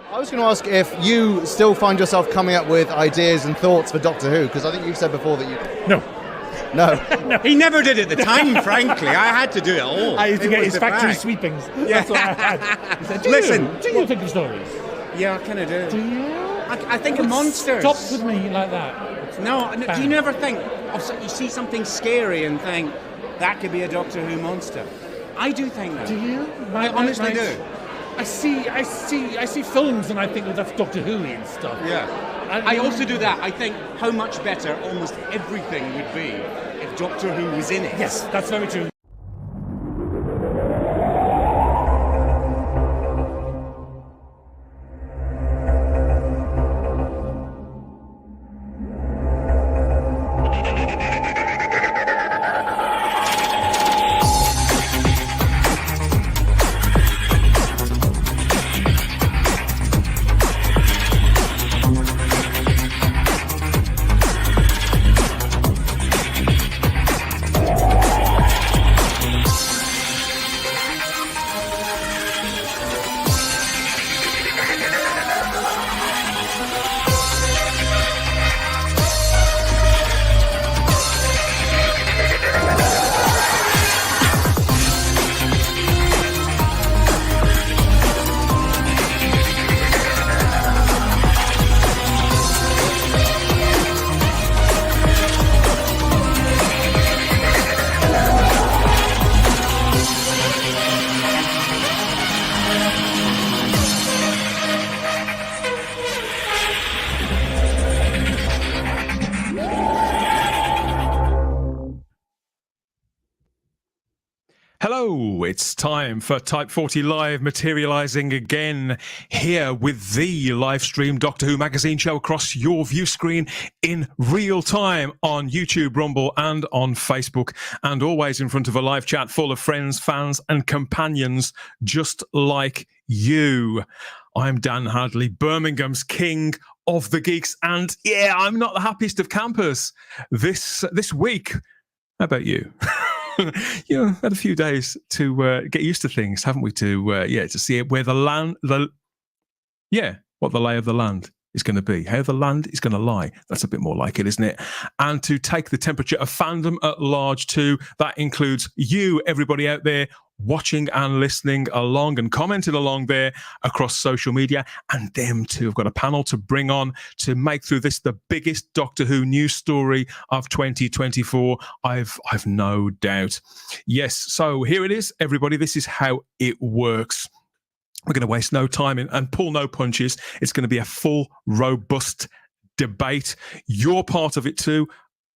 I was going to ask if you still find yourself coming up with ideas and thoughts for Doctor Who, because I think you've said before that you... No. No. No. He never did at the time, frankly. I had to do it all. I used to get his factory fact. sweepings. Yeah. That's what I had. He said, do you think of stories? Yeah, I kind of do. Do you? I think of monsters. Stop with me like that. No, do you never think, you see something scary and think, that could be a Doctor Who monster? I do think that. Do you? I honestly do. I see films and I think, well, that's Doctor Who and stuff. Yeah. I also do that. I think how much better almost everything would be if Doctor Who was in it. Yes, that's very true. Hello, it's time for Type 40 Live, materialising again here with the live stream Doctor Who magazine show across your view screen in real time on YouTube, Rumble and on Facebook, and always in front of a live chat full of friends, fans and companions just like you. I'm Dan Hadley, Birmingham's king of the geeks, and yeah, I'm not the happiest of campers this week. How about you? Had a few days to get used to things, haven't we? To see where what the lay of the land is going to be, how the land is going to lie. That's a bit more like it, isn't it? And to take the temperature of fandom at large too. That includes you, everybody out there, watching and listening along and commenting along there across social media, and them too. I've got a panel to bring on to make through this the biggest Doctor Who news story of 2024. I've no doubt. Yes, so here it is, everybody. This is how it works. We're going to waste no time and pull no punches. It's going to be a full, robust debate. You're part of it too.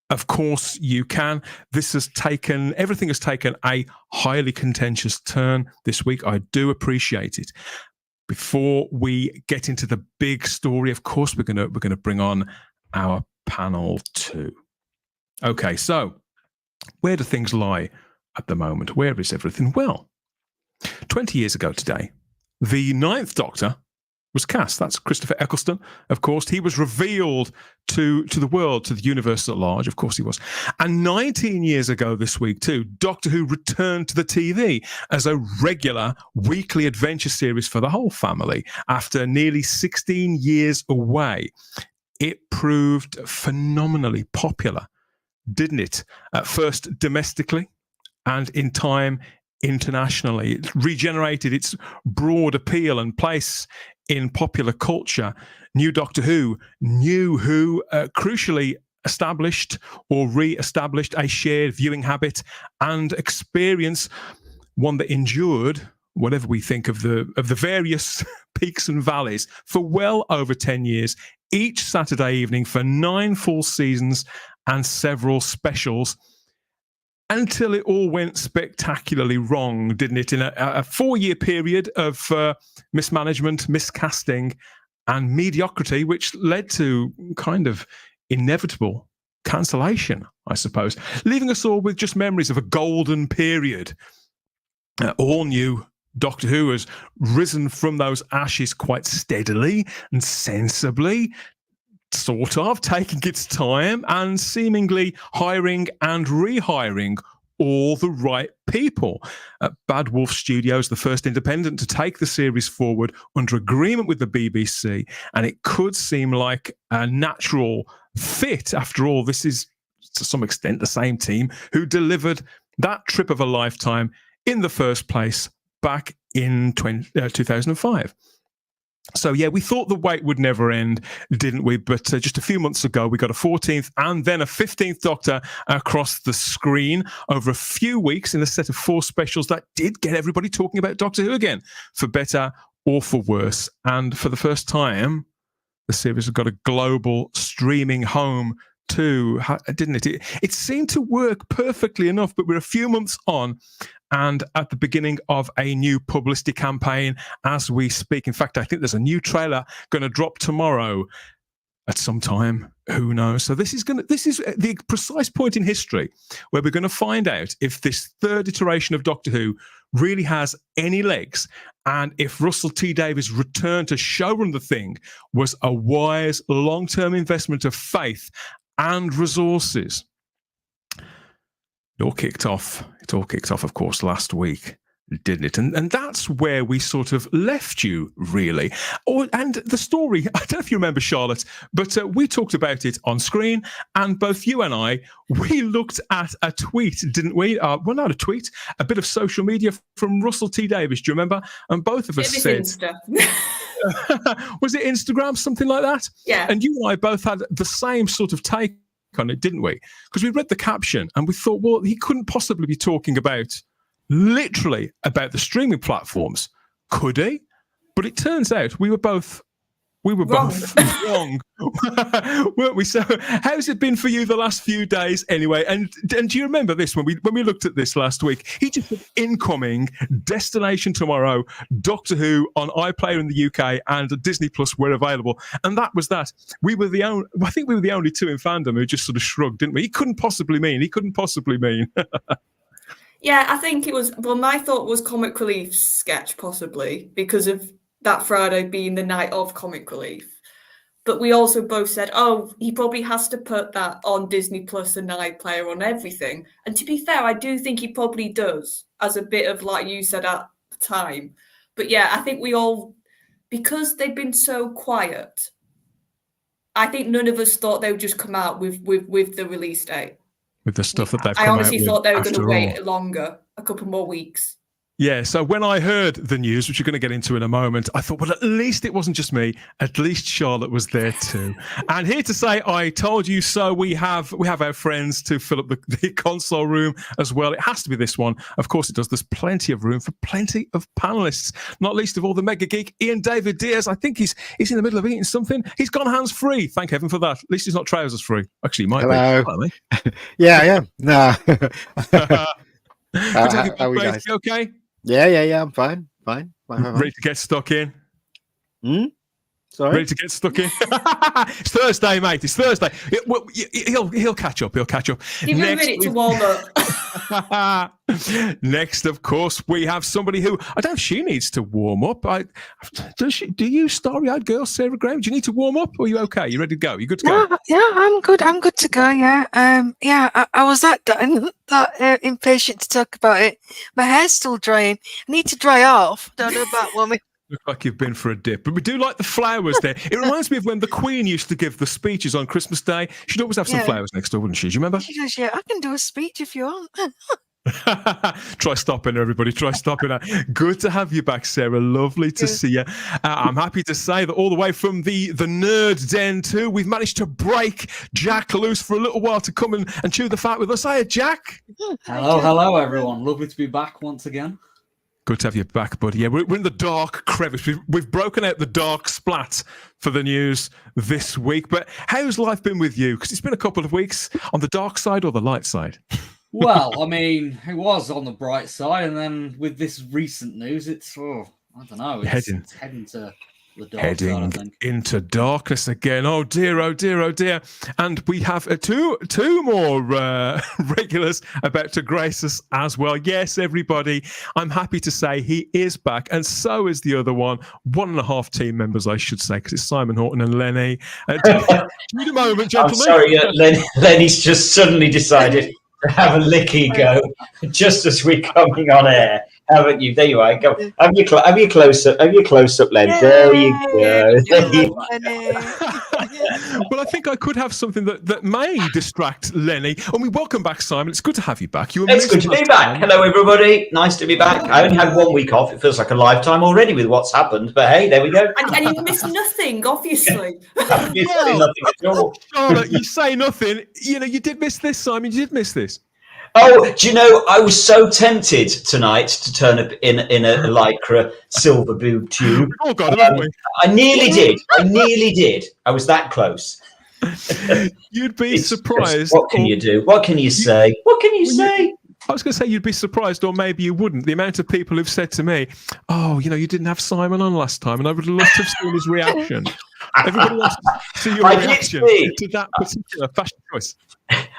Of course you can. Everything has taken a highly contentious turn this week. I do appreciate it. Before we get into the big story, of course, we're going to bring on our panel too. Okay, so where do things lie at the moment? Where is everything? Well, 20 years ago today, the 9th Doctor was cast. That's Christopher Eccleston, of course. He was revealed to the world, to the universe at large. Of course he was. And 19 years ago this week too, Doctor Who returned to the TV as a regular weekly adventure series for the whole family after nearly 16 years away. It proved phenomenally popular, didn't it? At first domestically, and in time internationally. It regenerated its broad appeal and place in popular culture. New Doctor Who, crucially established or re-established a shared viewing habit and experience, one that endured, whatever we think of the various peaks and valleys, for well over 10 years, each Saturday evening for 9 full seasons and several specials, until it all went spectacularly wrong, didn't it? In a 4-year period of mismanagement, miscasting, and mediocrity, which led to kind of inevitable cancellation, I suppose, leaving us all with just memories of a golden period. All new Doctor Who has risen from those ashes quite steadily and sensibly, sort of taking its time and seemingly hiring and rehiring all the right people. Bad Wolf Studios, the first independent to take the series forward under agreement with the BBC, and it could seem like a natural fit. After all, this is to some extent the same team who delivered that trip of a lifetime in the first place back in 2005. So, yeah, we thought the wait would never end, didn't we? But just a few months ago, we got a 14th and then a 15th Doctor across the screen over a few weeks in a set of 4 specials that did get everybody talking about Doctor Who again, for better or for worse. And for the first time, the series has got a global streaming home too, didn't it? It seemed to work perfectly enough, but we're a few months on and at the beginning of a new publicity campaign as we speak. In fact, I think there's a new trailer going to drop tomorrow at some time. Who knows? So this is the precise point in history where we're going to find out if this third iteration of Doctor Who really has any legs, and if Russell T Davies' return to showrun the thing was a wise long-term investment of faith and resources. It all kicked off, of course, last week, didn't it? And that's where we sort of left you, really. And the story, I don't know if you remember, Charlotte, but we talked about it on screen, and both you and I, we looked at a tweet, didn't we? Well, not a tweet, a bit of social media from Russell T Davies. Do you remember? And both of us said... Insta. Was it Instagram, something like that? Yeah. And you and I both had the same sort of take on it, didn't we? Because we read the caption and we thought, well, he couldn't possibly be talking literally about the streaming platforms, could he? But it turns out we were both wrong, weren't we? So how's it been for you the last few days anyway? And do you remember this when we looked at this last week? He just said incoming, destination tomorrow, Doctor Who on iPlayer in the UK and Disney Plus were available, and that was that. I think we were the only two in fandom who just sort of shrugged, didn't we? He couldn't possibly mean. Yeah, I think it was. Well, my thought was Comic Relief's sketch, possibly because of that Friday being the night of Comic Relief. But we also both said, oh, he probably has to put that on Disney Plus and iPlayer on everything. And to be fair, I do think he probably does, as a bit of, like you said at the time. But yeah, I think we all, because they've been so quiet, I think none of us thought they would just come out with the release date. With the stuff that they've come I honestly out thought they were with going to wait longer, a couple more weeks. Yeah, so when I heard the news, which you're going to get into in a moment, I thought, well, at least it wasn't just me. At least Charlotte was there too. And here to say, I told you so, we have our friends to fill up the console room as well. It has to be this one. Of course it does. There's plenty of room for plenty of panellists, not least of all the mega geek, Ian David Diaz. I think he's in the middle of eating something. He's gone hands-free. Thank heaven for that. At least he's not trousers-free. Actually, he might be. Yeah. No. How are we guys? You okay? Yeah. I'm fine. Ready to get stuck in? Sorry? Ready to get stuck in? It's Thursday, mate. It's Thursday. He'll catch up. Give him a minute to warm up. Next, of course, we have somebody who, I don't know if she needs to warm up. Do you, starry-eyed girl, Sarah Graham? Do you need to warm up, or are you okay? You ready to go? You good to go? Yeah, I'm good. I'm good to go, yeah. I was that impatient to talk about it. My hair's still drying. I need to dry off. Don't know about woman. Look like you've been for a dip. But we do like the flowers there. It reminds me of when the Queen used to give the speeches on Christmas Day. She'd always have some flowers next door, wouldn't she? Do you remember? She goes, yeah, I can do a speech if you want. Try stopping her, everybody. Try stopping her. Good to have you back, Sarah. Lovely to see you. I'm happy to say that all the way from the Nerd Den too, we've managed to break Jack loose for a little while to come and chew the fat with us. Hiya, Jack. Hello, everyone. Lovely to be back once again. Good to have you back, buddy. Yeah, we're in the dark crevice. We've broken out the dark splat for the news this week. But how's life been with you? Because it's been a couple of weeks on the dark side or the light side. Well, I mean, it was on the bright side, and then with this recent news, it's I don't know. It's heading to the dark side, I think. Into darkness again. Oh dear, oh dear, oh dear. And we have two more regulars about to grace us as well. Yes, everybody, I'm happy to say he is back, and so is the other one and a half team members, I should say, because it's Simon Horton and Lenny. Need a moment, gentlemen. I'm sorry, Lenny's just suddenly decided have a licky go just as we're coming on air, haven't you? There you are. Go. Have your close up. Have your close up, Len. There you go. Well, I think I could have something that may distract Lenny. And we welcome back, Simon. It's good to have you back. It's good to be back. Hello, everybody. Nice to be back. I only had 1 week off. It feels like a lifetime already with what's happened. But hey, there we go. And you missed nothing, obviously. I've missed nothing at all. Charlotte, you say nothing. You did miss this, Simon. You did miss this. Oh, do you know, I was so tempted tonight to turn up in a lycra silver boob tube. Oh, God, I nearly did. I was that close. You'd be surprised. What can you do? What can you say? What can you say? I was going to say you'd be surprised, or maybe you wouldn't. The amount of people who've said to me, "Oh, you didn't have Simon on last time," and I would have loved to have seen his reaction. Everybody wants to see your reaction to that particular fashion choice.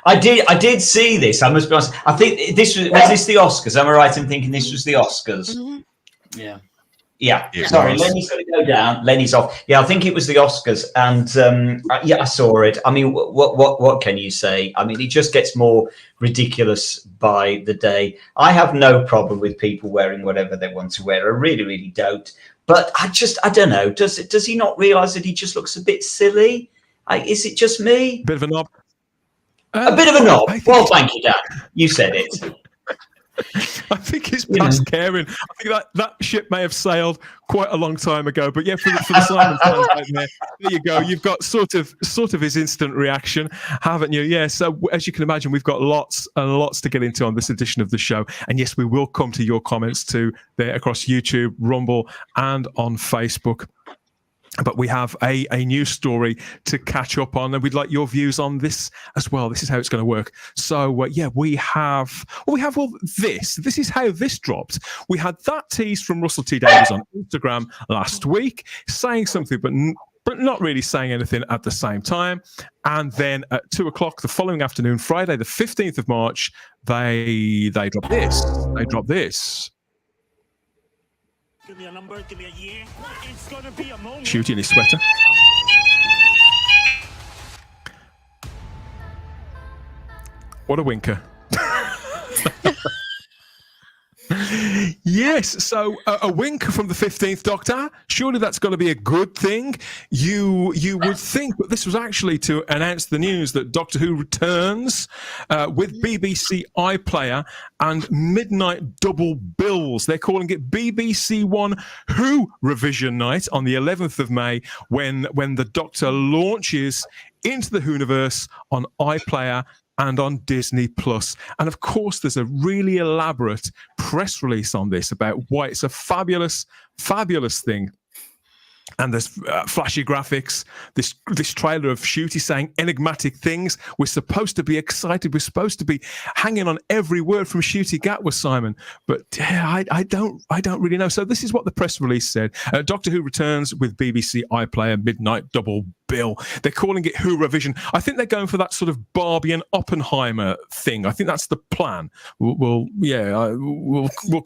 I did see this. I must be honest. I think this was this the Oscars? Am I right in thinking this was the Oscars? Mm-hmm. Yeah. Yeah, sorry, Lenny's going to go down. Lenny's off. Yeah, I think it was the Oscars, and I saw it. I mean, what can you say? I mean, it just gets more ridiculous by the day. I have no problem with people wearing whatever they want to wear. I really, really don't. But I don't know. Does he not realise that he just looks a bit silly? Is it just me? Bit of a knob. A bit of a knob. Well, thank you, Dan. You said it. I think it's past caring. I think that ship may have sailed quite a long time ago. But yeah, for the Simon fans out there you go. You've got sort of his instant reaction, haven't you? Yeah. So as you can imagine, we've got lots and lots to get into on this edition of the show. And yes, we will come to your comments too there across YouTube, Rumble, and on Facebook. But we have a news story to catch up on, and we'd like your views on this as well. This is how it's going to work. So, we have all this. This is how this dropped. We had that tease from Russell T. Davies on Instagram last week, saying something, but not really saying anything at the same time. And then at 2:00 the following afternoon, Friday, the 15th of March, they dropped this. They dropped this. Give me a number, give me a year. It's gonna be a moment. Shooting his sweater. What a winker. Yes, so a wink from the 15th Doctor. Surely that's got to be a good thing. You would think, but this was actually to announce the news that Doctor Who returns with BBC iPlayer and midnight double bills. They're calling it BBC One Who Revision Night on the 11th of May when the Doctor launches into the Whoniverse on iPlayer and on Disney Plus. And of course, there's a really elaborate press release on this about why it's a fabulous, fabulous thing. And there's flashy graphics, this trailer of Shooty saying enigmatic things. We're supposed to be excited. We're supposed to be hanging on every word from Shooty Gatwa, Simon. But yeah, I don't really know. So this is what the press release said. Doctor Who returns with BBC iPlayer midnight double bill. They're calling it Who Revision. I think they're going for that sort of Barbie and Oppenheimer thing. I think that's the plan. We'll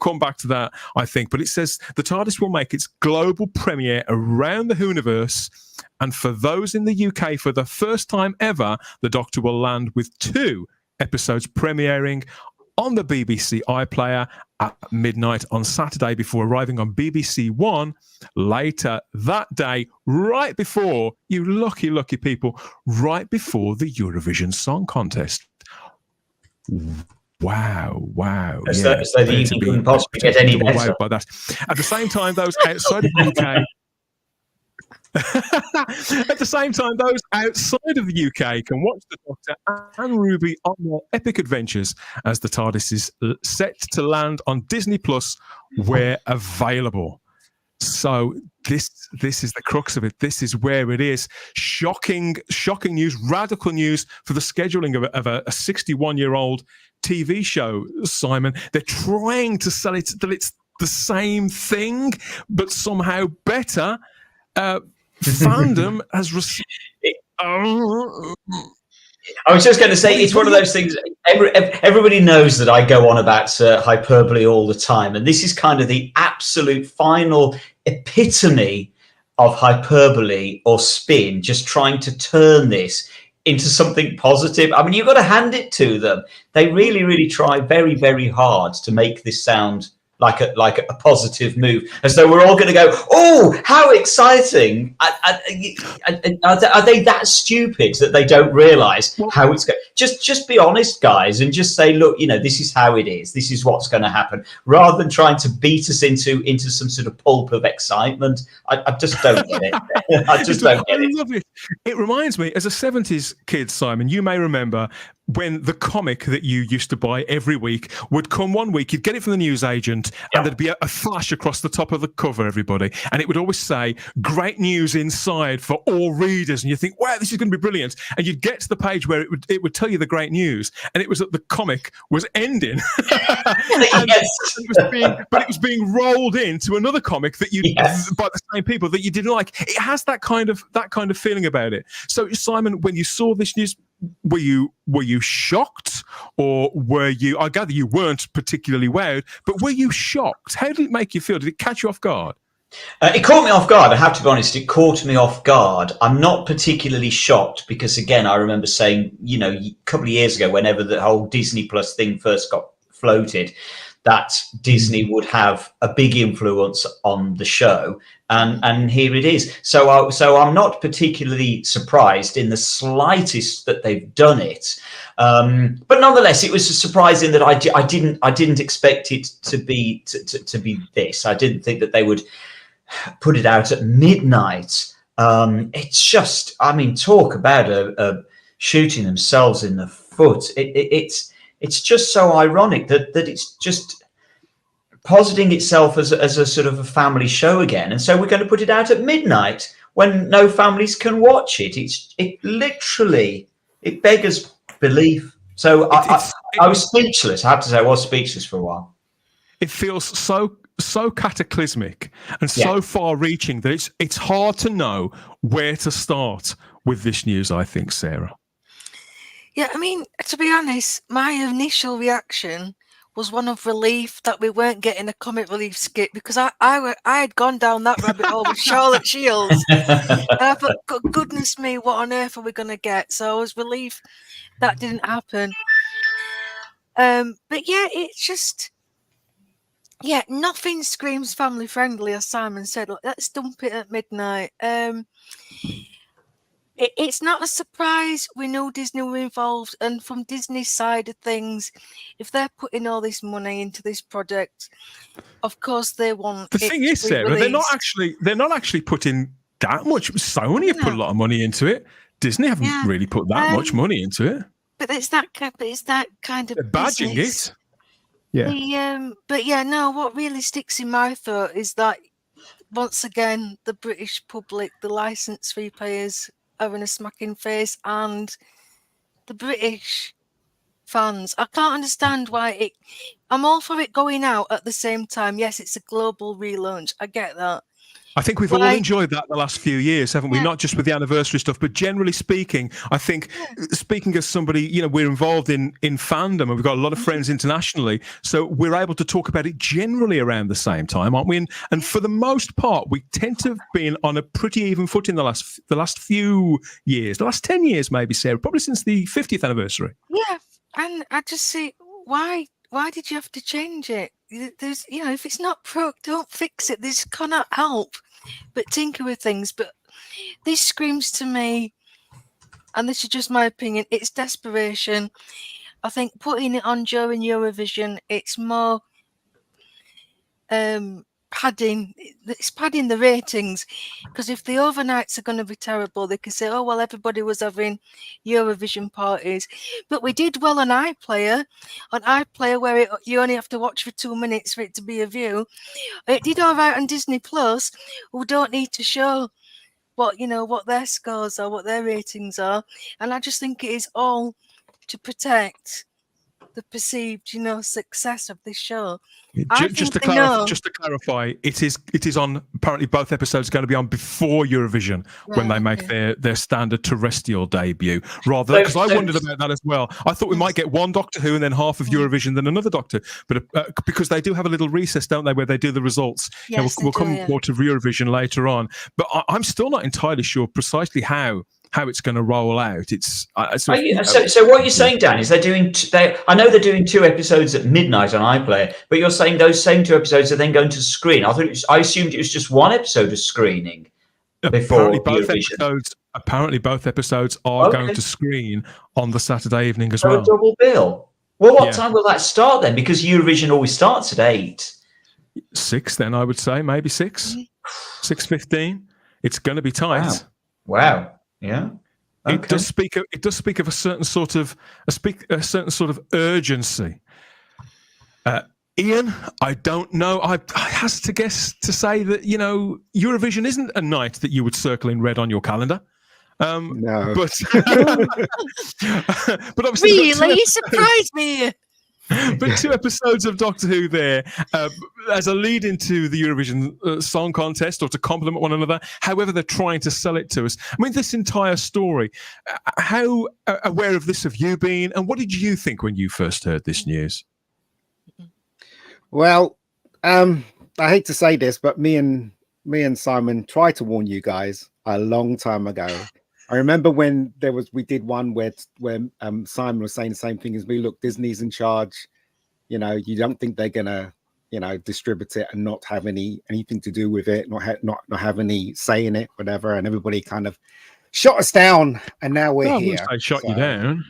come back to that, I think. But it says the TARDIS will make its global premiere around the Whoniverse, and for those in the UK, for the first time ever, the Doctor will land with 2 episodes premiering on the BBC iPlayer at midnight on Saturday before arriving on BBC One later that day, right before, you lucky, lucky people, right before the Eurovision Song Contest. Wow. So the evening couldn't possibly get any better. By that. At the same time, those outside of the UK... At the same time, those outside of the UK can watch the Doctor and Ruby on their epic adventures as the TARDIS is set to land on Disney Plus where available. So this is the crux of it. This is where it is. Shocking news, radical news for the scheduling of a 61-year-old TV show, Simon. They're trying to sell it that it's the same thing, but somehow better. Fandom has received. I was just going to say, it's one of those things. Everybody knows that I go on about hyperbole all the time, and this is kind of the absolute final epitome of hyperbole or spin. Just trying to turn this into something positive. I mean, you've got to hand it to them. They really, really try very, very hard to make this sound like a positive move, as though we're all going to go, oh, how exciting. Are they that stupid that they don't realize how it's going? Just be honest, guys, and just say, look, this is how it is. This is what's going to happen, rather than trying to beat us into some sort of pulp of excitement. I just don't get it. I just don't get it. I love it. It reminds me, as a 70s kid, Simon, you may remember when the comic that you used to buy every week would come one week, you'd get it from the newsagent, and there'd be a flash across the top of the cover, everybody, and it would always say, great news inside for all readers, and you think, wow, this is going to be brilliant, and you'd get to the page where it would tell you the great news, and it was that the comic was ending. But it was being rolled into another comic that by the same people that you didn't like. It has that kind of feeling about it. So, Simon, when you saw this news, were you shocked, or were you? I gather you weren't particularly wowed, but were you shocked? How did it make you feel? Did it catch you off guard? It caught me off guard. I have to be honest. It caught me off guard. I'm not particularly shocked because, again, I remember saying, a couple of years ago, whenever the whole Disney Plus thing first got floated, that Disney would have a big influence on the show. And here it is. So I'm not particularly surprised in the slightest that they've done it. But nonetheless, it was surprising that I didn't expect it to be this. I didn't think that they would put it out at midnight. It's just, talk about shooting themselves in the foot. It's just so ironic that it's just positing itself as a sort of a family show again, and so we're going to put it out at midnight when no families can watch it. It literally beggars belief. So I was speechless. I have to say, I was speechless for a while. It feels so cataclysmic and so far-reaching that it's hard to know where to start with this news, I think, Sarah. Yeah, to be honest, my initial reaction was one of relief that we weren't getting a comic relief skit, because I had gone down that rabbit hole with Charlotte Shields. And I thought, goodness me, what on earth are we going to get? So I was relieved that didn't happen. But yeah, it's just, nothing screams family friendly, as Simon said. Let's dump it at midnight. It's not a surprise. We know Disney were involved, and from Disney's side of things, if they're putting all this money into this project, of course they want. The thing is, Sarah, they're not actually putting that much. Sony have put a lot of money into it. Disney haven't really put that much money into it. But it's that kind of. They're badging business. it. Yeah. What really sticks in my thought is that once again, the British public, the license fee payers, are in a smacking face, and the British fans. I can't understand why I'm all for it going out at the same time. Yes, it's a global relaunch. I get that. I think we've all enjoyed that the last few years, haven't we? Not just with the anniversary stuff, but generally speaking, I think, speaking as somebody, we're involved in fandom, and we've got a lot of friends internationally, so we're able to talk about it generally around the same time, aren't we? And for the most part, we tend to have been on a pretty even foot in the last few years, the last 10 years, maybe, Sarah, probably since the 50th anniversary. Yeah, and I just see why did you have to change it? There's, if it's not broke, don't fix it. This cannot help but tinker with things. But this screams to me, and this is just my opinion, it's desperation. I think putting it on during Eurovision, it's more padding the ratings, because if the overnights are going to be terrible, they can say, oh well, everybody was having Eurovision parties, but we did well on iPlayer where you only have to watch for 2 minutes for it to be a view. It did all right on Disney Plus, who don't need to show what their scores are, what their ratings are, and I just think it is all to protect the perceived, success of this show. Just to clarify, it is on. Apparently, both episodes are going to be on before Eurovision when they make their standard terrestrial debut. Rather, because I wondered about that as well. I thought we might get one Doctor Who and then half of Eurovision, then another Doctor. But because they do have a little recess, don't they, where they do the results? Yes, we'll come more to Eurovision later on. But I'm still not entirely sure precisely how going to roll out. It's so what you're saying, Dan, is they're doing. I know they're doing 2 episodes at midnight on iPlayer, but you're saying those same 2 episodes are then going to screen. I assumed it was just 1 episode of screening before Eurovision. Apparently, both episodes are going to screen on the Saturday evening as well. A double bill. Well, what time will that start then? Because Eurovision always starts at 8. 6, then I would say, maybe 6, 6:15. It's going to be tight. Wow. Yeah. Okay. It does speak of a certain sort of urgency. Ian, I don't know. I has to guess to say that Eurovision isn't a night that you would circle in red on your calendar. No, but obviously, really surprised me. But 2 episodes of Doctor Who there as a lead into the Eurovision Song Contest, or to complement one another, however they're trying to sell it to us. I mean, this entire story, how aware of this have you been, and what did you think when you first heard this news? Well, I hate to say this, but me and Simon tried to warn you guys a long time ago. I remember when we did one where Simon was saying the same thing as me. Look, Disney's in charge. You don't think they're gonna, distribute it and not have anything to do with it, not have any say in it, whatever. And everybody kind of shot us down, and now we're here. I shot you down.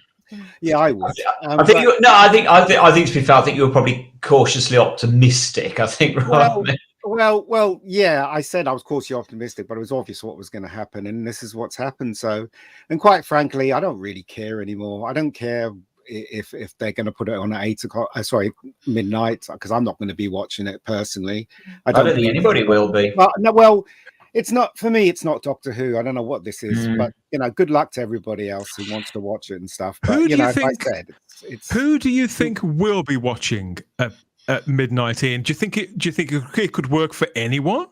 Yeah, I would. I think to be fair, I think you were probably cautiously optimistic. I think. Well, yeah, I said I was cautiously optimistic, but it was obvious what was going to happen, and this is what's happened. So, and quite frankly, I don't really care anymore. I don't care if they're going to put it on at 8 o'clock. Midnight, because I'm not going to be watching it personally. I don't think anybody will be. Well, it's not for me. It's not Doctor Who. I don't know what this is, but good luck to everybody else who wants to watch it and stuff. But who do you think will be watching at midnight, Ian? Do you think it could work for anyone?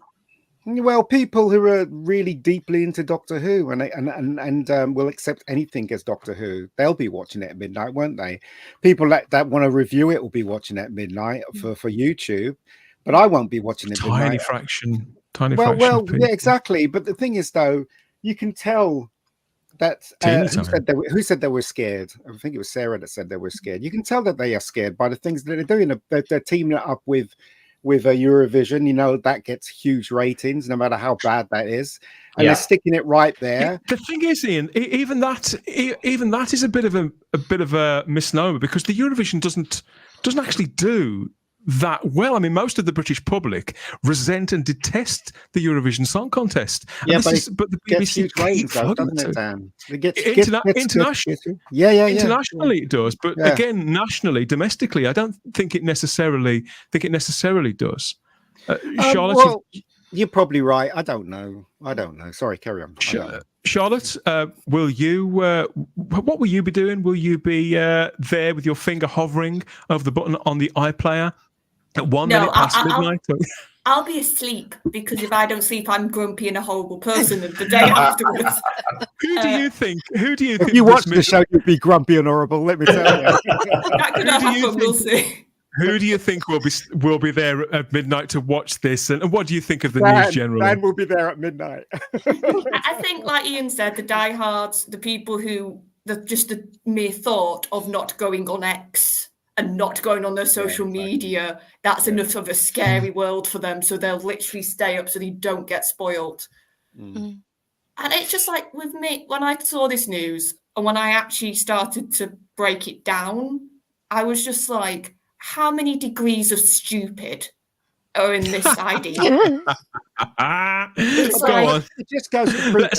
Well, people who are really deeply into Doctor Who and will accept anything as Doctor Who, they'll be watching it at midnight, won't they? People that want to review it will be watching it at midnight for YouTube, but I won't be watching it. Tiny fraction. Well, yeah, exactly. But the thing is, though, you can tell that who said they were scared. I think it was Sarah that said they were scared. You can tell that they are scared by the things that they're doing. They're teaming it up with a Eurovision. That gets huge ratings, no matter how bad that is, and they're sticking it right there. The thing is, Ian, even that is a bit of a misnomer, because the Eurovision doesn't actually do that well. I mean, most of the British public resent and detest the Eurovision Song Contest. Yeah, but the BBC keeps doesn't it, Dan? Internationally, it does, but again, nationally, domestically, I don't think it necessarily does. Charlotte, you're probably right. I don't know. Sorry, carry on. Charlotte, will you? What will you be doing? Will you be there with your finger hovering over the button on the iPlayer at 1 minute past midnight? I'll be asleep, because if I don't sleep, I'm grumpy and a horrible person the day afterwards. Who do you think? If you watch the show, you'd be grumpy and horrible. Let me tell you. That could not happen. We'll see. Who do you think will be there at midnight to watch this? And what do you think of the news generally? Dan will be there at midnight. I think, like Ian said, the diehards, the people who just the mere thought of not going on X and not going on their social media, that's enough of a scary world for them. So they'll literally stay up so they don't get spoiled. And it's just like with me, when I saw this news and when I actually started to break it down, I was just like, how many degrees of stupid are in this idea? It just goes to prove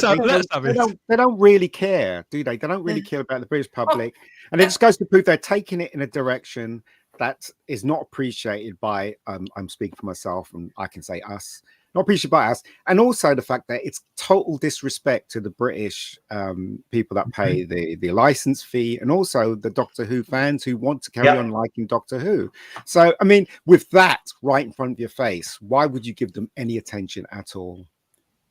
they don't really care, do they? They don't really care about the British public. And it just goes to prove they're taking it in a direction that is not appreciated by, I'm speaking for myself, and I can say us, not appreciated by us. And also the fact that it's total disrespect to the British people that pay the license fee, and also the Doctor Who fans who want to carry on liking Doctor Who. So, I mean, with that right in front of your face, why would you give them any attention at all?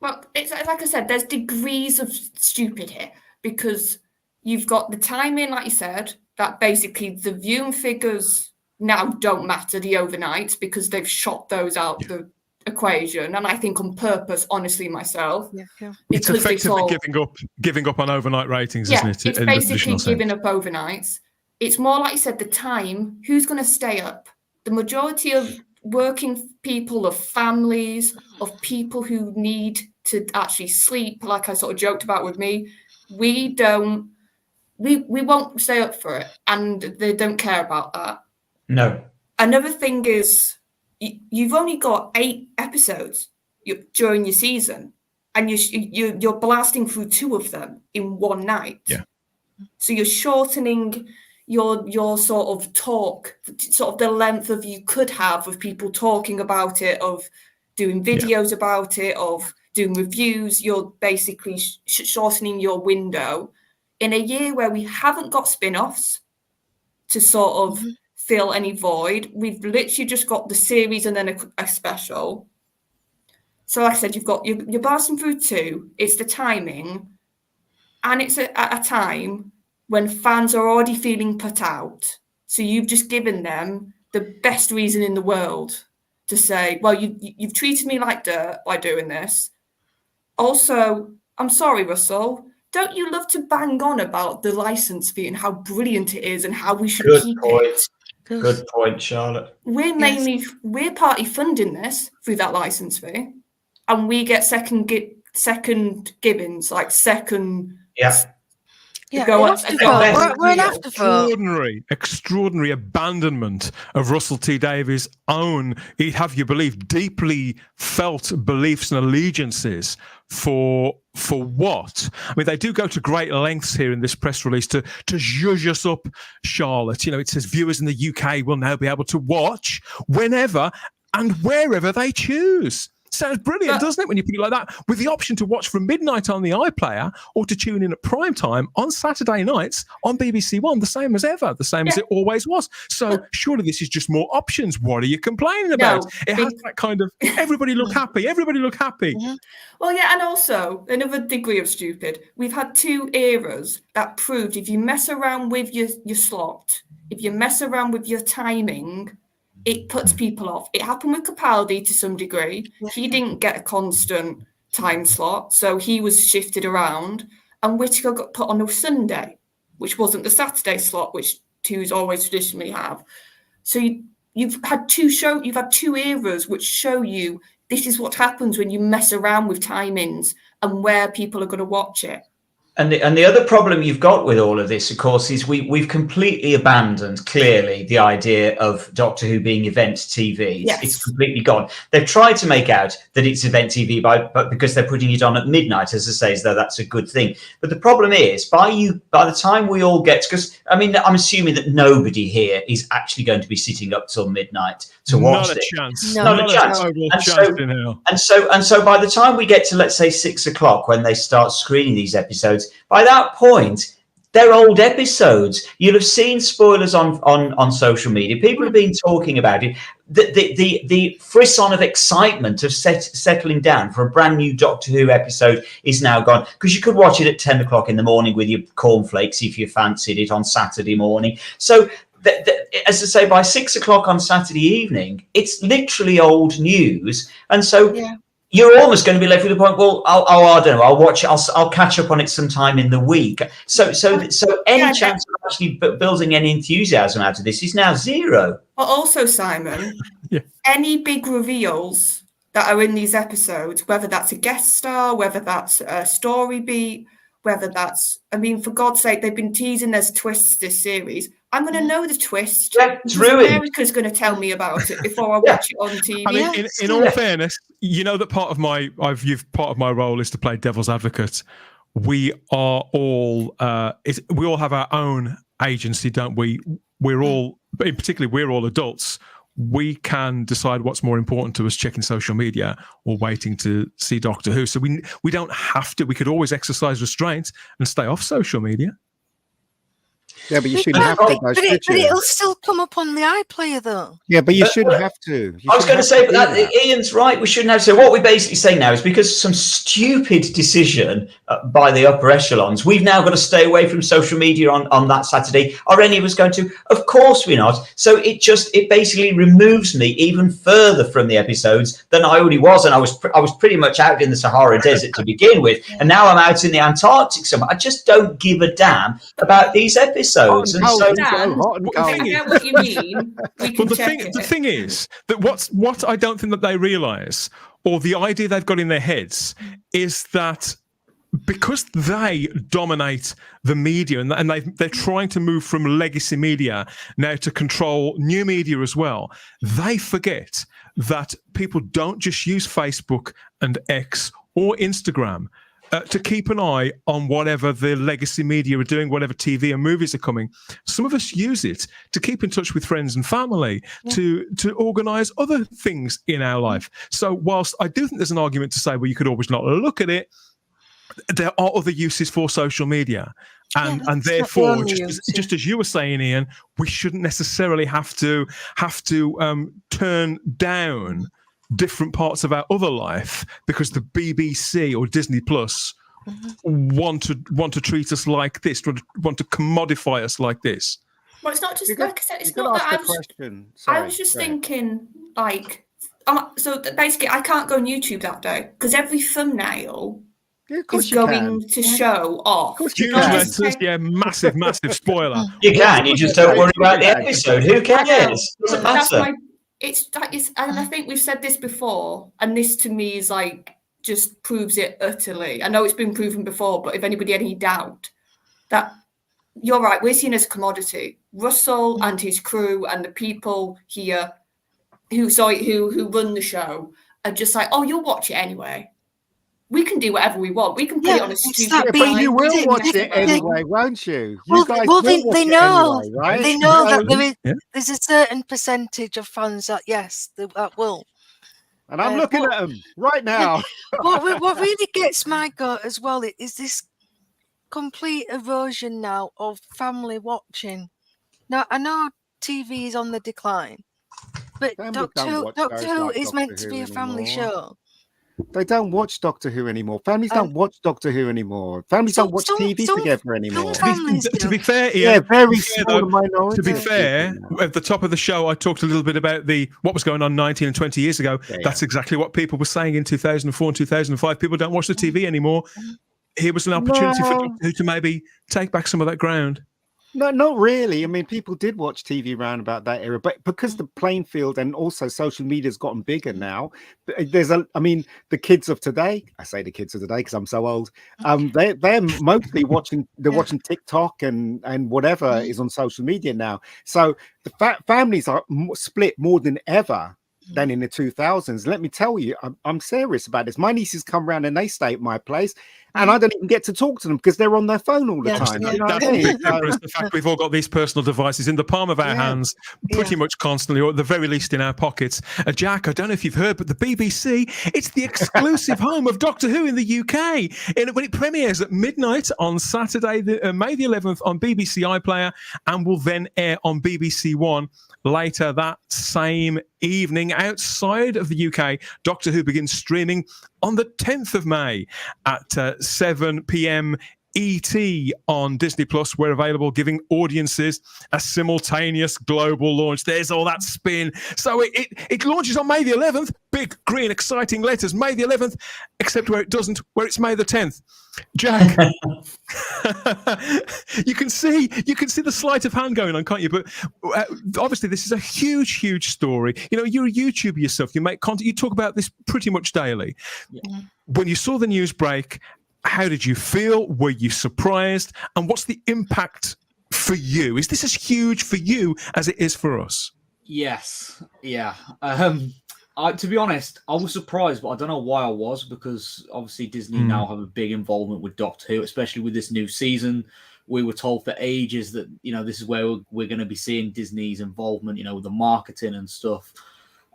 Well, it's like I said, there's degrees of stupid here, because you've got the timing, like you said, that basically the viewing figures now don't matter, the overnights, because they've shot those out equation, and I think on purpose, honestly, myself. Yeah. It's effectively giving up on overnight ratings, isn't it? It's basically giving up overnights. It's more like you said, the time. Who's going to stay up? The majority of working people, of families, of people who need to actually sleep, like I sort of joked about with me, we won't stay up for it, and they don't care about that. No. Another thing is, you've only got 8 episodes during your season, and you're blasting through 2 of them in one night. Yeah. So you're shortening your sort of talk, sort of the length of you could have of people talking about it, of doing videos about it, of doing reviews. You're basically shortening your window in a year where we haven't got spin-offs to sort of fill any void. We've literally just got the series and then a special. So like I said, you're blasting through 2. It's the timing, and it's at a time when fans are already feeling put out. So you've just given them the best reason in the world to say, well, you've treated me like dirt by doing this. Also, I'm sorry, Russell, don't you love to bang on about the license fee and how brilliant it is and how we should keep it? Good point, Charlotte. We're partly funding this through that license fee, and we get second gibbons, like second. Extraordinary abandonment of Russell T Davies' own, he'd have you believe, deeply felt beliefs and allegiances for what? I mean, they do go to great lengths here in this press release to zhuzh us up, Charlotte. You know, it says viewers in the UK will now be able to watch whenever and wherever they choose. Sounds brilliant, doesn't it, when you put it like that? With the option to watch from midnight on the iPlayer or to tune in at prime time on Saturday nights on BBC One, the same as ever, the same as it always was. So surely this is just more options. What are you complaining about? It has that kind of, everybody look happy, everybody look happy. Well, yeah, and also another degree of stupid. We've had 2 eras that proved if you mess around with your slot, if you mess around with your timing, it puts people off. It happened with Capaldi to some degree. He didn't get a constant time slot, so he was shifted around. And Whittaker got put on a Sunday, which wasn't the Saturday slot, which 2s always traditionally have. So you've had 2 eras which show you this is what happens when you mess around with timings and where people are going to watch it. And the other problem you've got with all of this, of course, is we've completely abandoned, clearly, the idea of Doctor Who being event TV. It's completely gone. They've tried to make out that it's event TV but because they're putting it on at midnight, as I say, as though that's a good thing. But the problem is, by the time we all get, because I mean, I'm assuming that nobody here is actually going to be sitting up till midnight to watch it. Not a chance. And so by the time we get to, let's say, 6 o'clock when they start screening these episodes, by that point, they're old episodes. You'll have seen spoilers on social media. People have been talking about it. The frisson of excitement of settling down for a brand new Doctor Who episode is now gone, because you could watch it at 10 o'clock in the morning with your cornflakes if you fancied it on Saturday morning. So as I say, by 6 o'clock on Saturday evening, it's literally old news. And so you're almost going to be left with the point, well, I don't know, I'll watch it, I'll catch up on it sometime in the week. So any chance of actually building any enthusiasm out of this is now zero. But also, Simon, any big reveals that are in these episodes, whether that's a guest star, whether that's a story beat, whether that's, I mean, for God's sake, they've been teasing there's twists this series. I'm going to know the twist. It's ruined. America's going to tell me about it before I watch it on TV. I mean, in all fairness, you know that part of my role is to play devil's advocate. We are all we all have our own agency, don't we? We're all, in particular, we're all adults. We can decide what's more important to us, checking social media or waiting to see Doctor Who. So we don't have to. We could always exercise restraint and stay off social media. Yeah, but you shouldn't have to, though, should but you? it'll still come up on the iPlayer, though. Yeah, but you shouldn't have to. I was going to say, but Ian's right. We shouldn't have. So what we're basically saying now is because some stupid decision by the upper echelons, we've now got to stay away from social media on that Saturday. Or any of us going to? Of course we're not. So it basically removes me even further from the episodes than I already was, and I was pretty much out in the Sahara Desert to begin with, and now I'm out in the Antarctic somewhere. I just don't give a damn about these episodes. And so, I get what you mean. But the thing is that what I don't think that they realise, or the idea they've got in their heads, is that because they dominate the media and they're trying to move from legacy media now to control new media as well, they forget that people don't just use Facebook and X or Instagram to keep an eye on whatever the legacy media are doing, whatever TV and movies are coming. Some of us use it to keep in touch with friends and family, to organise other things in our life. So whilst I do think there's an argument to say, well, you could always not look at it, there are other uses for social media. And therefore, just as you were saying, Ian, we shouldn't necessarily have to turn down different parts of our other life because the BBC or Disney Plus want to treat us like this, want to commodify us like this. Well, it's not just like I said. It's not that I was just thinking, like, so basically, I can't go on YouTube that day because every thumbnail is going to show off. Yeah, massive spoiler. You can. You just don't worry about the episode. Who cares? Doesn't matter. And I think we've said this before, and this to me is like just proves it utterly. I know it's been proven before, but if anybody had any doubt, that you're right, we're seen as a commodity. Russell and his crew and the people here who run the show are just like, oh, you'll watch it anyway. We can do whatever we want. We can put it on a stupid. But you will watch it anyway, won't you? They know. Anyway, right? They know that there's a certain percentage of fans that that will. And I'm looking at them right now. what really gets my goat as well is this complete erosion now of family watching. Now I know TV is on the decline, but Doctor Who is meant to be a family show. They don't watch Doctor Who anymore. Families don't watch Doctor Who anymore. Families don't watch TV together anymore. To be fair, Ian, yeah, very small minority. To be fair, at the top of the show, I talked a little bit about what was going on 19 and 20 years ago. That's exactly what people were saying in 2004 and 2005. People don't watch the TV anymore. Here was an opportunity for Doctor Who to maybe take back some of that ground. No, not really. I mean, people did watch TV around about that era, but because the playing field and also social media has gotten bigger now, the kids of today, I say the kids of today because I'm so old, they're mostly watching TikTok and whatever is on social media now. So the families are split more than ever than in the 2000s. Let me tell you, I'm serious about this. My nieces come round and they stay at my place, and I don't even get to talk to them because they're on their phone all the time. You know what I mean? The fact we've all got these personal devices in the palm of our hands pretty much constantly, or at the very least in our pockets. Jack, I don't know if you've heard, but the BBC, it's the exclusive home of Doctor Who in the UK. When it premieres at midnight on Saturday, May the 11th on BBC iPlayer, and will then air on BBC One later that same evening. Outside of the UK, Doctor Who begins streaming on the 10th of May at 7 p.m. ET on Disney Plus. We're available, giving audiences a simultaneous global launch. There's all that spin. So it launches on May the 11th. Big green exciting letters, May the 11th, except where it doesn't, where it's May the 10th. Jack, you can see the sleight of hand going on, can't you? But obviously this is a huge story. You know, you're a YouTuber yourself, you make content, you talk about this pretty much daily. When you saw the news break, how did you feel? Were you surprised? And what's the impact for you? Is this as huge for you as it is for us? Yes. Yeah. To be honest, I was surprised, but I don't know why I was, because obviously Disney now have a big involvement with Doctor Who, especially with this new season. We were told for ages that, you know, this is where we're going to be seeing Disney's involvement, you know, with the marketing and stuff.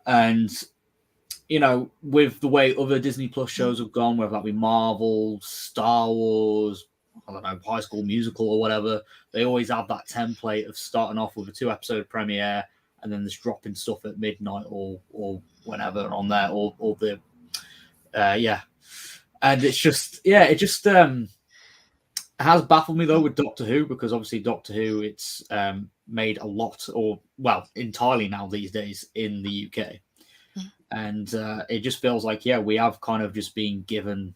And, you know, with the way other Disney Plus shows have gone, whether that be Marvel, Star Wars, I don't know, High School Musical or whatever, they always have that template of starting off with a 2-episode premiere and then just dropping stuff at midnight or whenever on there, or the and it's just it just has baffled me though with Doctor Who, because obviously Doctor Who, it's made a lot, or well, entirely now these days in the UK, and it just feels like we have kind of just been given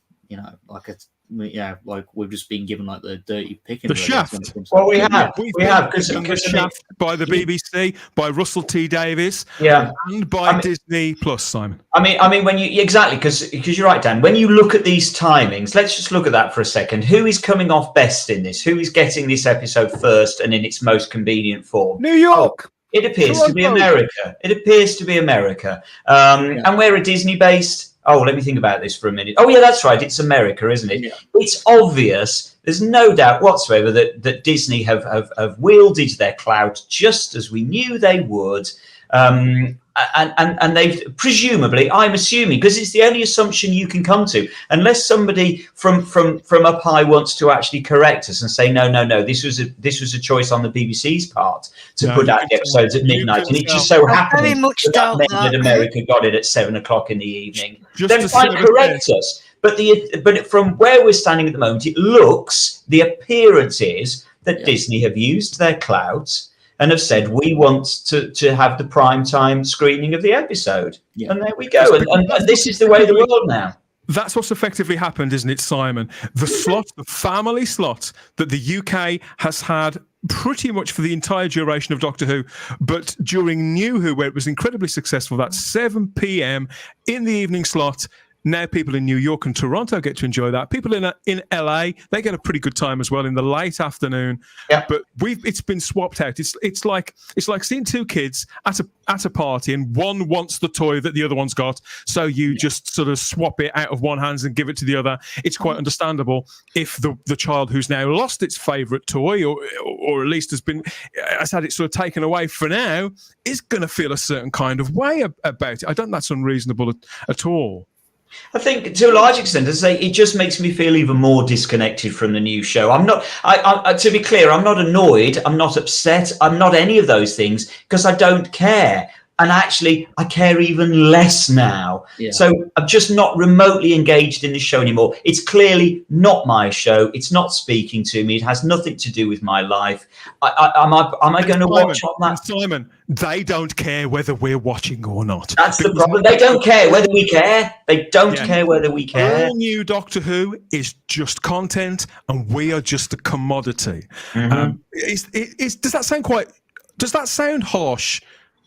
like we've just been given like the dirty picking. The shaft. Well, we have because the shaft by the BBC, by Russell T Davies, and by Disney Plus, Simon. I mean, when you exactly because you're right, Dan. When you look at these timings, let's just look at that for a second. Who is coming off best in this? Who is getting this episode first and in its most convenient form? New York. It appears to be America. It appears to be America. And where are Disney based? Oh, let me think about this for a minute. Oh, yeah, that's right. It's America, isn't it? Yeah. It's obvious. There's no doubt whatsoever that Disney have wielded their clout just as we knew they would. And they've presumably, I'm assuming, because it's the only assumption you can come to, unless somebody from up high wants to actually correct us and say, no, this was a choice on the BBC's part to put out the episodes at midnight, and it just so happened that meant that America got it at 7:00 in the evening. Then fine, correct us. But from where we're standing at the moment, it looks, the appearance is that Disney have used their clout and have said, we want to have the prime time screening of the episode. Yeah. And there we go. And this is the way of the world now. That's what's effectively happened, isn't it, Simon? The slot, the family slot that the UK has had pretty much for the entire duration of Doctor Who, but during New Who, where it was incredibly successful, that 7 p.m. in the evening slot. Now people in New York and Toronto get to enjoy that. People in LA, they get a pretty good time as well in the late afternoon. Yeah. But it's been swapped out. It's like seeing two kids at a party, and one wants the toy that the other one's got, so you just sort of swap it out of one hand and give it to the other. It's quite understandable if the child who's now lost its favourite toy, or at least has had it sort of taken away for now, is going to feel a certain kind of way about it. I don't think that's unreasonable at all. I think to a large extent, as I say, it just makes me feel even more disconnected from the new show. I'm not, to be clear, I'm not annoyed, I'm not upset, I'm not any of those things, because I don't care. And actually, I care even less now. Yeah. So I'm just not remotely engaged in this show anymore. It's clearly not my show. It's not speaking to me. It has nothing to do with my life. Am I going to watch on that? Simon, they don't care whether we're watching or not. That's the problem. They don't care whether we care. They don't care whether we care. All new Doctor Who is just content, and we are just a commodity. Mm-hmm. Does that sound harsh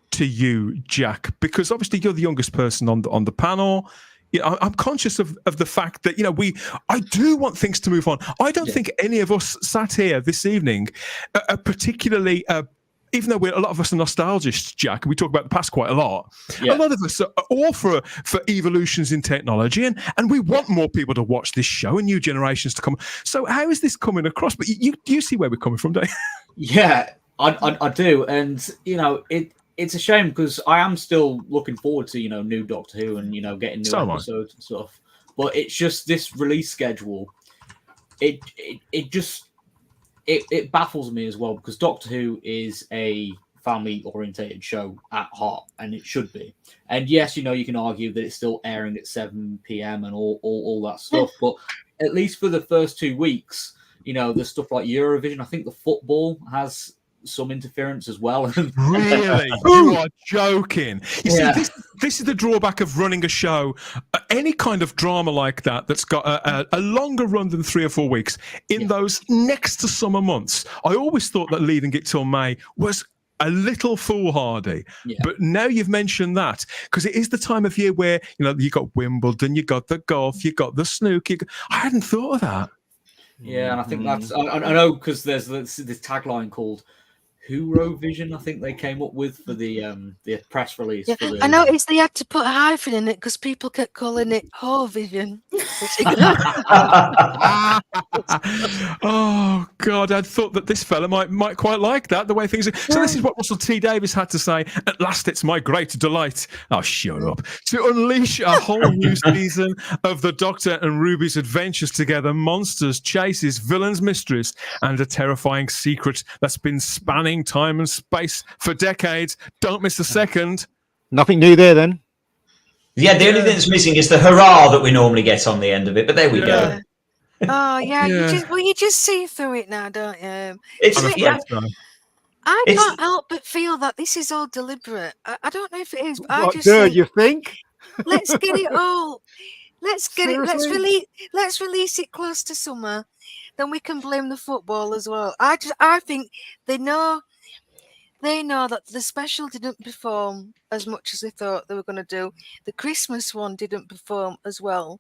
to you, Jack? Because obviously you're the youngest person on the panel. I'm conscious of the fact that I do want things to move on. I don't think any of us sat here this evening are particularly even though a lot of us are nostalgists, Jack, and we talk about the past quite a lot. A lot of us are all for evolutions in technology, and we want more people to watch this show and new generations to come. So how is this coming across? But you see where we're coming from, Dave? Yeah, I do, and it's a shame, because I am still looking forward to new Doctor Who and getting new episodes and stuff. But it's just this release schedule. It baffles me as well, because Doctor Who is a family-orientated show at heart, and it should be. And yes, you can argue that it's still airing at 7 p.m. and all that stuff. But at least for the first 2 weeks, there's stuff like Eurovision. I think the football has some interference as well. Really? You are joking. You see, this is the drawback of running a show, any kind of drama like that's got a longer run than 3 or 4 weeks in those next to summer months. I always thought that leaving it till May was a little foolhardy, but now you've mentioned that, because it is the time of year where you got Wimbledon, you got the golf, you got the snooker. I hadn't thought of that. Yeah, and I think that's I know, because there's this tagline called Eurovision, I think they came up with for the press release. Yeah, I noticed they had to put a hyphen in it because people kept calling it Ho-vision. Oh God, I thought that this fella might quite like that, the way things are. So this is what Russell T Davies had to say. At last, it's my great delight. Oh, shut up. To unleash a whole new season of the Doctor and Ruby's adventures together, monsters, chases, villains, mysteries, and a terrifying secret that's been spanning time and space for decades. Don't miss a second. Nothing new there then. Yeah, the only thing that's missing is the hurrah that we normally get on the end of it. But there we go. Oh yeah, you just see through it now, don't you? I can't help but feel that this is all deliberate. I don't know if it is, but I just think, you think? Let's get it all. Let's get it. Let's release it close to summer. Then we can blame the football as well. I think they know that the special didn't perform as much as they thought they were going to do. The Christmas one didn't perform as well.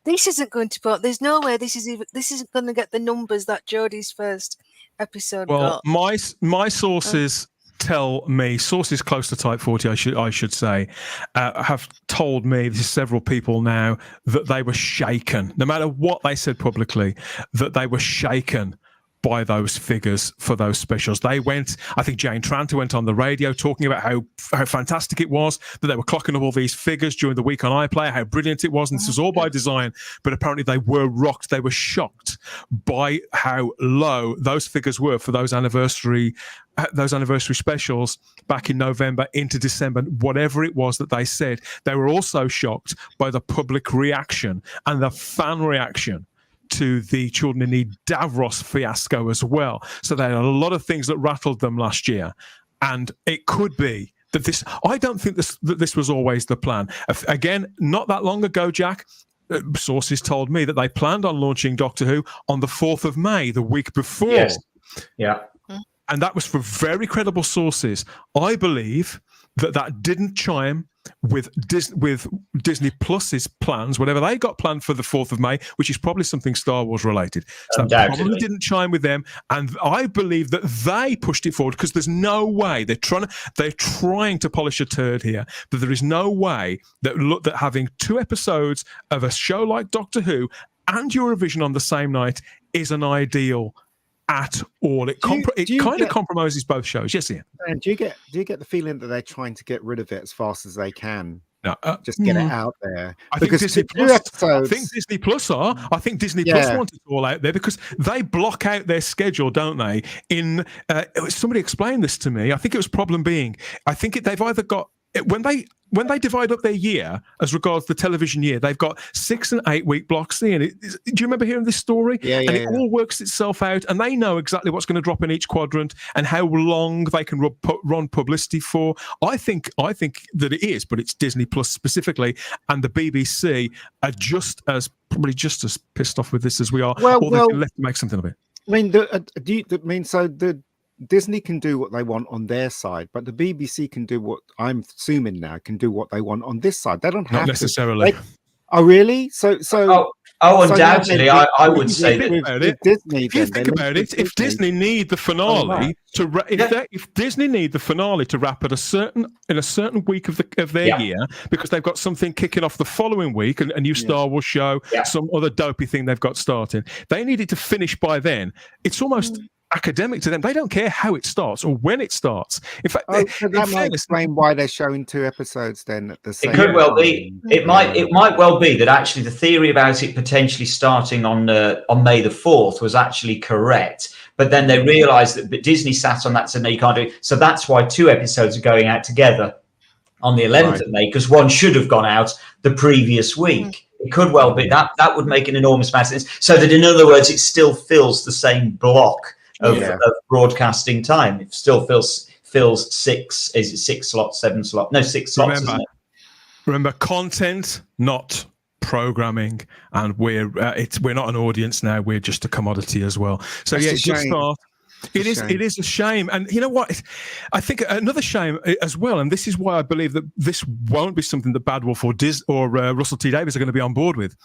This isn't going to perform. There's no way this isn't going to get the numbers that Jodie's first episode got. Well, my sources tell me, sources close to Type 40, I should say, have told me, this is several people now, that they were shaken, no matter what they said publicly, that they were shaken by those figures for those specials. They went, I think Jane Tranter went on the radio talking about how fantastic it was, that they were clocking up all these figures during the week on iPlayer, how brilliant it was, and this was all by design, but apparently they were rocked. They were shocked by how low those figures were for those anniversary specials back in November into December, whatever it was that they said. They were also shocked by the public reaction and the fan reaction to the Children in Need Davros fiasco as well. So there are a lot of things that rattled them last year. And it could be that I don't think that this was always the plan. Again, not that long ago, Jack, sources told me that they planned on launching Doctor Who on the 4th of May, the week before. Yes. Yeah. And that was for very credible sources. I believe that didn't chime with Disney Plus's plans, whatever they got planned for the 4th of May, which is probably something Star Wars related. So that probably didn't chime with them. And I believe that they pushed it forward because there's no way they're trying to polish a turd here, but there is no way that having 2 episodes of a show like Doctor Who and Eurovision on the same night is an ideal at all. It kind of compromises both shows. Yes, Ian. And do you get the feeling that they're trying to get rid of it as fast as they can? No, just get it out there. I think Disney Plus are. I think Disney Plus want it all out there because they block out their schedule, don't they? Somebody explained this to me. I think it was problem being. I think they've either got when they divide up their year as regards the television year, they've got 6 and 8 week blocks. Do you remember hearing this story? It all works itself out, and they know exactly what's going to drop in each quadrant and how long they can run publicity for. I think that it is, but it's Disney Plus specifically, and the BBC are probably just as pissed off with this as we are. Or they can make something of it. I mean, Disney can do what they want on their side, but the BBC can do what I'm assuming now can do what they want on this side. They don't have not necessarily. Oh, really? So undoubtedly, I would say that Disney. If you think about it, if Disney need the finale if Disney need the finale to wrap at a certain week of their year, because they've got something kicking off the following week, a new Star Wars show, some other dopey thing they've got starting, they need it to finish by then. It's almost academic to them. They don't care how it starts or when it starts. In fact, that might explain why they're showing 2 episodes then at the same time. It could well be. It might well be that actually the theory about it potentially starting on May the 4th was actually correct. But then they realised that Disney sat on that and said, no, you can't do it. So that's why 2 episodes are going out together on the 11th of May, because one should have gone out the previous week. It could well be. That would make an enormous amount of sense. So that, in other words, it still fills the same block of broadcasting time. It still fills 6. Is it 6 slots, 7 slots? No, 6 slots. Remember, content, not programming, and we're not an audience now. We're just a commodity as well. So it is a shame. And you know what? I think another shame as well, and this is why I believe that this won't be something that Bad Wolf or Russell T Davies are going to be on board with.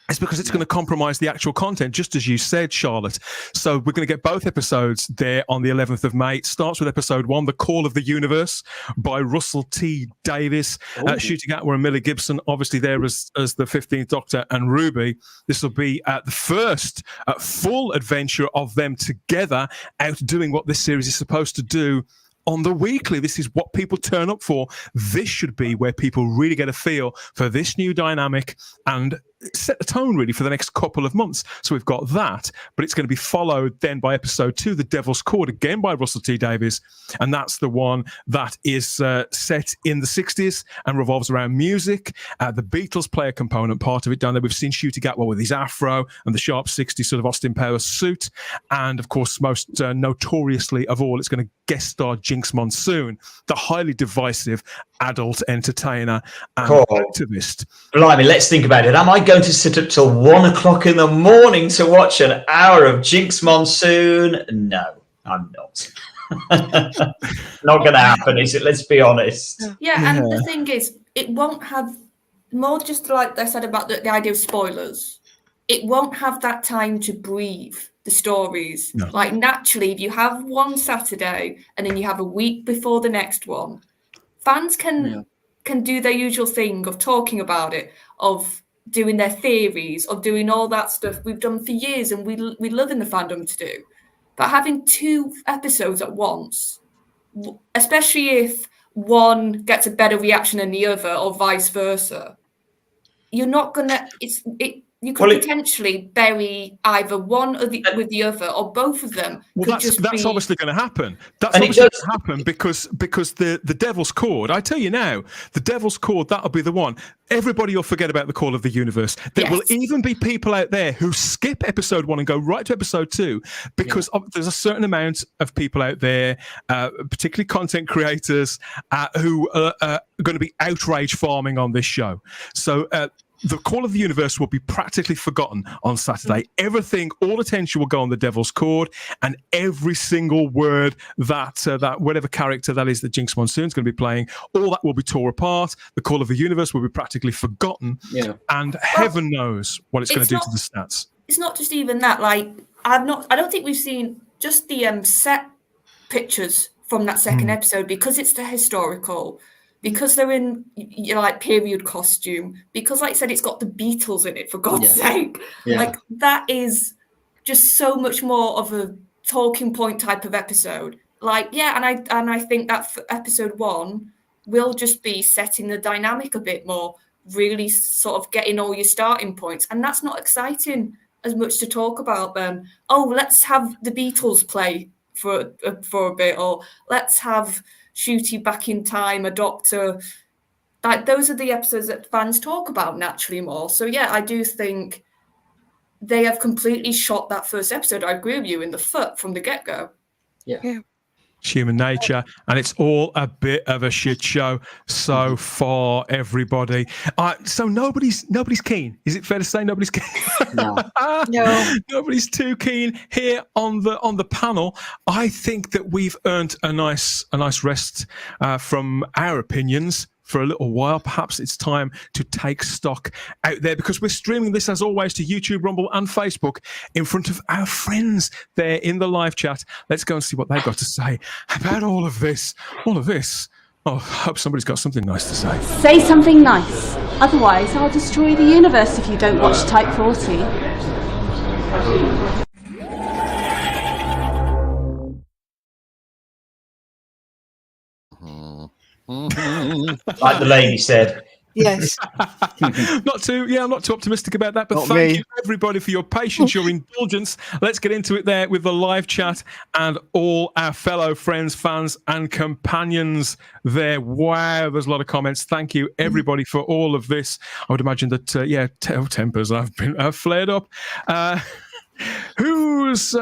It's because it's going to compromise the actual content, just as you said, Charlotte. So we're going to get both episodes there on the 11th of May. It starts with episode 1, The Call of the Universe by Russell T. Davies, shooting Atwood and Millie Gibson, obviously there as the 15th Doctor and Ruby. This will be the first full adventure of them together out doing what this series is supposed to do on the weekly. This is what people turn up for. This should be where people really get a feel for this new dynamic and set the tone really for the next couple of months. So we've got that, but it's going to be followed then by episode 2, The Devil's Chord, again by Russell T. Davies, and that's the one that is set in the 60s and revolves around music. The Beatles play a component part of it down there. We've seen Ncuti Gatwa with his afro and the sharp 60s sort of Austin Powers suit, and of course most notoriously of all, it's going to guest star Jinx Monsoon, the highly divisive adult entertainer and activist. Blimey, let's think about it. Am I going to sit up till 1 o'clock in the morning to watch an hour of Jinx Monsoon? No, I'm not. Not going to happen, is it? Let's be honest. Yeah, and the thing is, it won't have, more just like I said about the idea of spoilers, it won't have that time to breathe the stories. No. Like naturally, if you have one Saturday and then you have a week before the next one, fans can do their usual thing of talking about it, of doing their theories, of doing all that stuff we've done for years and we love in the fandom to do. But having 2 episodes at once, especially if one gets a better reaction than the other or vice versa, you're not gonna. You could potentially bury either one with the other, or both of them. Well, that's obviously going to happen. That's obviously going to happen because the Devil's Chord. I tell you now, the Devil's Chord, that'll be the one. Everybody will forget about the Call of the Universe. There will even be people out there who skip episode 1 and go right to episode 2 because there's a certain amount of people out there, particularly content creators, who are going to be outrage farming on this show. So. The Call of the Universe will be practically forgotten on Saturday. Everything, all attention will go on the Devil's Chord, and every single word that whatever character that is that Jinx Monsoon's going to be playing, all that will be tore apart. The Call of the Universe will be practically forgotten, and heaven knows what it's going to do to the stats. It's not just even that. Like I don't think we've seen just the set pictures from that second episode because it's the historical. Because they're in like period costume, because like I said, it's got the Beatles in it, for God's sake. Like that is just so much more of a talking point type of episode. Like, and I think that for episode 1 will just be setting the dynamic a bit more, really sort of getting all your starting points. And that's not exciting as much to talk about then. Oh, let's have the Beatles play for a bit, or let's have Ncuti back in time, a Doctor. Like those are the episodes that fans talk about naturally more. So I do think they have completely shot that first episode. I agree with you in the foot from the get-go. Yeah. It's human nature, and it's all a bit of a shit show so far, everybody. So nobody's keen. Is it fair to say nobody's keen? No. Nobody's too keen here on the panel. I think that we've earned a nice rest from our opinions for a little while. Perhaps it's time to take stock out there, because we're streaming this as always to YouTube, Rumble and Facebook in front of our friends there in the live chat. Let's go and see what they've got to say about all of this. Oh, I hope somebody's got something nice to say. Say something nice. Otherwise, I'll destroy the universe if you don't watch Type 40. Like the lady said. Yes. I'm not too optimistic about that, but thank you everybody for your patience, your indulgence. Let's get into it there with the live chat and all our fellow friends, fans and companions there. Wow, there's a lot of comments. Thank you everybody for all of this. I would imagine that tempers have flared up. Who's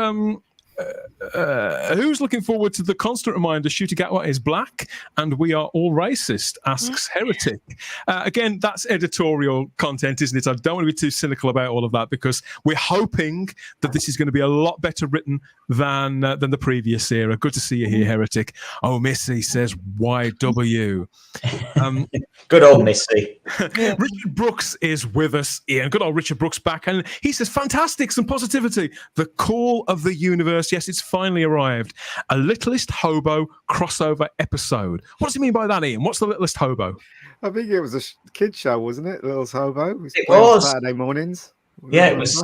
looking forward to the constant reminder Ncuti Gatwa is black and we are all racist, asks Heretic. Again, that's editorial content, isn't it? I don't want to be too cynical about all of that, because we're hoping that this is going to be a lot better written than the previous era. Good to see you here, Heretic. Oh, Missy says YW. Good old Missy. Richard Brooks is with us, Ian. Good old Richard Brooks back. And he says, fantastic, some positivity. The call of the universe. Yes, it's finally arrived. A Littlest Hobo crossover episode. What does he mean by that, Ian? What's the Littlest Hobo? I think it was a kid show, wasn't it? Little Hobo. It was. Saturday mornings. Yeah, it was.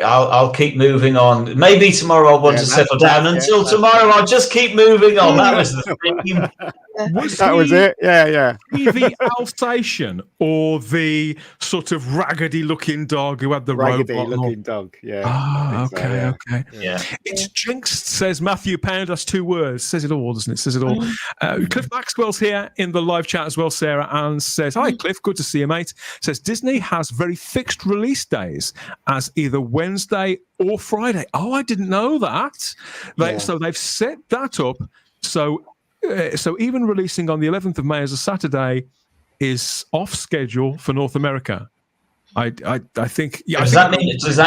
I'll keep moving on. Maybe tomorrow I'll want to settle down. Until tomorrow, I'll just keep moving on. That was the theme. That was it. Yeah. The Alsatian or the sort of raggedy-looking dog who had the raggedy-looking dog? Yeah. Ah, okay. Yeah. It's Jinx, says Matthew Pound. That's 2 words. Says it all, doesn't it? Says it all. Cliff Maxwell's here in the live chat as well, Sarah, and says, "Hi, Cliff. Good to see you, mate." Says Disney has very fixed release days as either Wednesday or Friday. Oh, I didn't know that. So they've set that up. So even releasing on the 11th of May as a Saturday is off schedule for North America. I think. Yeah. Does that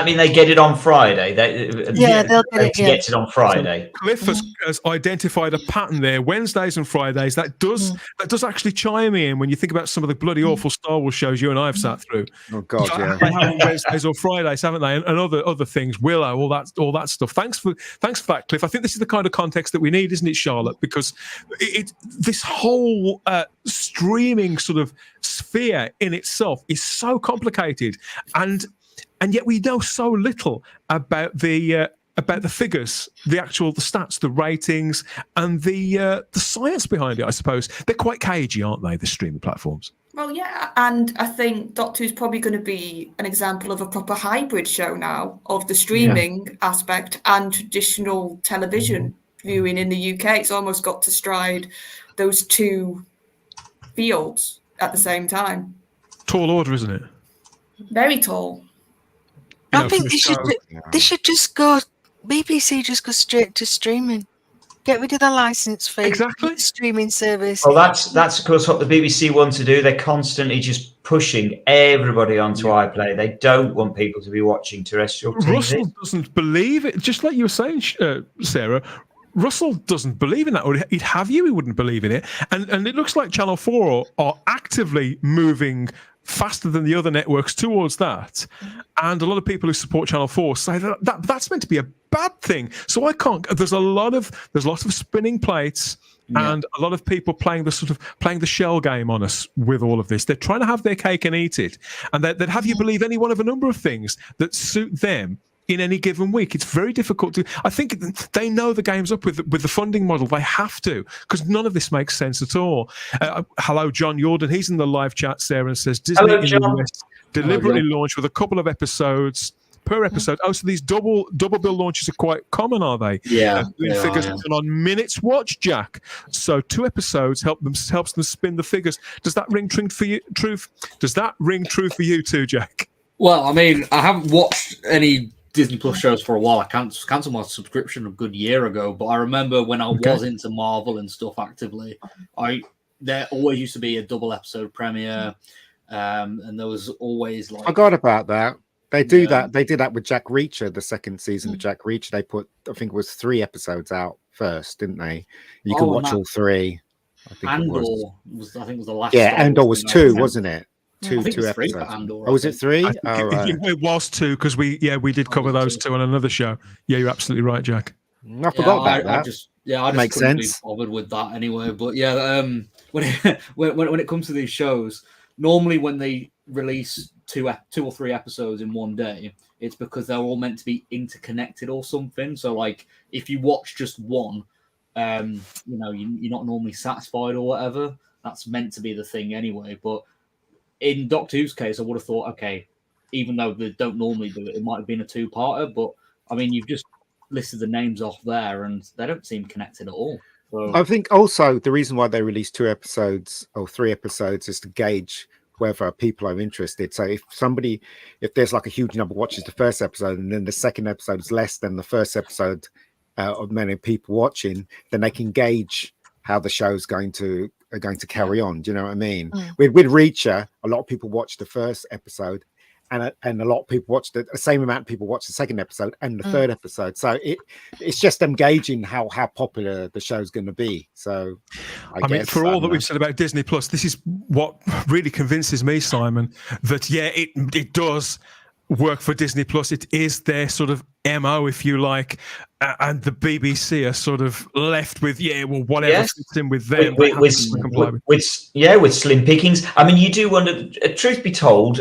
mean they get it on Friday? They'll get it on Friday. So Cliff has identified a pattern there. Wednesdays and Fridays. That does actually chime in when you think about some of the bloody awful Star Wars shows you and I have sat through. Oh God, yeah. They have on Wednesdays or Fridays, haven't they? And other things. Willow, all that stuff. Thanks for that, Cliff. I think this is the kind of context that we need, isn't it, Charlotte? Because this whole streaming sort of sphere in itself is so complicated, and yet we know so little about the figures, the stats, the ratings, and the science behind it. I suppose they're quite cagey, aren't they? The streaming platforms. Well, yeah, and I think Doctor Who's probably going to be an example of a proper hybrid show now of the streaming aspect and traditional television viewing in the UK. It's almost got to stride those two fields at the same time. Tall order, isn't it? Very tall. I think they should just go. BBC just go straight to streaming. Get rid of the license fee. Exactly. Streaming service. Well, that's of course what the BBC want to do. They're constantly just pushing everybody onto iPlayer. They don't want people to be watching terrestrial TV. Russell doesn't believe it. Just like you were saying, Sarah. Russell doesn't believe in that, or he'd have you. He wouldn't believe in it, and it looks like Channel 4 are actively moving faster than the other networks towards that. And a lot of people who support Channel 4 say that's meant to be a bad thing. So I can't. There's lots of spinning plates. Yeah. And a lot of people playing the shell game on us with all of this. They're trying to have their cake and eat it, and they'd have you believe any one of a number of things that suit them in any given week. It's very difficult to. I think they know the game's up with the funding model. They have to, because none of this makes sense at all. Hello, John Jordan. He's in the live chat, Sarah, and says Disney in the US deliberately launched with a couple of episodes per episode. Oh, so these double bill launches are quite common, are they? Yeah. Figures on minutes watched, Jack. So 2 episodes helps them spin the figures. Does that ring true for you? Does that ring true for you too, Jack? Well, I mean, I haven't watched any Disney Plus shows for a while. I cancelled my subscription a good year ago, but I remember when I was into Marvel and stuff actively, there always used to be a double episode premiere, and there was always I forgot about that. They do that. They did that with Jack Reacher, the second season of Jack Reacher. They put, I think it was 3 episodes out first, didn't they? You could watch all 3. I think Andor was the last. Yeah, Andor was 2, wasn't it? Two episodes. Andor, was it 3? Right. It was 2 because we did cover those 2 on another show. Yeah, you're absolutely right, Jack. I forgot about that. I just makes couldn't sense. be bothered with that anyway. But yeah, when it comes to these shows, normally when they release 2 or 3 episodes in one day, it's because they're all meant to be interconnected or something. So like if you watch just one, you're not normally satisfied or whatever. That's meant to be the thing anyway. But in Doctor Who's case, I would have thought, okay, even though they don't normally do it, it might have been a 2-parter. But I mean, you've just listed the names off there, and they don't seem connected at all. So I think also the reason why they released 2 episodes or 3 episodes is to gauge whether people are interested. So if there's like a huge number watches the first episode, and then the second episode is less than the first episode of many people watching, then they can gauge how the show's going to carry on. Do you know what I mean? With Reacher, a lot of people watched the first episode and a lot of people watch the same amount of people watch the second episode and the third episode. So it's just them gauging how popular the show's going to be. So I mean, guess, for all that we've said about Disney Plus, this is what really convinces me, Simon, that it does work for Disney Plus. It is their sort of MO, if you like, and the BBC are sort of left with whatever fits in with them. With slim pickings. I mean, you do wonder. Truth be told,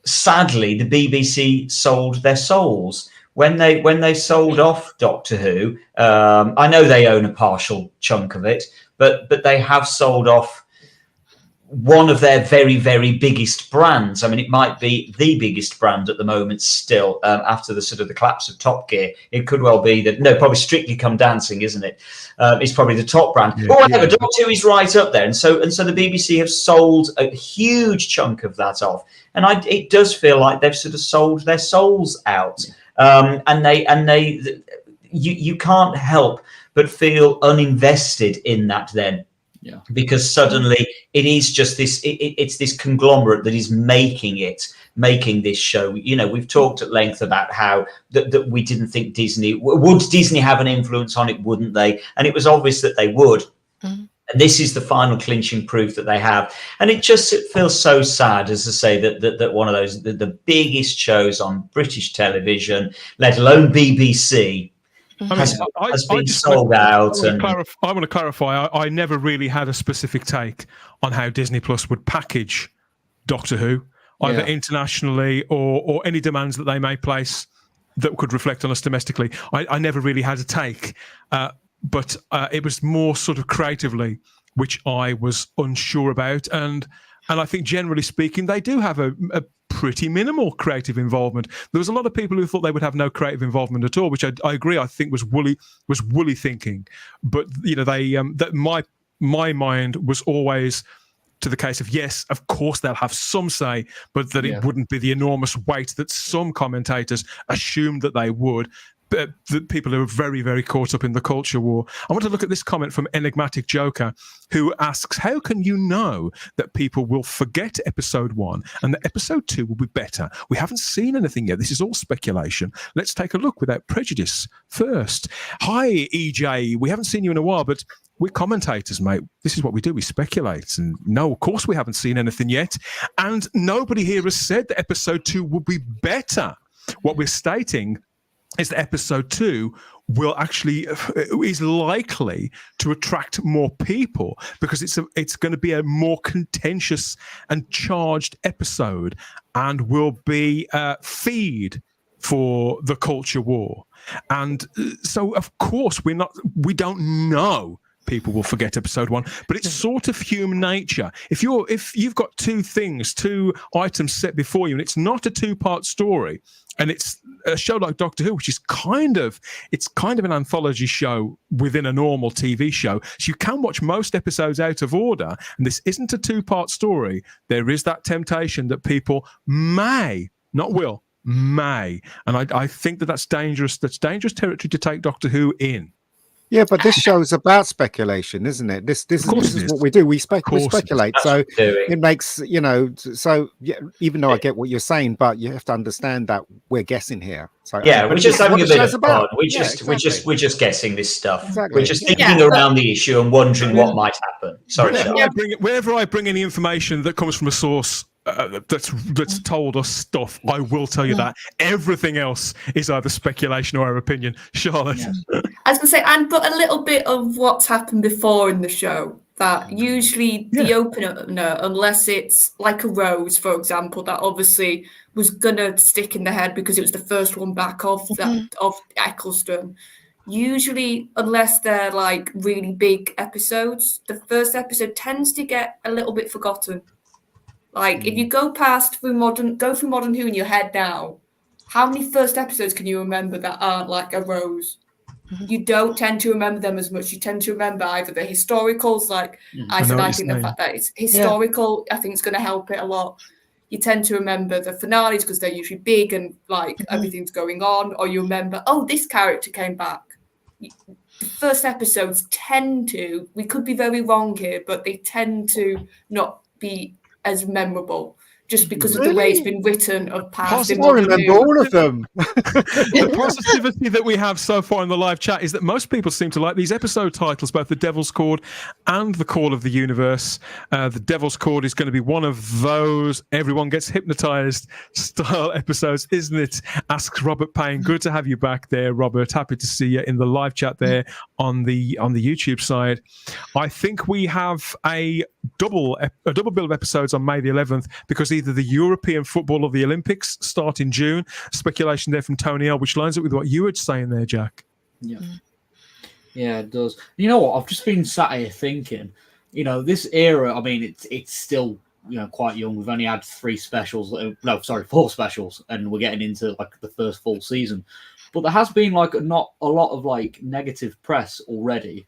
sadly, the BBC sold their souls when they sold off Doctor Who. I know they own a partial chunk of it, but they have sold off one of their very, very biggest brands. I mean, it might be the biggest brand at the moment still, after the sort of the collapse of Top Gear. It could well be that, no, probably Strictly Come Dancing, isn't it? It's probably the top brand. But whatever, Doctor Who is right up there. And so the BBC have sold a huge chunk of that off. And it does feel like they've sort of sold their souls out. You can't help but feel uninvested in that then. Yeah. Because suddenly it is just this, it's this conglomerate that is making this show. You know, we've talked at length about how that we didn't think would Disney have an influence on it, wouldn't they? And it was obvious that they would. And this is the final clinching proof that they have. And it feels so sad, as I say, that one of those, the biggest shows on British television, let alone BBC, has been sold out. I want to clarify. I never really had a specific take on how Disney Plus would package Doctor Who, either internationally or any demands that they may place that could reflect on us domestically. I never really had a take, but it was more sort of creatively, which I was unsure about. And I think generally speaking, they do have a pretty minimal creative involvement. There was a lot of people who thought they would have no creative involvement at all, which I agree. I think was woolly thinking. But you know, that my mind was always to the case of yes, of course they'll have some say, but that it wouldn't be the enormous weight that some commentators assumed that they would. The people who are very, very caught up in the culture war. I want to look at this comment from Enigmatic Joker, who asks, how can you know that people will forget episode 1 and that episode 2 will be better? We haven't seen anything yet. This is all speculation. Let's take a look without prejudice first. Hi, EJ. We haven't seen you in a while, but we're commentators, mate. This is what we do. We speculate. And no, of course we haven't seen anything yet. And nobody here has said that episode 2 will be better. What we're stating is that episode 2 is likely to attract more people because it's going to be a more contentious and charged episode and will be feed for the culture war. And so, of course, we don't know people will forget episode 1, but it's sort of human nature. If you've got two items set before you and it's not a 2-part story, and it's a show like Doctor Who, which is kind of an anthology show within a normal TV show. So you can watch most episodes out of order, and this isn't a 2-part story. There is that temptation that people may, not will, may. And I think that's dangerous. That's dangerous territory to take Doctor Who in. Yeah, but this show is about speculation, isn't it? This is what we do. We speculate. So it makes, you know, so yeah, even though I get what you're saying, but you have to understand that we're guessing here. So yeah, we're just having a bit of fun. We're just guessing this stuff. Exactly. We're just thinking around the issue and wondering what might happen. Sorry, whenever I bring any information that comes from a source that's told us stuff, I will tell you that everything else is either speculation or our opinion. Charlotte, I was going to say, and but a little bit of what's happened before in the show. That usually the opener, unless it's like a Rose, for example, that obviously was gonna stick in the head because it was the first one back of Eccleston. Usually, unless they're like really big episodes, the first episode tends to get a little bit forgotten. Like if you go through Modern Who in your head now, how many first episodes can you remember that aren't like a Rose? You don't tend to remember them as much. You tend to remember either the historicals, like I think the fact that it's historical, I think it's going to help it a lot. You tend to remember the finales because they're usually big and like everything's going on, or you remember, oh, this character came back. The first episodes tend to, we could be very wrong here, but they tend to not be as memorable. just because of the way it's been written of past. I remember all of them. The positivity that we have so far in the live chat is that most people seem to like these episode titles, both the Devil's Chord and the Call of the Universe. The Devil's Chord is going to be one of those everyone gets hypnotized style episodes, isn't it? Asks Robert Payne. Good to have you back there, Robert. Happy to see you in the live chat there on the YouTube side. I think we have a double bill of episodes on May the 11th because either the European football or the Olympics start in June. Speculation there from Tony L, which lines up with what you were saying there, Jack. Yeah, it does. You know what? I've just been sat here thinking, this era, I mean, it's still, quite young. We've only had 4 specials, and we're getting into like the first full season. But there has been like not a lot of like negative press already.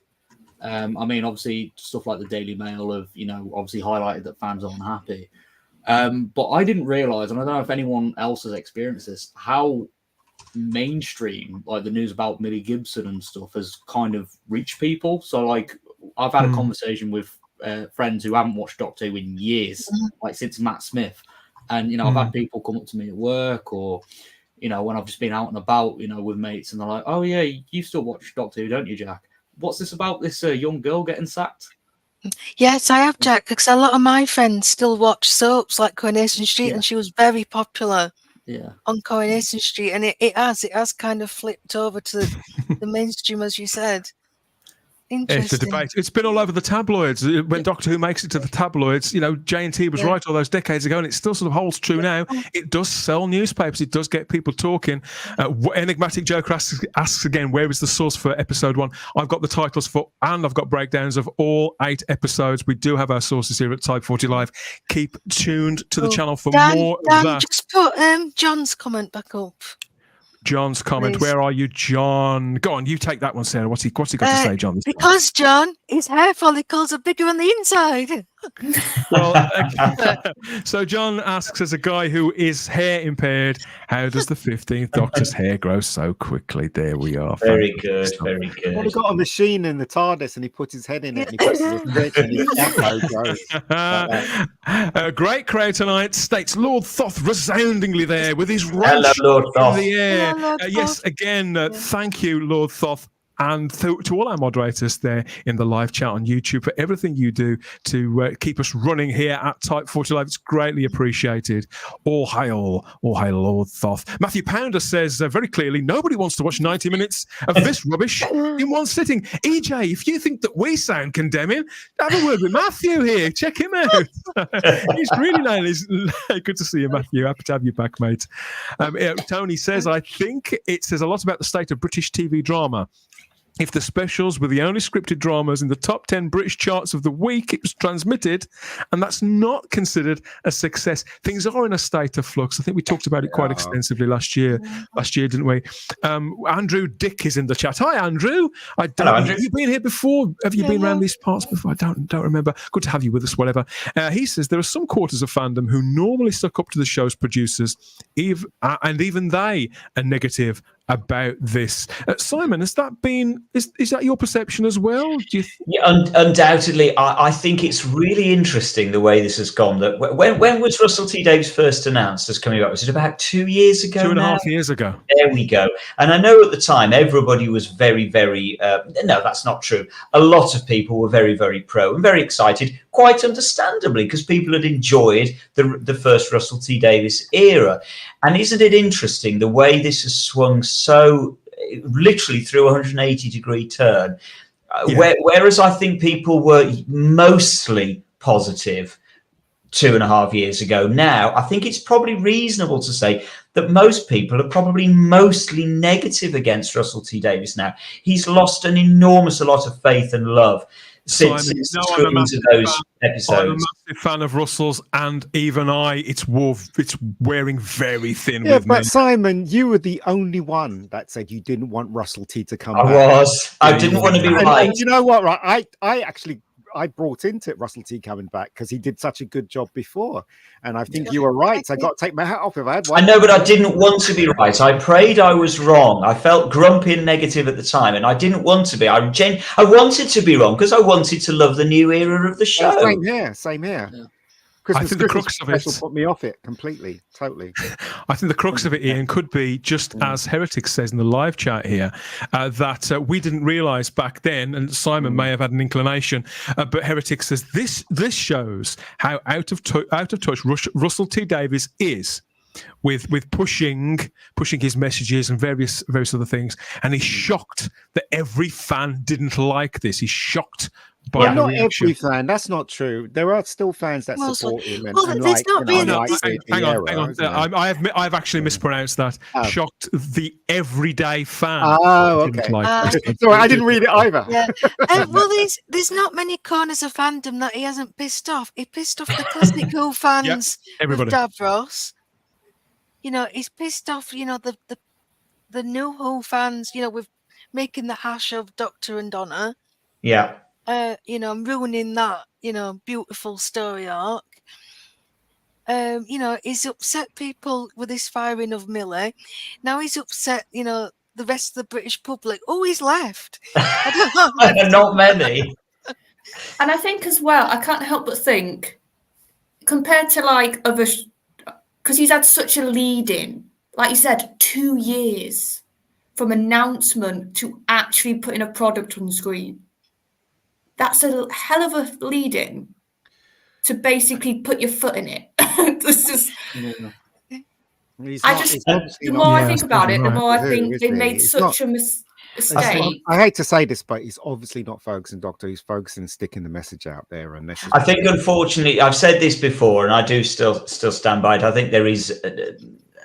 I mean, obviously stuff like the Daily Mail have, obviously highlighted that fans are unhappy. But I didn't realise, and I don't know if anyone else has experienced this, how mainstream like the news about Millie Gibson and stuff has kind of reached people. So like I've had a conversation with friends who haven't watched Doctor Who in years, like since Matt Smith, and I've had people come up to me at work or when I've just been out and about with mates, and they're like, oh yeah, you still watch Doctor Who, don't you, Jack? What's this about this young girl getting sacked? Yes, I have, Jack, because a lot of my friends still watch soaps like Coronation Street, and she was very popular on Coronation Street, and it has kind of flipped over to the mainstream, as you said. It's a debate. It's been all over the tabloids. When Doctor Who makes it to the tabloids, J&T was right all those decades ago, and it still sort of holds true now. It does sell newspapers. It does get people talking. Enigmatic Joker asks again, where is the source for episode 1? I've got the titles for, and I've got breakdowns of all 8 episodes. We do have our sources here at Type 40 Live. Keep tuned to the channel for more of that. Just put John's comment back up. John's comment. Please. Where are you, John? Go on, you take that one, Sarah. What's he got to say, John? Because, John, his hair follicles are bigger on the inside. Well, so John asks, as a guy who is hair impaired, how does the 15th Doctor's hair grow so quickly? There we are. Very good, very good. Well, he got a machine in the TARDIS and he put his head in it and he presses a switch and his echo grows. A great crowd tonight, states Lord Thoth resoundingly there with his right Lord Thoth. in the air. Yes, again, thank you, Lord Thoth. And to all our moderators there in the live chat on YouTube for everything you do to keep us running here at Type 40 Live. It's greatly appreciated. All hail, Lord Thoth. Matthew Pounder says very clearly, nobody wants to watch 90 minutes of this rubbish in one sitting. EJ, if you think that we sound condemning, have a word with Matthew here. Check him out. He's really nice. Good to see you, Matthew. Happy to have you back, mate. Tony says, I think it says a lot about the state of British TV drama. If the specials were the only scripted dramas in the top 10 British charts of the week it was transmitted, and that's not considered a success. Things are in a state of flux. I think we talked about it quite extensively last year, didn't we? Andrew Dick is in the chat. Hi, Andrew. Hello, Andrew. Have you been here before? Have you been around these parts before? I don't remember. Good to have you with us, whatever. He says there are some quarters of fandom who normally suck up to the show's producers, and even they are negative about this. Simon, has that been, is that your perception as well? Do you undoubtedly. I think it's really interesting the way this has gone. That when was Russell T Davies first announced as coming back? Was it about 2 years ago? 2.5 years ago. There we go. And I know at the time everybody was very, very no, that's not true. A lot of people were very, very pro and very excited, quite understandably, because people had enjoyed the first Russell T Davies era. And isn't it interesting the way this has swung so literally through a 180-degree turn? Whereas I think people were mostly positive 2.5 years ago, now I think it's probably reasonable to say that most people are probably mostly negative against Russell T Davies now. He's lost an enormous lot of faith and love since screenings of those episodes. I'm a massive fan of Russell's, and even it's wearing very thin with but me. Simon, you were the only one that said you didn't want Russell T to come back. I didn't want to be right. And you know what, right? I brought into Russell T coming back because he did such a good job before. And I think you were right. So I got to take my hat off if I had one. I know, but I didn't want to be right. I prayed I was wrong. I felt grumpy and negative at the time, and I didn't want to be. I wanted to be wrong because I wanted to love the new era of the show. Same here. Christmas, I think the Christmas crux of it special put me off it completely, totally. I think the crux of it, Ian, could be just as Heretic says in the live chat here, that we didn't realise back then, and Simon may have had an inclination, but Heretic says this shows how out of touch Russell T Davies is with pushing his messages and various other things, and he's shocked that every fan didn't like this. He's shocked. Well, not every fan. That's not true. There are still fans that support him. And there's not really. Hang on. I've actually mispronounced that. Shocked the everyday fan. Oh, okay. Sorry, I didn't read it either. Yeah. Well, there's not many corners of fandom that he hasn't pissed off. He pissed off the classic Who fans with Davros. You know, he's pissed off. You know, the new Who fans. You know, with making the hash of Doctor and Donna. Yeah. You know, ruining that, you know, beautiful story arc. You know, he's upset people with his firing of Millie. Now he's upset, you know, the rest of the British public. Oh, he's left. Not many. And I think as well, I can't help but think, compared to like other, because he's had such a lead in, like you said, 2 years from announcement to actually putting a product on screen. That's a hell of a lead in to basically put your foot in it. This is. The more I think about it, the more I think they made such a mistake. I hate to say this, but he's obviously not focusing Doctor. He's focusing sticking the message out there. And I think, unfortunately, I've said this before, and I do still stand by it. I think there is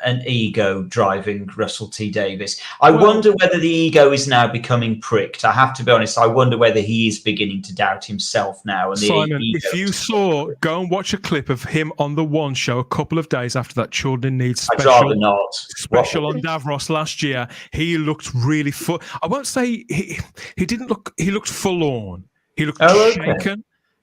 an ego driving Russell T Davies. I wonder whether the ego is now becoming pricked. I have to be honest. I wonder whether he is beginning to doubt himself now. And Simon, if you go and watch a clip of him on the One Show a couple of days after that Children Need special, I'd rather not. Special on Davros last year, he looked really full. I won't say he didn't look. He looked forlorn. He looked shaken. Okay.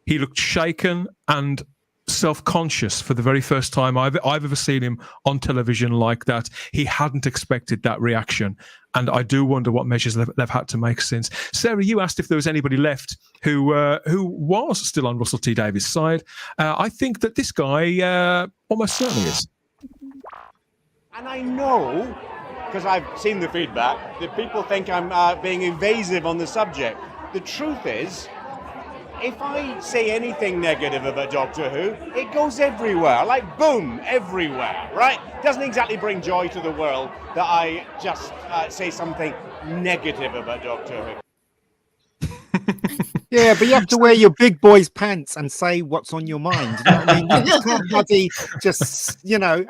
He looked shaken and self-conscious for the very first time I've ever seen him on television like that. He hadn't expected that reaction, and I do wonder what measures they've had to make since. Sarah, you asked if there was anybody left who was still on Russell T Davies' side. I think that this guy almost certainly is. And I know, because I've seen the feedback, that people think I'm being invasive on the subject. The truth is, if I say anything negative about Doctor Who, it goes everywhere, like boom, everywhere, right? Doesn't exactly bring joy to the world that I just say something negative about Doctor Who. Yeah, but you have to wear your big boy's pants and say what's on your mind. You know what I mean? You can't bloody just, you know,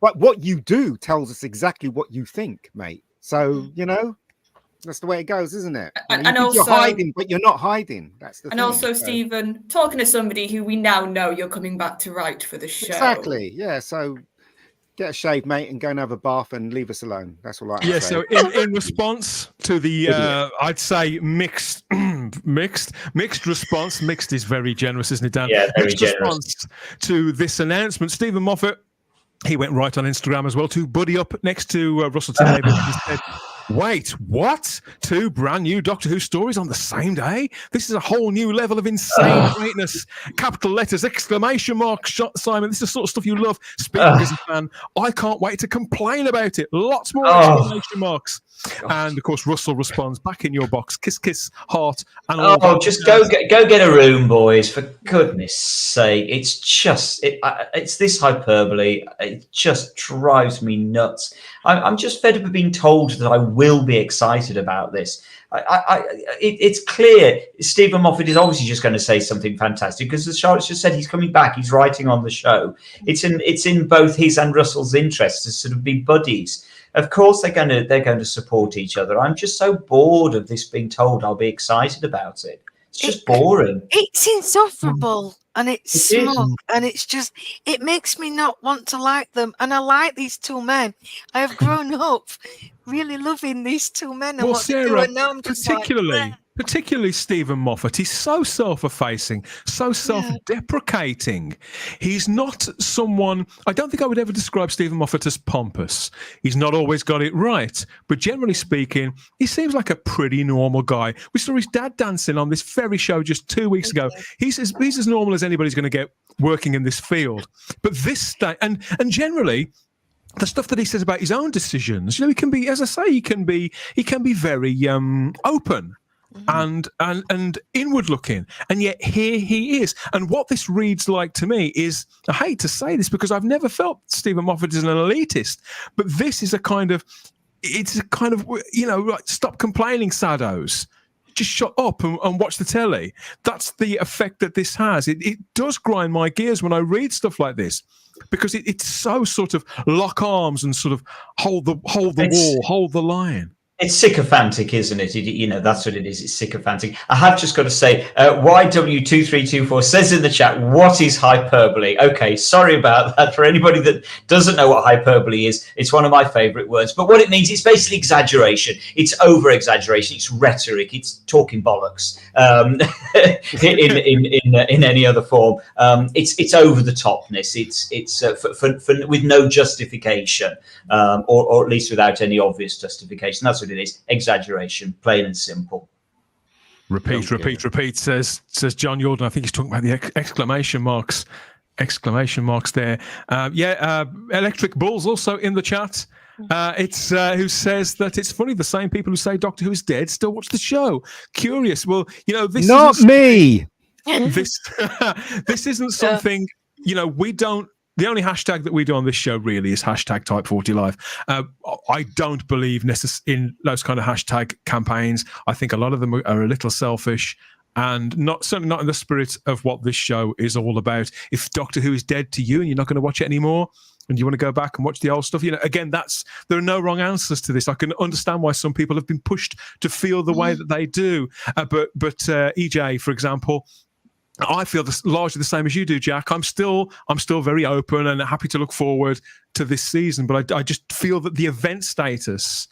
but what you do tells us exactly what you think, mate. So, you know, that's the way it goes, isn't it? And also, you're hiding, but you're not hiding. That's the thing. And also, Stephen, talking to somebody who we now know you're coming back to write for the show. Exactly. Yeah. So get a shave, mate, and go and have a bath and leave us alone. That's all I say. So in response to the, I'd say mixed response. Mixed is very generous, isn't it, Dan? Yeah, very mixed generous. Response to this announcement, Stephen Moffat, he went right on Instagram as well to buddy up next to Russell T Davies. He said, wait, what? 2 brand new Doctor Who stories on the same day? This is a whole new level of insane greatness. Capital letters, exclamation marks, Simon. This is the sort of stuff you love. Speaking as a fan, I can't wait to complain about it. Lots more exclamation marks. And of course, Russell responds, back in your box, kiss, kiss, heart. And just go get a room, boys, for goodness sake. It's just, it's this hyperbole. It just drives me nuts. I'm just fed up of being told that I will be excited about this. It's clear Stephen Moffat is obviously just going to say something fantastic because, as Charlotte's just said, he's coming back. He's writing on the show. It's in both his and Russell's interests to sort of be buddies. Of course, they're going to support each other. I'm just so bored of this being told I'll be excited about it. It's just boring. It's insufferable and it's smug and it's just, it makes me not want to like them. And I like these 2 men. I have grown up really loving these 2 men and what Sarah, they do, and now I'm just particularly Stephen Moffat. He's so self-effacing, so self-deprecating. He's not someone. I don't think I would ever describe Stephen Moffat as pompous. He's not always got it right, but generally speaking, he seems like a pretty normal guy. We saw his dad dancing on this very show just 2 weeks ago. He's as normal as anybody's going to get working in this field. But this and generally, the stuff that he says about his own decisions, he can be, as I say, he can be very open and inward looking, and yet here he is. And what this reads like to me is, I hate to say this because I've never felt Stephen Moffat is an elitist, but this is it's a kind of like, stop complaining, saddos. Just shut up and watch the telly. That's the effect that this has. It does grind my gears when I read stuff like this, because it's so sort of lock arms and sort of hold the wall, hold the line. It's sycophantic, isn't it? That's what it is. It's sycophantic. I have just got to say, YW2324 says in the chat, what is hyperbole? Okay, sorry about that. For anybody that doesn't know what hyperbole is, it's one of my favorite words. But what it means, it's basically exaggeration. It's over-exaggeration. It's rhetoric. It's talking bollocks in any other form. It's over-the-topness. It's for with no justification, or at least without any obvious justification. That's what it is. Exaggeration, plain and simple. Repeat, says John Yordan. I think he's talking about the exclamation marks there. Electric Bulls also in the chat. It's who says that it's funny, the same people who say Doctor Who is dead still watch the show. Curious. Well, this not me. This isn't something, we don't. The only hashtag that we do on this show really is hashtag Type 40 Live. I don't believe in those kind of hashtag campaigns. I think a lot of them are a little selfish and certainly not in the spirit of what this show is all about. If Doctor Who is dead to you and you're not going to watch it anymore and you want to go back and watch the old stuff, again, there are no wrong answers to this. I can understand why some people have been pushed to feel the way that they do. But EJ, for example, I feel largely the same as you do, Jack. I'm still very open and happy to look forward to this season, but I just feel that the event status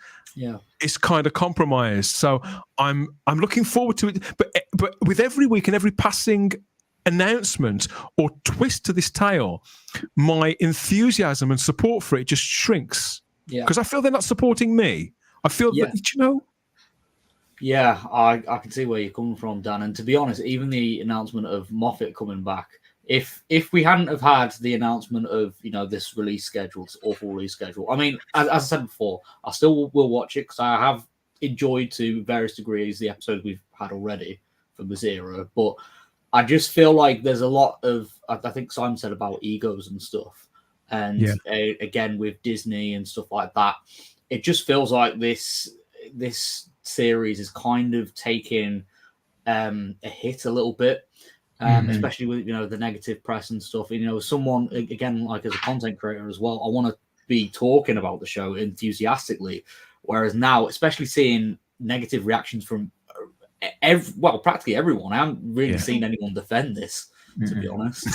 is kind of compromised. So I'm looking forward to it, but with every week and every passing announcement or twist to this tale, my enthusiasm and support for it just shrinks. Yeah, because I feel they're not supporting me. I feel that Yeah, I can see where you're coming from, Dan. And to be honest, even the announcement of Moffat coming back, if we hadn't have had the announcement of this release schedule, this awful release schedule, I mean, as I said before, I still will watch it because I have enjoyed to various degrees the episodes we've had already from this era. But I just feel like there's a lot of, I think Simon said about egos and stuff, and again with Disney and stuff like that, it just feels like this series is kind of taking a hit a little bit, especially with the negative press and stuff. Someone, again, like as a content creator as well, I want to be talking about the show enthusiastically, whereas now, especially seeing negative reactions from practically everyone, I haven't really seen anyone defend this, to be honest.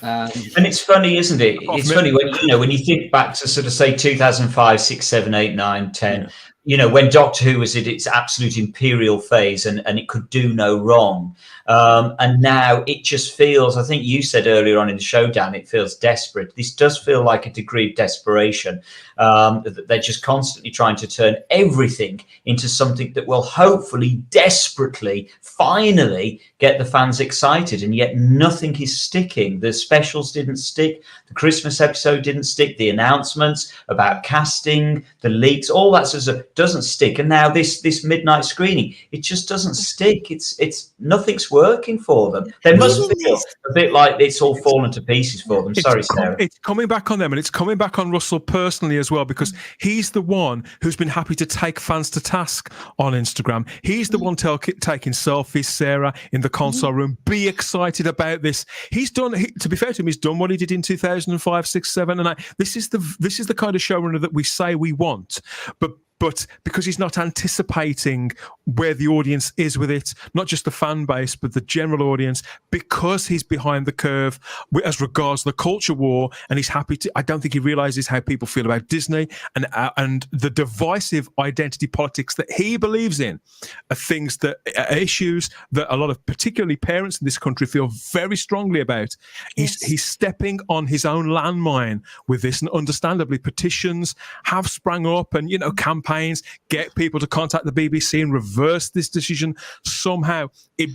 And it's funny, isn't it? It's funny when you think back to sort of say 2005, 6, 7, 8, 9, 10. When Doctor Who was at its absolute imperial phase and it could do no wrong. And now it just feels, I think you said earlier on in the show, Dan, it feels desperate. This does feel like a degree of desperation. They're just constantly trying to turn everything into something that will hopefully, desperately, finally get the fans excited. And yet nothing is sticking. The specials didn't stick. The Christmas episode didn't stick. The announcements about casting, the leaks, all that sort of doesn't stick. And now this midnight screening, it just doesn't stick. It's nothing's working for them. They must feel a bit like it's all fallen to pieces for them. Sorry, Sarah. It's coming back on them, and it's coming back on Russell personally as well, because he's the one who's been happy to take fans to task on Instagram. He's the one taking selfies, Sarah, in the console room. Be excited about this. He's done. To be fair to him, he's done what he did in 2005, 6, 7, and 8. This is the kind of showrunner that we say we want, but but because he's not anticipating where the audience is with it, not just the fan base, but the general audience, because he's behind the curve as regards the culture war, and he's happy to. I don't think he realizes how people feel about Disney and the divisive identity politics that he believes in are things that are issues that a lot of particularly parents in this country feel very strongly about. He's stepping on his own landmine with this, and understandably petitions have sprang up, and campaigns get people to contact the BBC and reverse this decision. Somehow it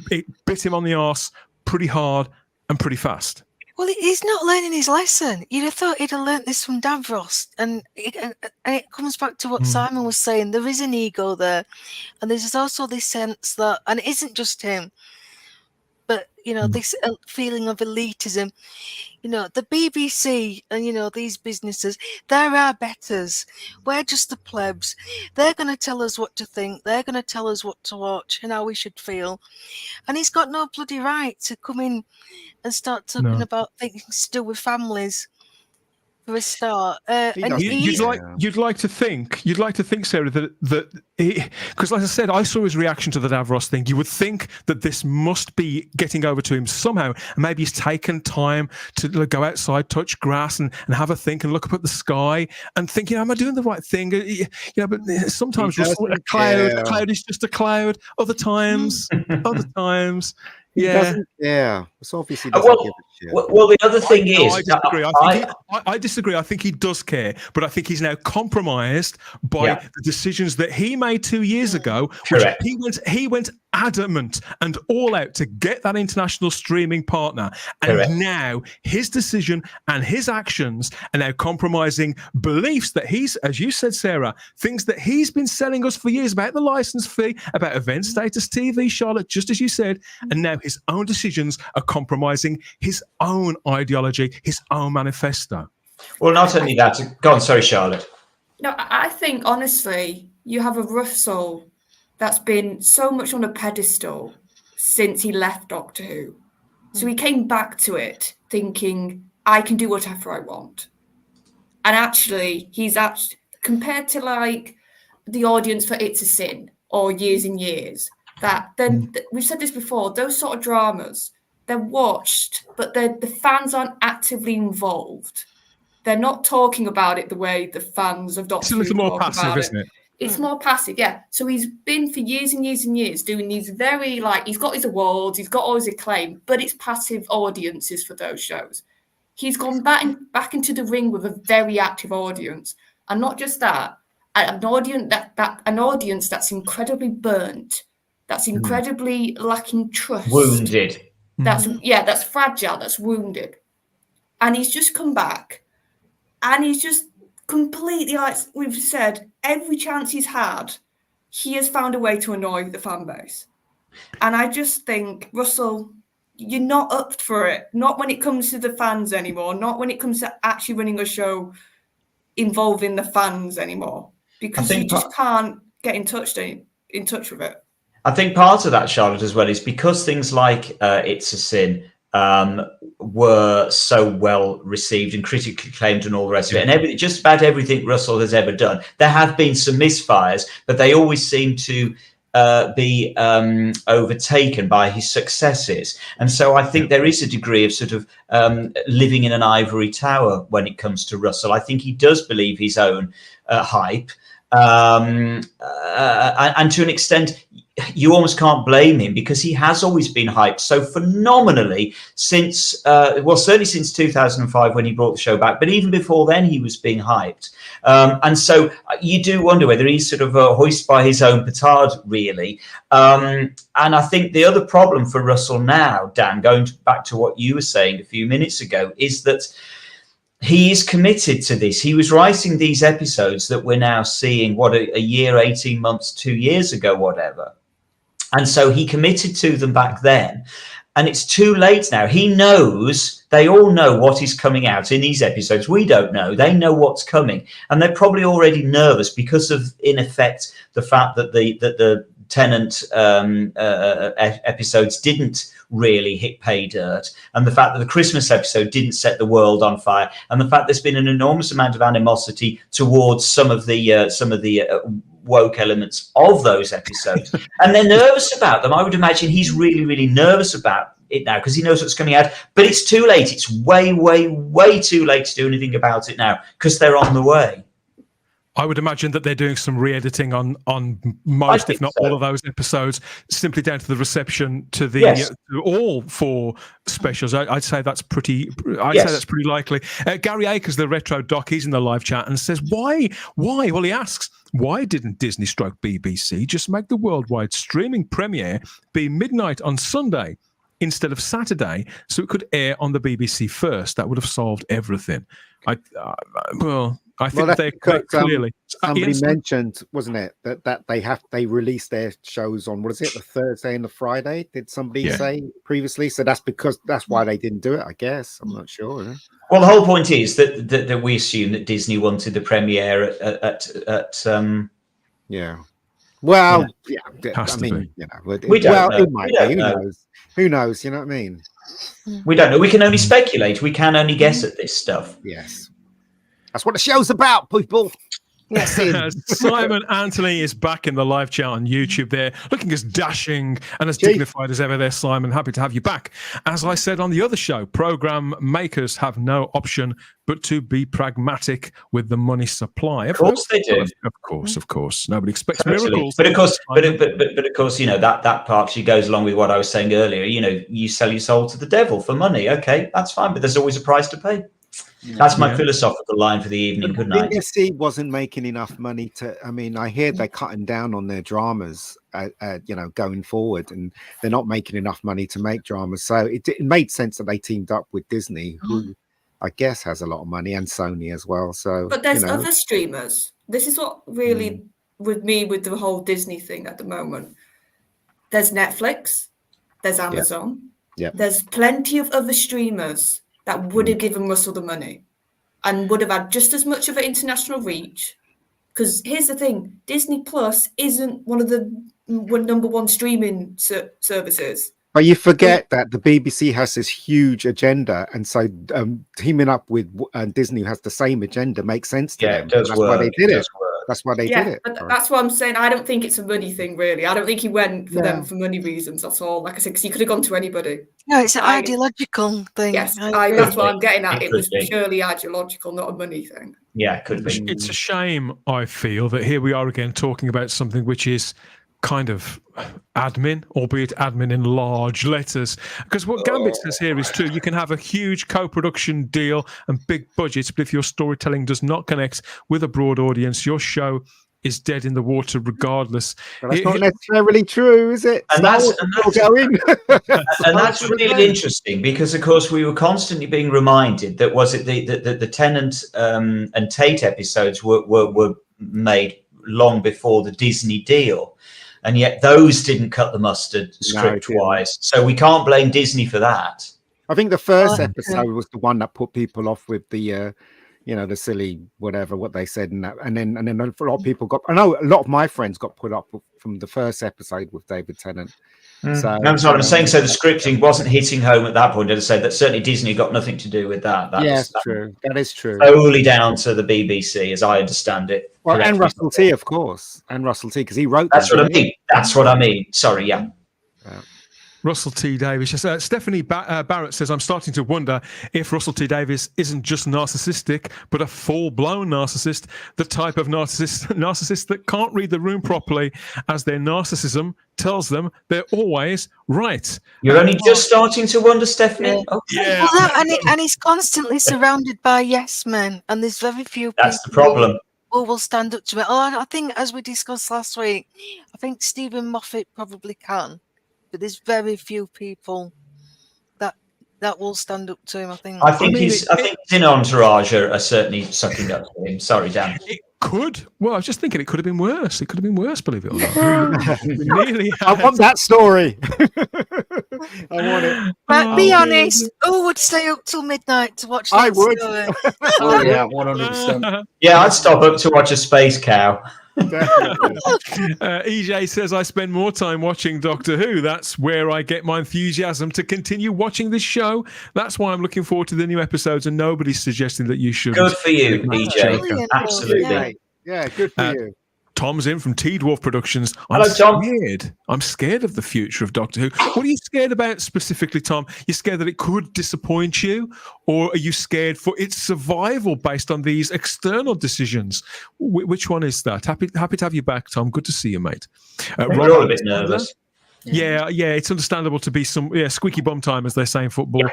bit him on the arse pretty hard and pretty fast. Well, he's not learning his lesson. You'd have thought he'd have learnt this from Davros. And it comes back to what Simon was saying. There is an ego there. And there's also this sense that, and it isn't just him, but, this feeling of elitism. The BBC and, these businesses, they're our betters. We're just the plebs. They're going to tell us what to think. They're going to tell us what to watch and how we should feel. And he's got no bloody right to come in and start talking about things to do with families for a start. You'd like to think, Sarah, that because, like I said, I saw his reaction to the Davros thing. You would think that this must be getting over to him somehow, and maybe he's taken time to go outside, touch grass, and have a think, and look up at the sky, and think, am I doing the right thing? But sometimes a cloud is just a cloud. Other times. Yeah. So obviously doesn't give a shit. Well, the other thing is, I disagree. I think he does care, but I think he's now compromised by the decisions that he made 2 years ago. Correct. Which he went adamant and all out to get that international streaming partner, and Correct. Now his decision and his actions are now compromising beliefs that he's, as you said, Sarah, things that he's been selling us for years about the license fee, about event status TV, Charlotte, just as you said, and now his own decisions are compromising his own ideology, his own manifesto. Well, not only that. Go on, sorry, Charlotte. No, I think honestly, you have a Russell that's been so much on a pedestal since he left Doctor Who. So he came back to it thinking, I can do whatever I want. And actually, compared to like the audience for It's a Sin or Years and Years, we've said this before, those sort of dramas, they're watched, but the fans aren't actively involved. They're not talking about it the way the fans of Doctor Who It's a little more passive, isn't it? It's more passive, yeah. So he's been for years and years and years doing these very, he's got his awards, he's got all his acclaim, but it's passive audiences for those shows. He's gone back into the ring with a very active audience. And not just that, an audience that's incredibly burnt, that's incredibly lacking trust. Wounded. That's fragile, that's wounded. And he's just come back and he's just completely, like we've said, every chance he's had, he has found a way to annoy the fan base. And I just think, Russell, you're not up for it. Not when it comes to the fans anymore. Not when it comes to actually running a show involving the fans anymore. Because you just can't get in touch with it. I think part of that, Charlotte, as well, is because things like It's a Sin were so well received and critically acclaimed and all the rest of it, and just about everything Russell has ever done. There have been some misfires, but they always seem to be overtaken by his successes. And so I think there is a degree of sort of living in an ivory tower when it comes to Russell. I think he does believe his own hype. And to an extent, you almost can't blame him because he has always been hyped so phenomenally since, certainly since 2005 when he brought the show back. But even before then, he was being hyped. And so you do wonder whether he's sort of hoisted by his own petard, really. And I think the other problem for Russell now, Dan, going back to what you were saying a few minutes ago, is that he is committed to this. He was writing these episodes that we're now seeing, a year, 18 months, 2 years ago, whatever. And so he committed to them back then. And it's too late now. He knows, they all know what is coming out in these episodes. We don't know. They know what's coming. And they're probably already nervous because of, in effect, the fact that the Tennant episodes didn't really hit pay dirt, and the fact that the Christmas episode didn't set the world on fire, and the fact there's been an enormous amount of animosity towards some of the woke elements of those episodes, and they're nervous about them. I would imagine he's really, really nervous about it now because he knows what's coming out. But it's too late. It's way, way, way too late to do anything about it now because they're on the way. I would imagine that they're doing some re-editing on most, if not all, of those episodes, simply down to the reception to the to all 4 specials. I'd say that's pretty. Say that's pretty likely. Gary Akers, the retro doc, he's in the live chat and says, "Why? Well, he asks, why didn't Disney / BBC just make the worldwide streaming premiere be midnight on Sunday instead of Saturday, so it could air on the BBC first? That would have solved everything." I think they clearly. Somebody mentioned, wasn't it, that they release their shows on, what is it, the Thursday and the Friday? Did somebody say previously? So that's why they didn't do it, I guess. I'm not sure. Well, the whole point is that we assume that Disney wanted the premiere at yeah. Well, yeah. I mean, you know, we don't know. It might be. Who knows? Who knows? You know what I mean? We don't know. We can only speculate. We can only guess at this stuff. Yes. That's what the show's about, people. Yes. Simon Anthony is back in the live chat on YouTube there, looking as dashing and as dignified as ever there, Simon. Happy to have you back. As I said on the other show, program makers have no option but to be pragmatic with the money supply. Of course they do. Of course. Nobody expects miracles. But of course, you know, that part actually goes along with what I was saying earlier. You know, you sell your soul to the devil for money. Okay, that's fine, but there's always a price to pay. That's my philosophical line for the evening. Good night. BBC wasn't making enough money to. I mean, I hear they're cutting down on their dramas, you know, going forward, and they're not making enough money to make dramas. So it made sense that they teamed up with Disney, who I guess has a lot of money, and Sony as well. So, but there's other streamers. This is what really with the whole Disney thing at the moment. There's Netflix, there's Amazon, there's plenty of other streamers that would have given Russell the money and would have had just as much of an international reach. Because here's the thing, Disney Plus isn't one of the number 1 streaming services. But you forget that the BBC has this huge agenda, and so teaming up with Disney, who has the same agenda, makes sense to them. It does That's work. why they did it. That's why they did it. But that's what I'm saying. I don't think it's a money thing, really. I don't think he went for them for money reasons. That's all. Like I said, because he could have gone to anybody. No, it's an ideological thing. Yes, that's what I'm getting at. It was purely ideological, not a money thing. Yeah, it could be. It's a shame, I feel, that here we are again talking about something which is kind of admin, albeit admin in large letters. Because what Gambit says here is true. You can have a huge co-production deal and big budgets, but if your storytelling does not connect with a broad audience, your show is dead in the water regardless. But that's not necessarily true, is it? And that's really interesting because, of course, we were constantly being reminded that the Tennant and Tate episodes were made long before the Disney deal. And yet those didn't cut the mustard script-wise. So we can't blame Disney for that. I think the first episode was the one that put people off with the, the silly whatever, what they said. And then a lot of people I know a lot of my friends got put up from the first episode with David Tennant. So, that's what I'm saying. So the scripting wasn't hitting home at that point. As I said, that certainly Disney got nothing to do with that. That's true. That is true. Solely down to the BBC, as I understand it. Well, and Russell T, of course, because he wrote. That's what I mean. That's what I mean. Sorry, yeah. Russell T. Davies. Stephanie Barrett says, I'm starting to wonder if Russell T. Davies isn't just narcissistic, but a full-blown narcissist, the type of narcissist that can't read the room properly, as their narcissism tells them they're always right. You're only just starting to wonder, Stephanie? Yeah. Well, and he's constantly surrounded by yes men, and there's very few people. That's the problem. Who will stand up to it. I think, as we discussed last week, I think Stephen Moffat probably can. But there's very few people that will stand up to him. I think his entourage are certainly sucking up to him. Sorry, Dan. It could. Well, I was just thinking it could have been worse. It could have been worse, believe it or not. I want that story. I want it. But be honest. Who would stay up till midnight to watch that I would. story? Oh, yeah, 100%. Yeah, I'd stop up to watch a space cow. EJ says, I spend more time watching Doctor Who. That's where I get my enthusiasm to continue watching this show. That's why I'm looking forward to the new episodes, and nobody's suggesting that you should. Good for you, EJ. Absolutely. Yeah, good for you. Tom's in from T-Dwarf Productions. Hello, Tom. I'm scared of the future of Doctor Who. What are you scared about specifically, Tom? You're scared that it could disappoint you, or are you scared for its survival based on these external decisions? Which one is that? Happy to have you back, Tom. Good to see you, mate. We're all a bit nervous. Yeah, it's understandable to be some squeaky bum time, as they say in football.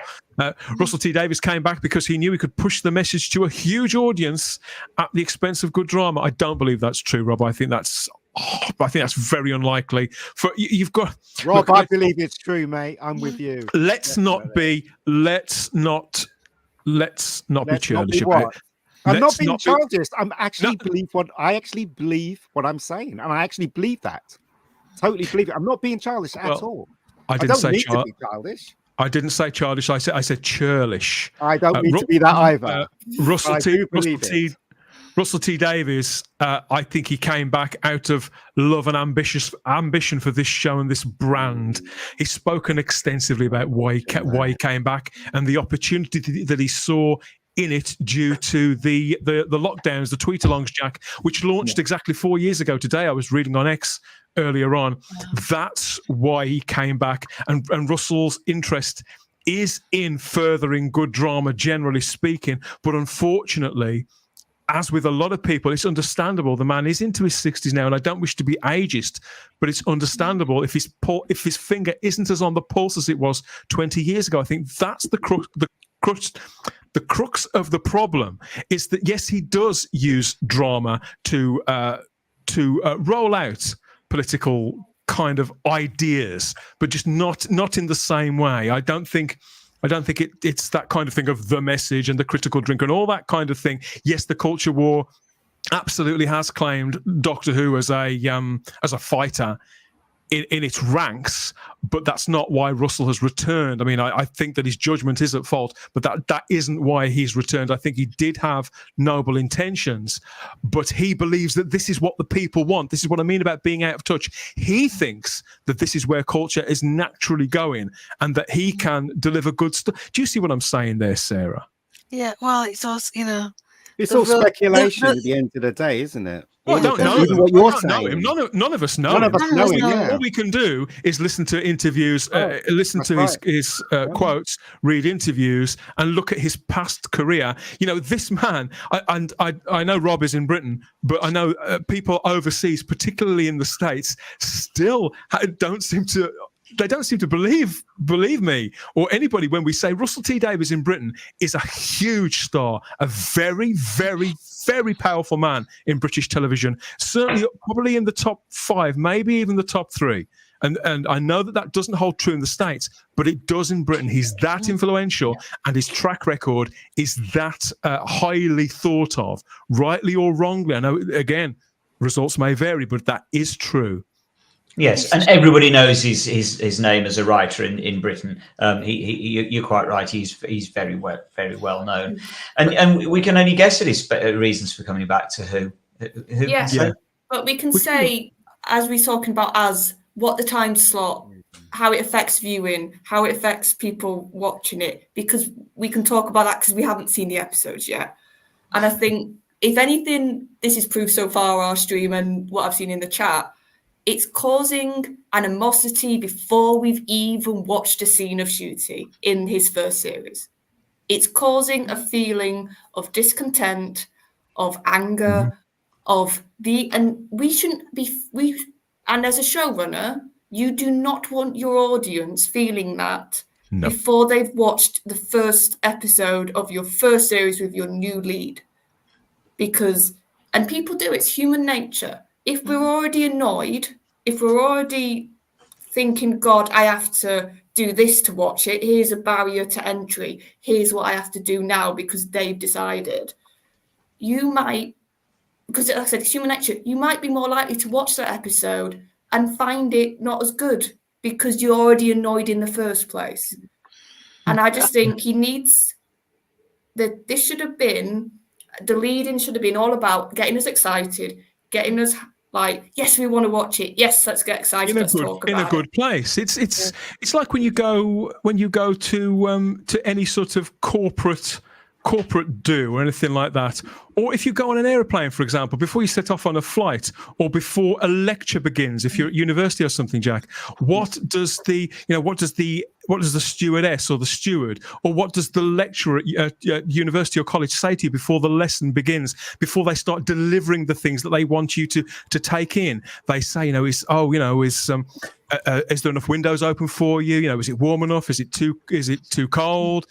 Russell T Davies came back because he knew he could push the message to a huge audience at the expense of good drama. I don't believe that's true, Rob. I think that's very unlikely. You've got Rob. I believe it's true, mate. I'm with you. Let's not be churlish about it. I'm not being childish. I actually believe what I'm saying, and I actually believe that. Totally believe it. I'm not being childish at all. I didn't say to be childish. I didn't say childish. I said churlish. I don't need to be that either. Russell T Davies. I think he came back out of love and ambition for this show and this brand. He's spoken extensively about why he came back and the opportunity that he saw in it due to the lockdowns, the tweet-alongs, Jack, which launched exactly 4 years ago today. I was reading on X earlier on. That's why he came back. And Russell's interest is in furthering good drama, generally speaking. But unfortunately, as with a lot of people, it's understandable. The man is into his 60s now, and I don't wish to be ageist, but it's understandable if his finger isn't as on the pulse as it was 20 years ago. I think that's the crux of the problem is that, yes, he does use drama to roll out political kind of ideas, but just not in the same way. I don't think it's that kind of thing of the message and the critical drink and all that kind of thing. Yes, the culture war absolutely has claimed Doctor Who as a fighter in its ranks, but that's not why Russell has returned. I mean, I think that his judgment is at fault, but that isn't why he's returned. I think he did have noble intentions, but he believes that this is what the people want. This is what I mean about being out of touch. He thinks that this is where culture is naturally going and that he can deliver good stuff. Do you see what I'm saying there, Sarah? Yeah, well, it's also, it's all speculation at the end of the day, isn't it? Well, I don't know him. What you're saying. None of us know him. None of us know him. Yeah. All we can do is listen to interviews, listen to his quotes, read interviews, and look at his past career. You know, this man, I know Rob is in Britain, but I know people overseas, particularly in the States, still don't seem to believe me or anybody when we say Russell T Davies in Britain is a huge star, a very, very, very powerful man in British television, certainly probably in the top 5, maybe even the top 3. And I know that doesn't hold true in the States, but it does in Britain. He's that influential, and his track record is that highly thought of, rightly or wrongly. I know, again, results may vary, but that is true. Yes, and everybody knows his name as a writer in Britain. You're quite right. He's very well known, and we can only guess at his reasons for coming back to Who. Yes, but we can say, as we're talking about, as what the time slot, how it affects viewing, how it affects people watching it, because we can talk about that because we haven't seen the episodes yet. And I think, if anything, this is proof so far, our stream and what I've seen in the chat. It's causing animosity before we've even watched a scene of Ncuti in his first series. It's causing a feeling of discontent, of anger, and we shouldn't be. And as a showrunner, you do not want your audience feeling that before they've watched the first episode of your first series with your new lead, and people do. It's human nature. If we're already annoyed, if we're already thinking, God, I have to do this to watch it, here's a barrier to entry, here's what I have to do now because they've decided, you might, because like I said, it's human nature, you might be more likely to watch that episode and find it not as good because you're already annoyed in the first place. And I just think this should have been, the lead-in should have been all about getting us excited, getting us like, yes, we want to watch it. Yes, let's get excited. Let's talk about it. In a good place. It's like when you go to any sort of corporate do or anything like that, Or if you go on an aeroplane, for example, before you set off on a flight, or before a lecture begins, if you're at university or something, Jack, what does the stewardess or the steward, or what does the lecturer at university or college say to you before the lesson begins, before they start delivering the things that they want you to take in? They say, is there enough windows open for you? Is it warm enough? Is it too cold?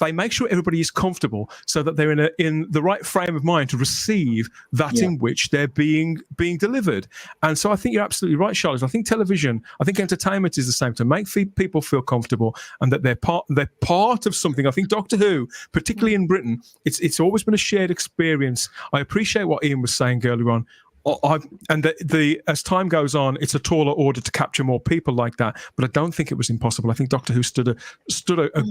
They make sure everybody is comfortable so that they're in the right frame of mind to receive that in which they're being delivered. And so I think you're absolutely right, Charlotte. I think television, I think entertainment is the same, to make people feel comfortable and that they're part of something. I think Doctor Who, particularly in Britain, it's always been a shared experience. I appreciate what Ian was saying earlier on. As time goes on, it's a taller order to capture more people like that. But I don't think it was impossible. I think Doctor Who stood a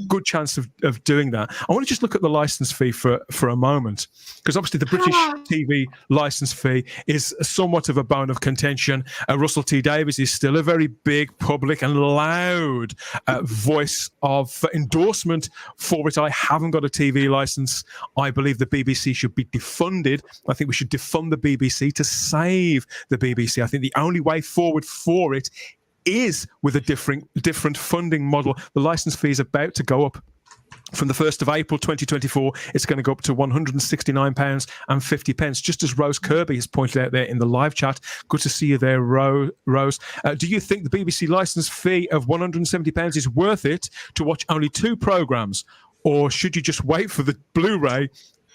good chance of doing that. I want to just look at the license fee for a moment, because obviously the British TV license fee is somewhat of a bone of contention. Russell T Davies is still a very big, public and loud voice of endorsement for it. I haven't got a TV license. I believe the BBC should be defunded. I think we should defund the BBC to save the BBC. I think the only way forward for it is with a different funding model. The license fee is about to go up. From the 1st of April 2024, it's going to go up to £169.50, just as Rose Kirby has pointed out there in the live chat. Good to see you there, Rose. Do you think the BBC license fee of £170 is worth it to watch only 2 programmes, or should you just wait for the Blu-ray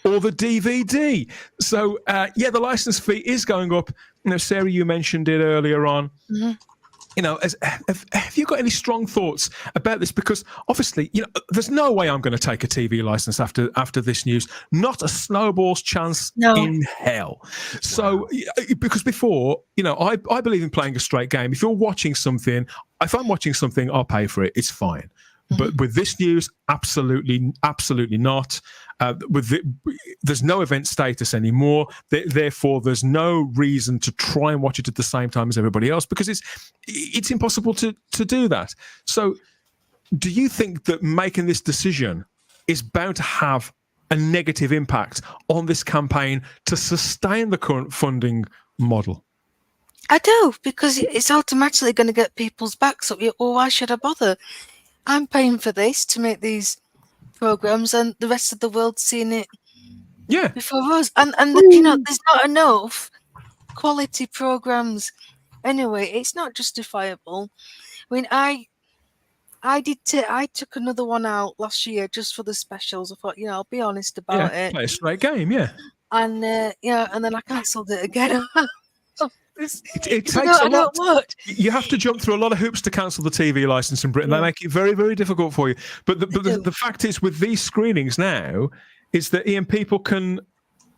or the DVD? So, the license fee is going up. Sarah, you mentioned it earlier on. Mm-hmm. Have you got any strong thoughts about this? Because obviously, there's no way I'm going to take a TV license after this news. Not a snowball's chance in hell. So, because before, I believe in playing a straight game. If I'm watching something, I'll pay for it. It's fine. But with this news, absolutely not. There's no event status anymore. Therefore, there's no reason to try and watch it at the same time as everybody else, because it's impossible to do that. So, do you think that making this decision is bound to have a negative impact on this campaign to sustain the current funding model? I do, because it's automatically going to get people's backs up. Why should I bother? I'm paying for this to make these programs, and the rest of the world's seeing it before us. And there's not enough quality programs anyway. It's not justifiable. I mean, I took another one out last year just for the specials. I thought, I'll be honest about it. Play a straight game, and and then I cancelled it again. It takes a lot. You have to jump through a lot of hoops to cancel the TV license in Britain. They make it very, very difficult for you. But the fact is, with these screenings now, is that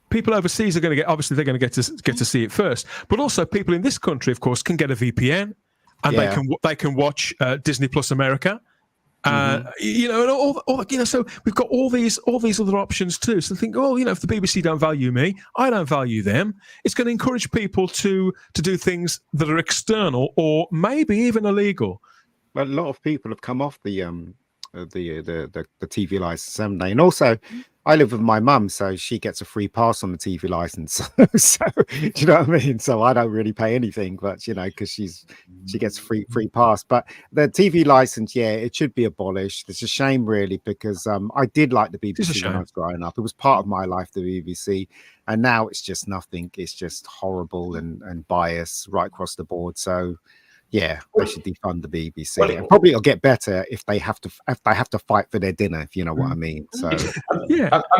people overseas are going to they're going to get to see it first. But also, people in this country, of course, can get a VPN, and they can watch Disney Plus America. So we've got all these other options too. So think, if the BBC don't value me, I don't value them. It's going to encourage people to do things that are external or maybe even illegal. But a lot of people have come off the TV license, haven't they? And also, I live with my mum, so she gets a free pass on the TV license. So, do you know what I mean? So I don't really pay anything, but because she gets a free pass. But the TV license, it should be abolished. It's a shame, really, because I did like the BBC when I was growing up. It was part of my life, the BBC, and now it's just nothing. It's just horrible and biased right across the board. So. Yeah, they should defund the BBC. And probably it'll get better if they have to fight for their dinner, if you know what I mean. So I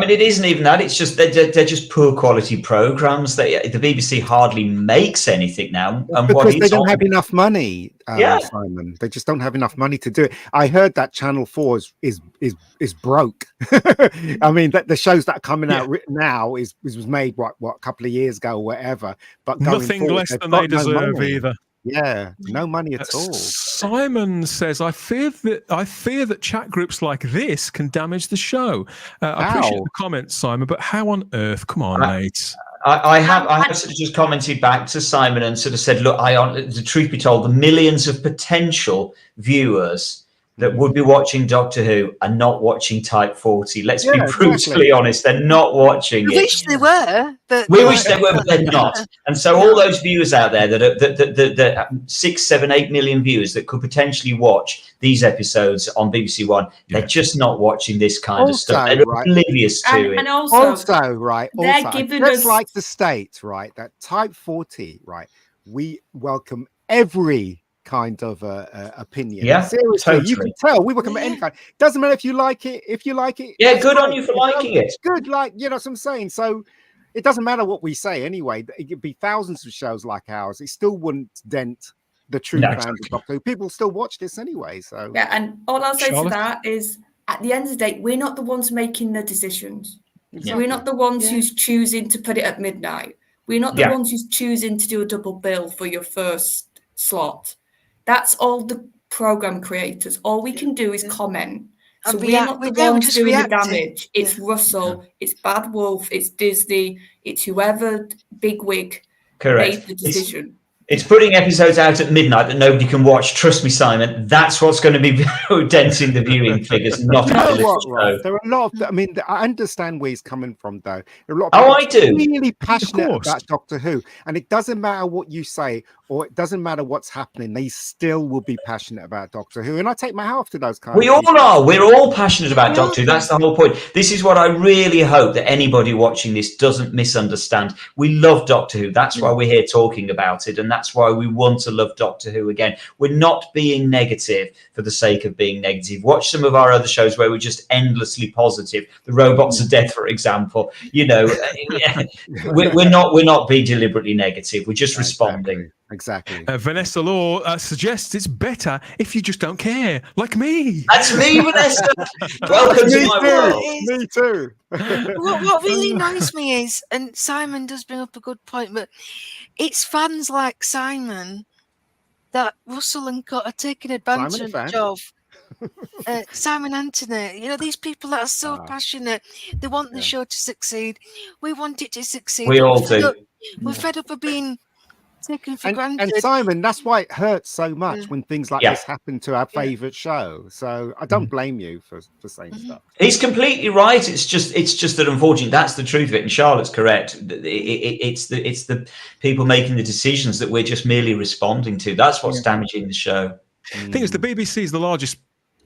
mean, it isn't even that. It's just they're just poor quality programs. The BBC hardly makes anything now, and because they don't have enough money. Simon, they just don't have enough money to do it. I heard that Channel 4 is broke. I mean, the shows that are coming out now was made what a couple of years ago or whatever. But nothing less than they deserve either. Yeah, no money at all. Simon says, I fear that chat groups like this can damage the show. I appreciate the comments, Simon, but how on earth? Come on, mate. I have sort of just commented back to Simon and sort of said, look, the truth be told, the millions of potential viewers that would be watching Doctor Who are not watching Type 40. Let's be brutally exactly. honest. They're not watching I it. wish they were, but We wish they were, but they're not. And so all those viewers out there that 6, 7, 8 million viewers that could potentially watch these episodes on BBC One, they're just not watching this kind of stuff. They're oblivious to it. And also, right, they're giving just us like the States, right? That Type 40, right? We welcome every kind of opinion. Yeah, seriously, totally. you can tell we welcome any kind. Doesn't matter if you like it. If you like it, yeah, good on you for liking it. Good, like you know what I'm saying. So it doesn't matter what we say anyway. It could be thousands of shows like ours. It still wouldn't dent the true fans of Doctor Who. People still watch this anyway. So yeah, and all I'll say to that is, at the end of the day, we're not the ones making the decisions. Exactly. We're not the ones who's choosing to put it at midnight. We're not the ones who's choosing to do a double bill for your first slot. That's all the program creators. All we can do is comment. So And we're not the ones doing the damage. It's Russell, it's Bad Wolf, it's Disney, it's whoever bigwig made the decision. It's putting episodes out at midnight that nobody can watch. Trust me, Simon. That's what's going to be denting the viewing figures. Not right? There are a lot of. I mean, I understand where he's coming from, though. There are a lot of I do. Really passionate about Doctor Who, and it doesn't matter what you say, or it doesn't matter what's happening. They still will be passionate about Doctor Who, and I take my hat off to those kind. We all are. We're all passionate about Doctor Who. That's the whole point. This is what I really hope that anybody watching this doesn't misunderstand. We love Doctor Who. That's why we're here talking about it, and that's why we want to love Doctor Who again. We're not being negative for the sake of being negative. Watch some of our other shows where we're just endlessly positive. The Robots of Death, for example. You know, we're not being deliberately negative. We're just responding. Exactly. Vanessa Law suggests it's better if you just don't care, like me. That's me, Vanessa. Welcome to my world. Me too. What really annoys me is, and Simon does bring up a good point, but it's fans like Simon that Russell and Cut are taking advantage of. Simon Anthony, you know, these people that are so passionate, they want the show to succeed. We want it to succeed. We all do. We're fed up of being taken for granted. And Simon, that's why it hurts so much when things like this happen to our favourite show. So I don't blame you for saying stuff. He's completely right. It's just that unfortunately that's the truth of it. And Charlotte's correct. It's the people making the decisions that we're just merely responding to. That's what's damaging the show. The thing is, the BBC is the largest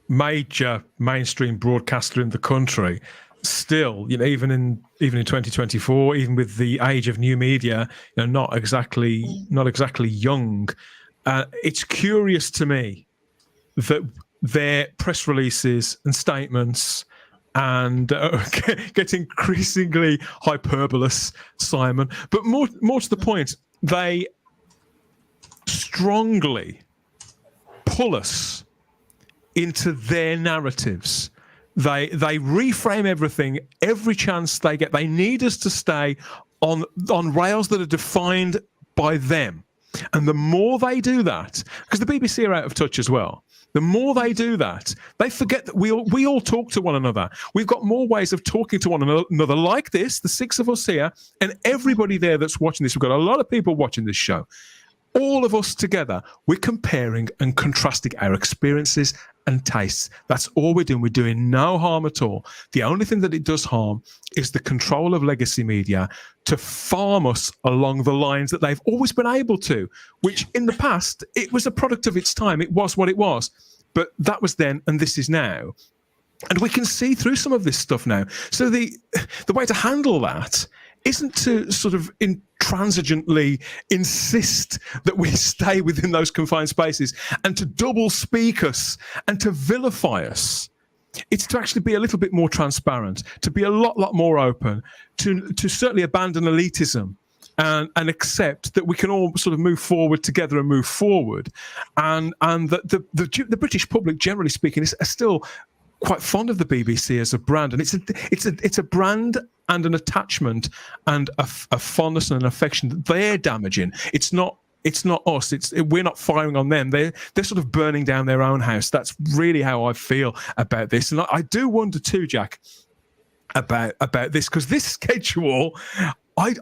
major mainstream broadcaster in the country. Still, you know, even in 2024, even with the age of new media, you know, not exactly young. It's curious to me that their press releases and statements and get increasingly hyperbolous, Simon. But more to the point, they strongly pull us into their narratives. They reframe everything every chance they get. They need us to stay on rails that are defined by them. And the more they do that, because the BBC are out of touch as well, the more they do that, they forget that we all talk to one another. We've got more ways of talking to one another like this, the six of us here, and everybody there that's watching this. We've got a lot of people watching this show. All of us together, we're comparing and contrasting our experiences and tastes. That's all we're doing. We're doing no harm at all. The only thing that it does harm is the control of legacy media to farm us along the lines that they've always been able to, which in the past, it was a product of its time. It was what it was. But that was then, and this is now. And we can see through some of this stuff now. So the way to handle that isn't to sort of intransigently insist that we stay within those confined spaces and to double speak us and to vilify us. It's to actually be a little bit more transparent, to be a lot more open, to certainly abandon elitism and accept that we can all sort of move forward together and move forward. And that the British public, generally speaking, are still quite fond of the BBC as a brand, and it's a brand and an attachment and a fondness and an affection that they're damaging. It's not us. We're not firing on them. They're sort of burning down their own house. That's really how I feel about this, and I do wonder too, Jack, about this, because this schedule,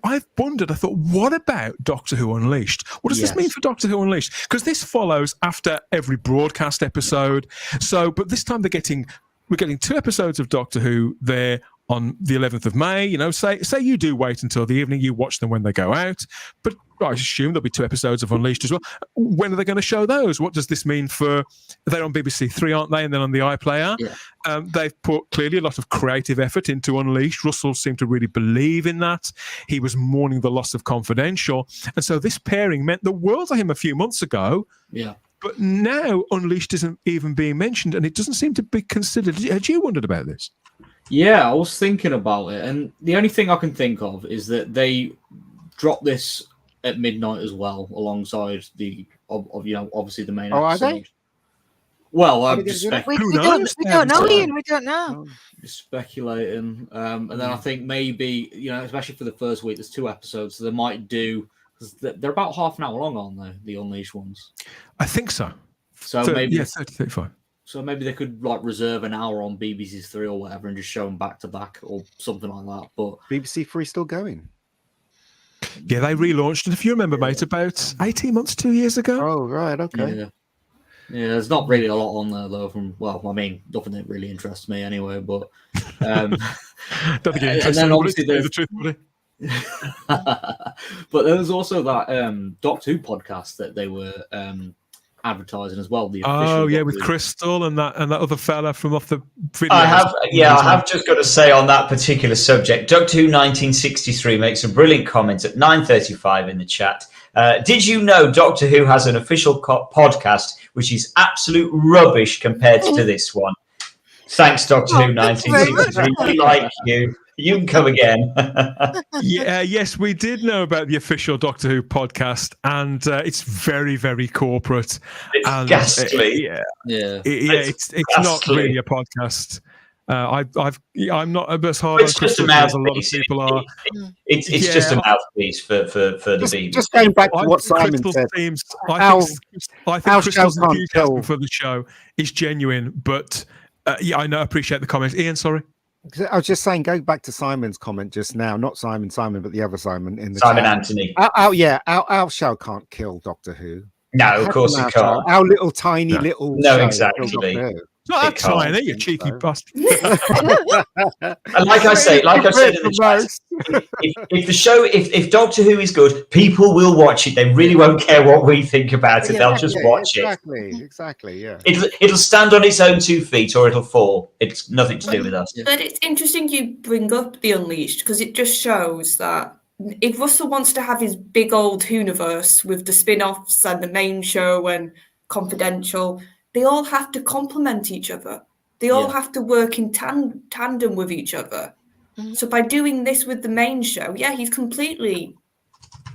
I've wondered, I thought, what about Doctor Who Unleashed? What does this mean for Doctor Who Unleashed? Because this follows after every broadcast episode. So, but this time we're getting 2 episodes of Doctor Who there on the 11th of May. You know, say you do wait until the evening, you watch them when they go out. But I assume there'll be 2 episodes of Unleashed as well. When are they going to show those? What does this mean for... They're on BBC 3, aren't they? And then on the iPlayer. Yeah. They've put clearly a lot of creative effort into Unleashed. Russell seemed to really believe in that. He was mourning the loss of Confidential. And so this pairing meant the world to him a few months ago. Yeah. But now Unleashed isn't even being mentioned, and it doesn't seem to be considered. Had you wondered about this? Yeah, I was thinking about it, and the only thing I can think of is that they dropped this at midnight as well, alongside the obviously the main. Oh, episode. are they? Well, we don't know, Ian. We don't know. Just speculating, and then I think maybe especially for the first week, there's 2 episodes, so they might do. They're about half an hour long, aren't they? The Unleashed ones. I think so. So maybe 35. So maybe they could reserve an hour on BBC 3 or whatever and just show them back to back or something like that. But BBC 3 still going? Yeah, they relaunched it. If you remember, mate, about 18 months, 2 years ago. Oh, right, okay. Yeah, there's not really a lot on there though. Nothing that really interests me anyway. But don't think it interests me. Obviously there's the truth, buddy. But there was also that Doctor Who podcast that they were advertising as well. The with Crystal and that other fella from off the video. I have just got to say on that particular subject, Doctor Who 1963 makes a brilliant comment at 9:35 in the chat. Did you know Doctor Who has an official podcast which is absolute rubbish compared to this one? Thanks, Doctor Who 1963. We like you. You can come again. Yes, we did know about the official Doctor Who podcast, and it's very, very corporate. It's ghastly. It's not really a podcast. I'm not as hard on Crystal as a lot of people are. It's just a mouthpiece for the BBC. Just going back to what Simon said. I think Crystal's enthusiasm for the show is genuine, but I appreciate the comment. Ian, sorry. I was just saying, going back to Simon's comment just now, not Simon, but the other Simon in the Simon chat. Anthony. Our show can't kill Doctor Who. No, of course it can't. Our little tiny little no, show exactly. Not that tiny, you cheeky bastard. And like I said in the chat, if Doctor Who is good, people will watch it. They really won't care what we think about it. They'll just watch it. Exactly. Yeah. It'll stand on its own 2 feet or it'll fall. It's nothing to do with us. But it's interesting you bring up the Unleashed because it just shows that if Russell wants to have his big old Whoniverse with the spin-offs and the main show and Confidential, they all have to complement each other. They all have to work in tandem with each other. Mm-hmm. So by doing this with the main show, he's completely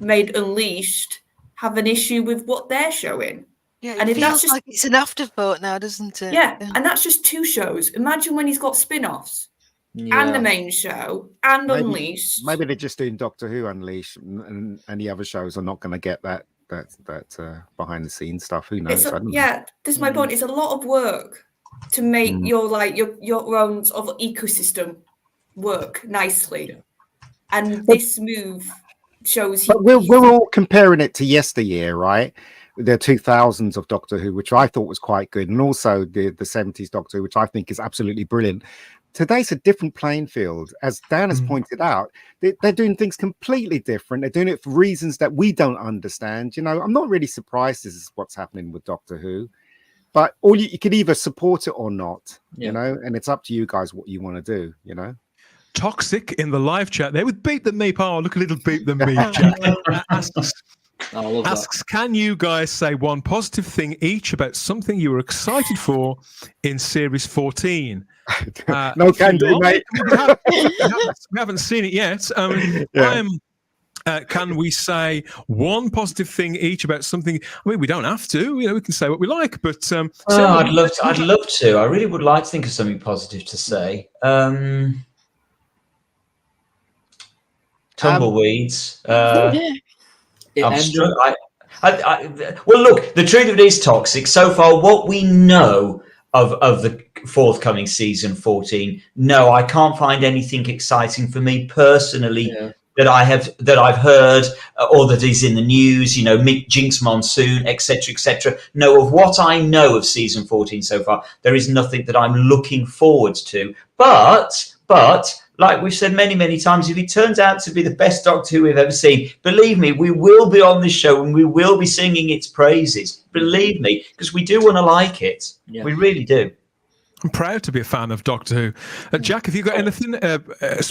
made Unleashed have an issue with what they're showing. Yeah, and it feels like it's an afterthought now, doesn't it? Yeah, and that's just 2 shows. Imagine when he's got spin-offs and the main show and Unleashed. Maybe they're just doing Doctor Who Unleashed, and the other shows are not going to get that behind the scenes stuff. Who knows? This is my point. It's a lot of work to make your own sort of ecosystem work nicely, and this move shows. But we're all comparing it to yesteryear, right? The 2000s of Doctor Who, which I thought was quite good, and also the 70s Doctor Who, which I think is absolutely brilliant. Today's a different playing field. As Dan has pointed out, they're doing things completely different. They're doing it for reasons that we don't understand. I'm not really surprised this is what's happening with Doctor Who, but you could either support it or not, and it's up to you guys what you want to do, Toxic in the live chat there with Beat the Meep. Oh, look, a little Beat the Meep chat. Asks, can you guys say one positive thing each about something you were excited for in Series 14? No can do, mate. We haven't seen it yet. Can we say one positive thing each about something? I mean, we don't have to. We can say what we like, but I'd love to. I really would like to think of something positive to say. Tumbleweeds. I'm struggling. Well, look, the truth of it is, Toxic. So far, what we know of the forthcoming season 14, no, I can't find anything exciting for me personally that I've heard or that is in the news, you know, Jinx Monsoon, etc., etc. No, of what I know of season 14 so far, there is nothing that I'm looking forward to. But like we've said many, many times, if he turns out to be the best Doctor Who we've ever seen, believe me, we will be on this show and we will be singing its praises. Believe me, because we do want to like it. Yeah. We really do. I'm proud to be a fan of Doctor Who. Jack, have you got anything,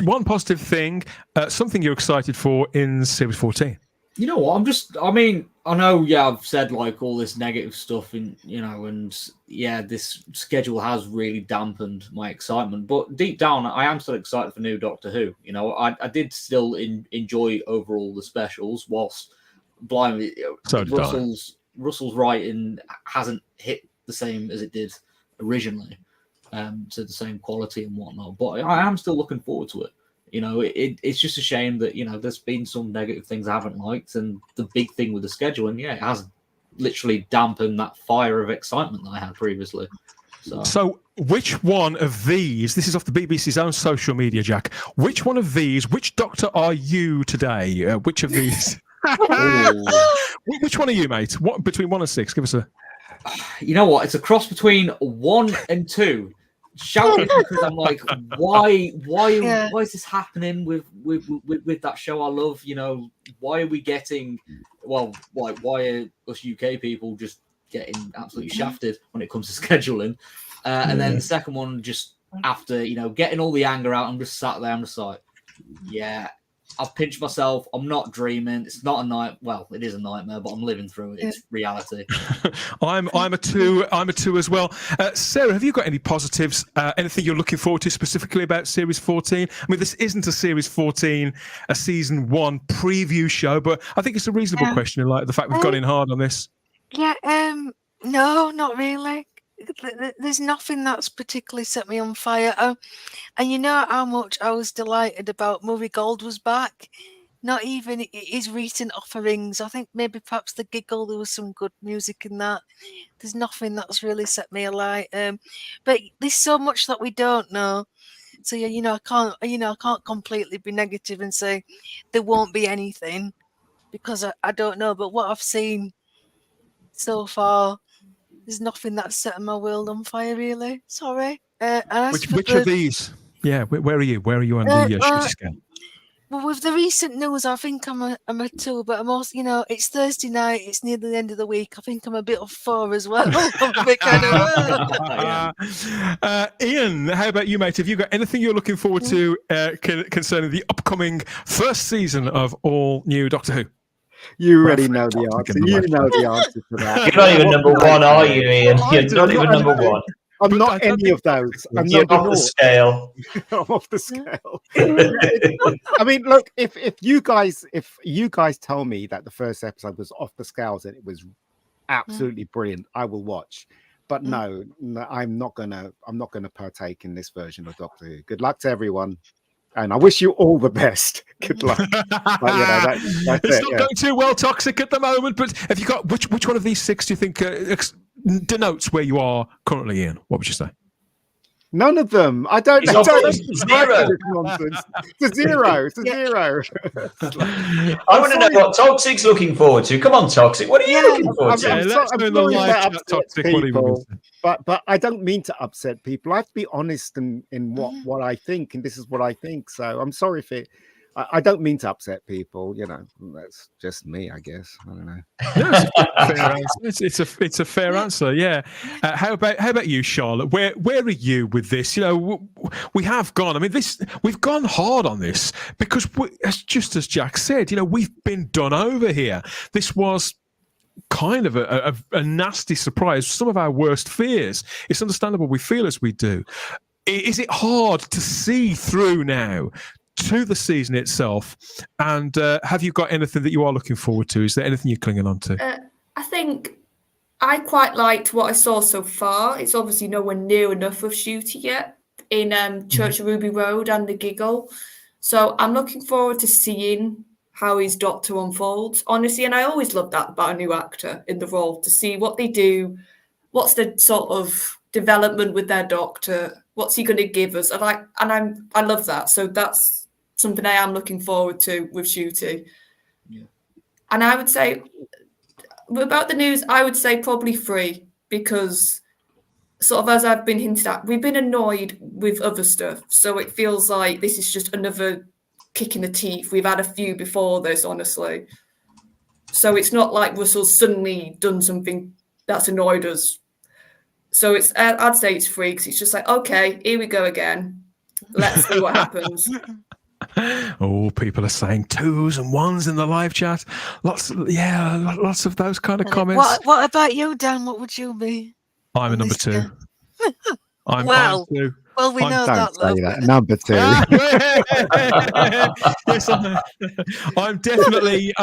one positive thing, something you're excited for in Series 14? You know what? I mean, I know, yeah, I've said like all this negative stuff, and you know, and yeah, this schedule has really dampened my excitement. But deep down, I am still excited for new Doctor Who. You know, I did still enjoy overall the specials, whilst blimey, Russell's writing hasn't hit the same as it did originally, to the same quality and whatnot. But I am still looking forward to it. You know, it's just a shame that, you know, there's been some negative things I haven't liked, and the big thing with the schedule, and yeah, it has literally dampened that fire of excitement that I had previously. So which one of these, this is off the BBC's own social media, Jack, which one of these, which Doctor are you today? Which of these? Which one are you, mate? What, between 1 and 6? Give us a... You know what? It's a cross between 1 and 2. Shouting because I'm like, why is this happening with that show I love? You know, why are we getting, well, why are us UK people just getting absolutely shafted when it comes to scheduling? And then the second one, just after, you know, getting all the anger out, I'm just sat there, I'm just like, yeah, I've pinched myself. I'm not dreaming. It's not a night. Well, it is a nightmare, but I'm living through it. It's reality. I'm a 2. I'm a 2 as well. Sarah, have you got any positives? Anything you're looking forward to specifically about Series 14? I mean, this isn't a Series 14, a Season 1 preview show, but I think it's a reasonable question in light of the fact we've gone in hard on this. Yeah. No, not really. There's nothing that's particularly set me on fire. And you know how much I was delighted about Murray Gold was back. Not even his recent offerings. I think maybe perhaps the Giggle, there was some good music in that. There's nothing that's really set me alight. But there's so much that we don't know. So yeah, I can't completely be negative and say there won't be anything, because I don't know. But what I've seen so far, there's nothing that's setting my world on fire, really. Sorry. Which of these? Yeah, where are you? Where are you on the shooting scale? Well, with the recent news, I think I'm a 2, but I'm also, you know, it's Thursday night, it's near the end of the week. I think I'm a bit of 4 as well. Ian, how about you, mate? Have you got anything you're looking forward to concerning the upcoming first season of all new Doctor Who? You already know the answer. You know the answer to that. You're not even number 1, are you, Ian? You're not even number 1. I'm not any of those. I'm You're off the scale. I'm off the scale. I mean, look, if you guys tell me that the first episode was off the scales and it was absolutely brilliant, I will watch. But no, I'm not gonna partake in this version of Doctor Who. Good luck to everyone. And I wish you all the best. Good luck. But, it's not going too well, Toxic, at the moment. But have you got which one of these 6 do you think denotes where you are currently, Ian? What would you say? None of them. I don't know. Zero. It's a 0. It's a 0. I want to know what Toxic's looking forward to. Come on, Toxic. What are you looking forward to? I'm sorry about Toxic, people, but I don't mean to upset people. I have to be honest in what I think, and this is what I think. So I'm sorry if it. I don't mean to upset people, you know. That's just me, I guess. I don't know. No, it's a fair answer. Yeah. How about you, Charlotte? Where are you with this? You know, we have gone. I mean, we've gone hard on this because, just as Jack said, you know, we've been done over here. This was kind of a nasty surprise. Some of our worst fears. It's understandable we feel as we do. Is it hard to see through now to the season itself, and have you got anything that you are looking forward to? Is there anything you're clinging on to? I think I quite liked what I saw so far. It's obviously nowhere near enough of Shooty yet in Church of Ruby Road and the Giggle, so I'm looking forward to seeing how his Doctor unfolds, honestly. And I always love that about a new actor in the role, to see what they do, what's the sort of development with their Doctor, what's he going to give us. I love that. So that's something I am looking forward to with Shooty. Yeah. And I would say about the news, I would say probably 3, because sort of as I've been hinted at, we've been annoyed with other stuff. So it feels like this is just another kick in the teeth. We've had a few before this, honestly. So it's not like Russell's suddenly done something that's annoyed us. So it's I'd say it's 3, because it's just like, okay, here we go again. Let's see what happens. Oh, people are saying 2s and 1s in the live chat. Lots of those kind of comments. What about you, Dan? What would you be? I'm a number 2. I'm 2. Well, we know Don't that, say love. that. Number 2. Yes, I'm definitely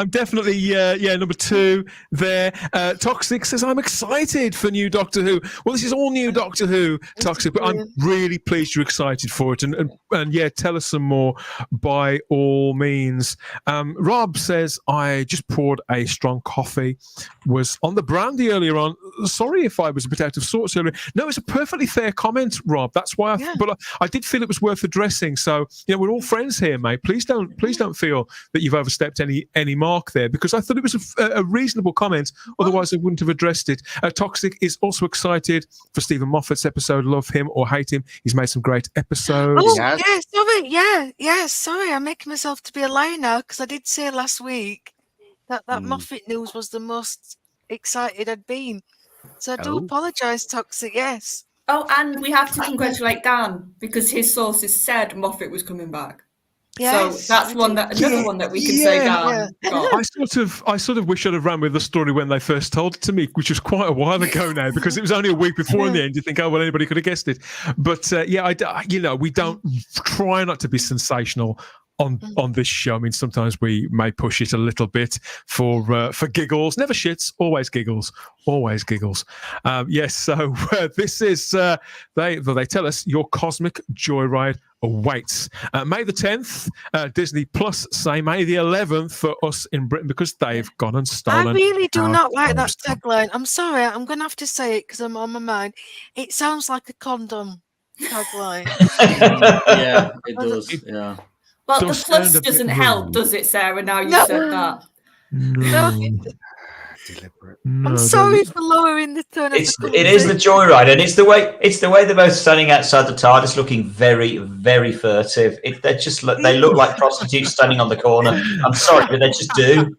number 2 there. Toxic says, I'm excited for new Doctor Who. Well, this is all new Doctor Who, Toxic, but I'm really pleased you're excited for it. And yeah, tell us some more by all means. Rob says, I just poured a strong coffee, was on the brandy earlier on. Sorry if I was a bit out of sorts earlier. No, it's a perfectly fair comment, Rob. That's why but I did feel it was worth addressing. So, we're all friends here, mate. Please don't feel that you've overstepped any mark there, because I thought it was a reasonable comment. Otherwise, I wouldn't have addressed it. Toxic is also excited for Stephen Moffat's episode. Love him or hate him, he's made some great episodes. Oh, sorry. Sorry, I'm making myself to be a liar now, because I did say last week that Moffat news was the most excited I'd been. So I do apologise, Toxic. Yes. Oh, and we have to congratulate Dan, because his sources said Moffat was coming back. Yes, so that's another one that we can say Dan. got. I sort of wish I'd have ran with the story when they first told it to me, which was quite a while ago now, because it was only a week before in the end. You think, oh well, anybody could have guessed it. But we don't try not to be sensational on this show. I mean, sometimes we may push it a little bit for giggles. Never shits, always giggles. Always giggles. Yes, so this is, they tell us, your cosmic joyride awaits. May the 10th, Disney Plus say May the 11th for us in Britain, because they've gone and stolen. I really do not like that tagline. I'm sorry, I'm going to have to say it because I'm on my mind. It sounds like a condom tagline. Yeah, it does. Yeah. Well, the plus doesn't help, does it, Sarah? Now you said that. No. I'm sorry for lowering the tone. It is the joyride, and it's the way they're both standing outside the TARDIS, looking very, very furtive. They look like prostitutes standing on the corner. I'm sorry, but they just do.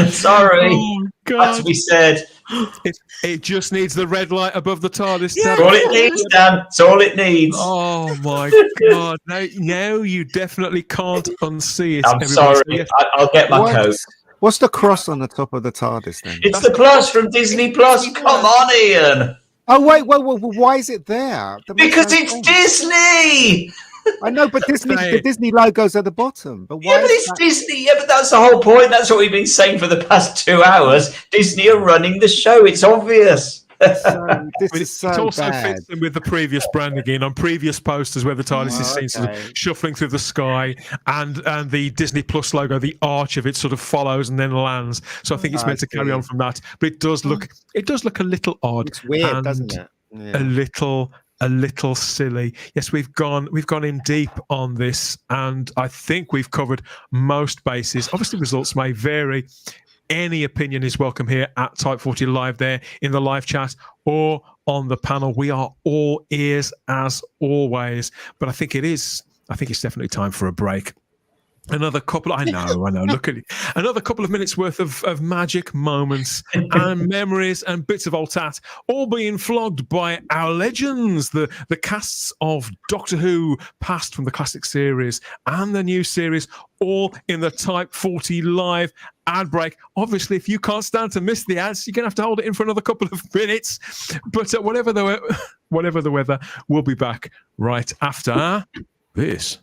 Sorry, that's what we said. It just needs the red light above the TARDIS. That's all it needs, Dan. That's all it needs. Oh my God! No, you definitely can't unsee it. I'm sorry. I'll get my coat. What's the cross on the top of the TARDIS then? It's the plus from Disney Plus. Come on, Ian. Oh wait, why is it there? Because it's Disney. I know, but the Disney logos at the bottom. But why? Yeah, but it's Disney. Yeah, but that's the whole point. That's what we've been saying for the past 2 hours. Disney are running the show. It's obvious. It also fits in with the previous branding again on previous posters where the TARDIS is seen sort of shuffling through the sky, and the Disney Plus logo, the arch of it sort of follows and then lands. So I think it's meant to carry on from that. But it does look a little odd. It's weird, doesn't it? Yeah. A little silly. Yes, we've gone in deep on this, and I think we've covered most bases. Obviously, results may vary. Any opinion is welcome here at Type 40 Live, there in the live chat or on the panel. We are all ears as always. But I think it's definitely time for a break. Another couple, I know, look at it. Another couple of minutes worth of magic moments and memories and bits of old tat, all being flogged by our legends, the casts of Doctor Who, past from the classic series and the new series, all in the Type 40 Live ad break. Obviously, if you can't stand to miss the ads, you're going to have to hold it in for another couple of minutes. But whatever the weather, we'll be back right after this.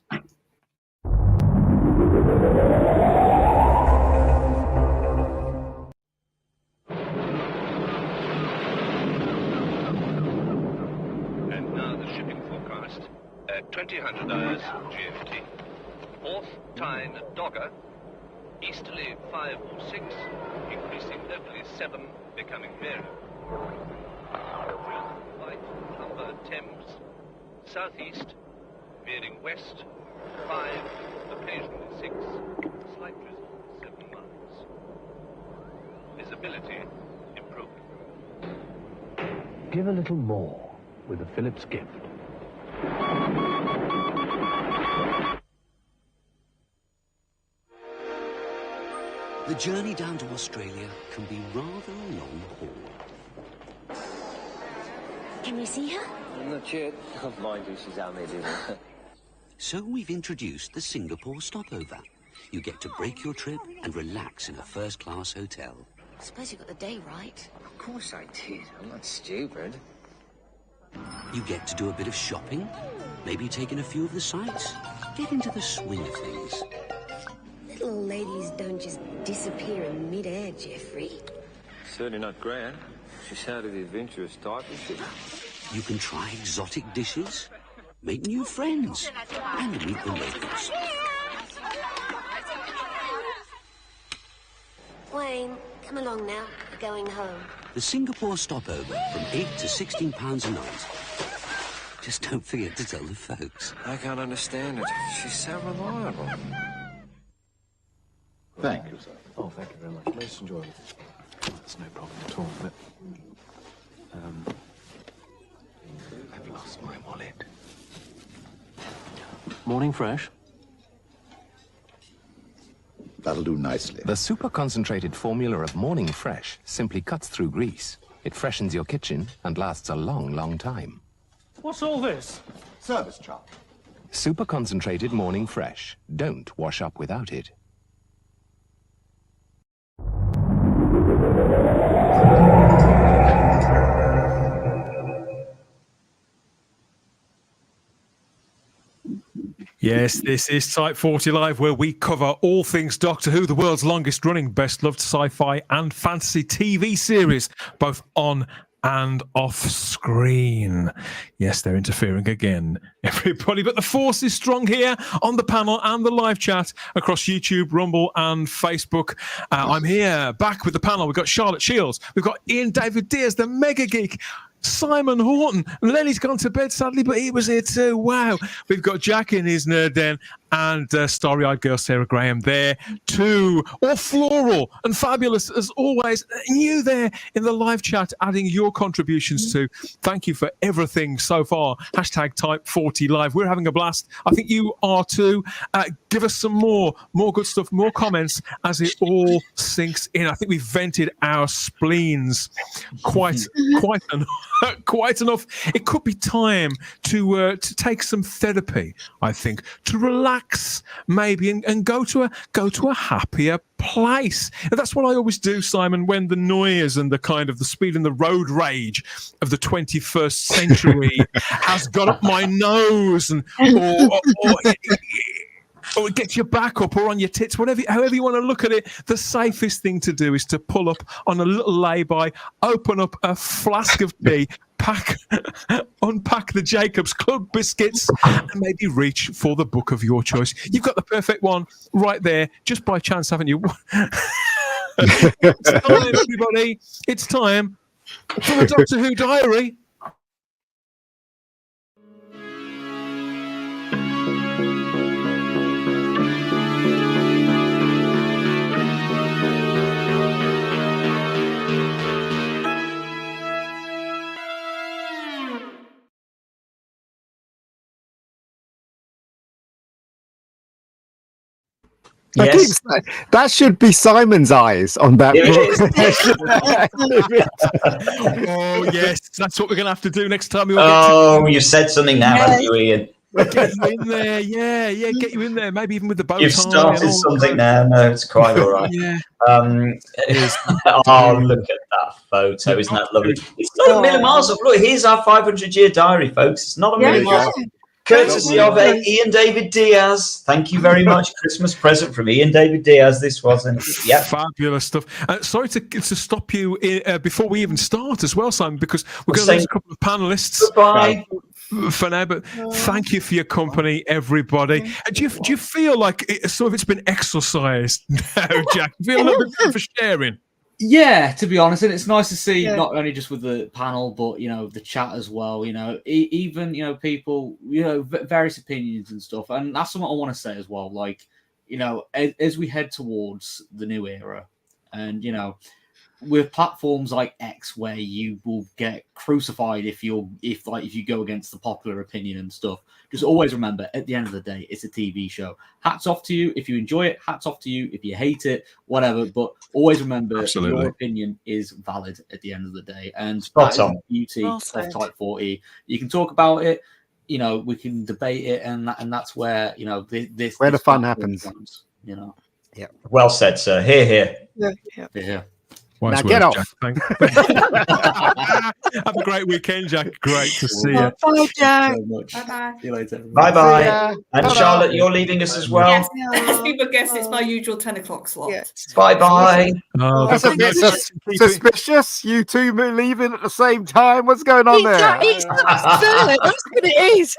At 2000 hours GMT. Fourth Tyne Dogger, easterly 506, increasing locally 7, becoming variable. White Humber Thames, southeast veering west, 5, occasionally 6, slight drizzle, 7 miles. Visibility improved. Give a little more with the Phillips gift. The journey down to Australia can be rather a long haul. Can we see her? Not yet. Mind you, she's out there doing it. So we've introduced the Singapore stopover. You get to break your trip and relax in a first-class hotel. I suppose you got the day right. Of course I did. I'm not stupid. You get to do a bit of shopping, maybe take in a few of the sights. Get into the swing of things. Little old ladies don't just disappear in mid-air, Jeffrey. Certainly not Gran. She's out of the adventurous type, is she? You can try exotic dishes, make new friends, and meet the locals. Wayne, come along now. We're going home. The Singapore stopover from £8 to £16 a night. Just don't forget to tell the folks. I can't understand it. She's so reliable. Thank you, sir. Oh, thank you very much. Most enjoyable. That's no problem at all, but... I've lost my wallet. Morning Fresh. That'll do nicely. The super concentrated formula of Morning Fresh simply cuts through grease. It freshens your kitchen and lasts a long, long time. What's all this? Service charge. Super concentrated Morning Fresh. Don't wash up without it. Yes, this is Type 40 Live, where we cover all things Doctor Who, the world's longest running, best loved sci-fi and fantasy TV series, both on and off screen. Yes, they're interfering again, everybody, but the force is strong here on the panel and the live chat across YouTube, Rumble and Facebook. I'm here back with the panel. We've got Charlotte Shields, we've got Ian David Diaz, the mega geek, Simon Horton. Lenny's gone to bed, sadly, but he was here too. Wow. We've got Jack in his nerd den and starry-eyed girl Sarah Graham there too. All floral and fabulous as always. You there in the live chat adding your contributions too. Thank you for everything so far. Hashtag Type 40 Live. We're having a blast. I think you are too. Give us some more good stuff, more comments as it all sinks in. I think we've vented our spleens quite enough. Quite enough. It could be time to take some therapy, I think, to relax maybe and go to a happier place. And that's what I always do, Simon, when the noise and the kind of the speed and the road rage of the 21st century has got up my nose and or it gets your back up or on your tits, however you want to look at it. The safest thing to do is to pull up on a little lay-by, open up a flask of tea, unpack the Jacob's Club biscuits, and maybe reach for the book of your choice. You've got the perfect one right there, just by chance, haven't you? It's time, everybody. It's time for the Doctor Who Diary. Yes. That should be Simon's eyes on that book. Oh, yes. That's what we're going to have to do next time. You've said something now, haven't you, Ian? Get you in there. Yeah, get you in there. Maybe even with the bow tie. You've started something now. No, it's quite all right. Yeah. Look at that photo. Isn't that lovely? It's not a million miles off. Look, here's our 500-year diary, folks. It's not a million miles off. Courtesy of Ian David Diaz. Thank you very much. Christmas present from Ian David Diaz. This wasn't. Yeah, fabulous stuff. Sorry to stop you before we even start as well, Simon, because we're going to lose a couple of panelists. Goodbye. For now, but thank you for your company, everybody. Do you feel like some of it's been exercised now, Jack? Do you feel a little bit for sharing? Yeah, to be honest, and it's nice to see not only just with the panel, but the chat as well. Even people, various opinions and stuff, and that's something I want to say as well. Like, as we head towards the new era, and with platforms like X, where you will get crucified if you go against the popular opinion and stuff. Just always remember, at the end of the day, it's a TV show. Hats off to you if you enjoy it. Hats off to you if you hate it. Whatever. But always remember, your opinion is valid at the end of the day, and that's the beauty of Type 40. You can talk about it. We can debate it, and that's where this where the fun happens. Yeah. Well said, sir. Hear, hear. Yeah. Now get off. Jack, have a great weekend, Jack. Great to see you. Bye, Jack. Bye-bye. See you later. Bye-bye. And Charlotte, you're leaving us as well. Yes, people guess it's my usual 10 o'clock slot. Bye-bye. That's a bit suspicious. You two leaving at the same time. What's going on there? That's what it is.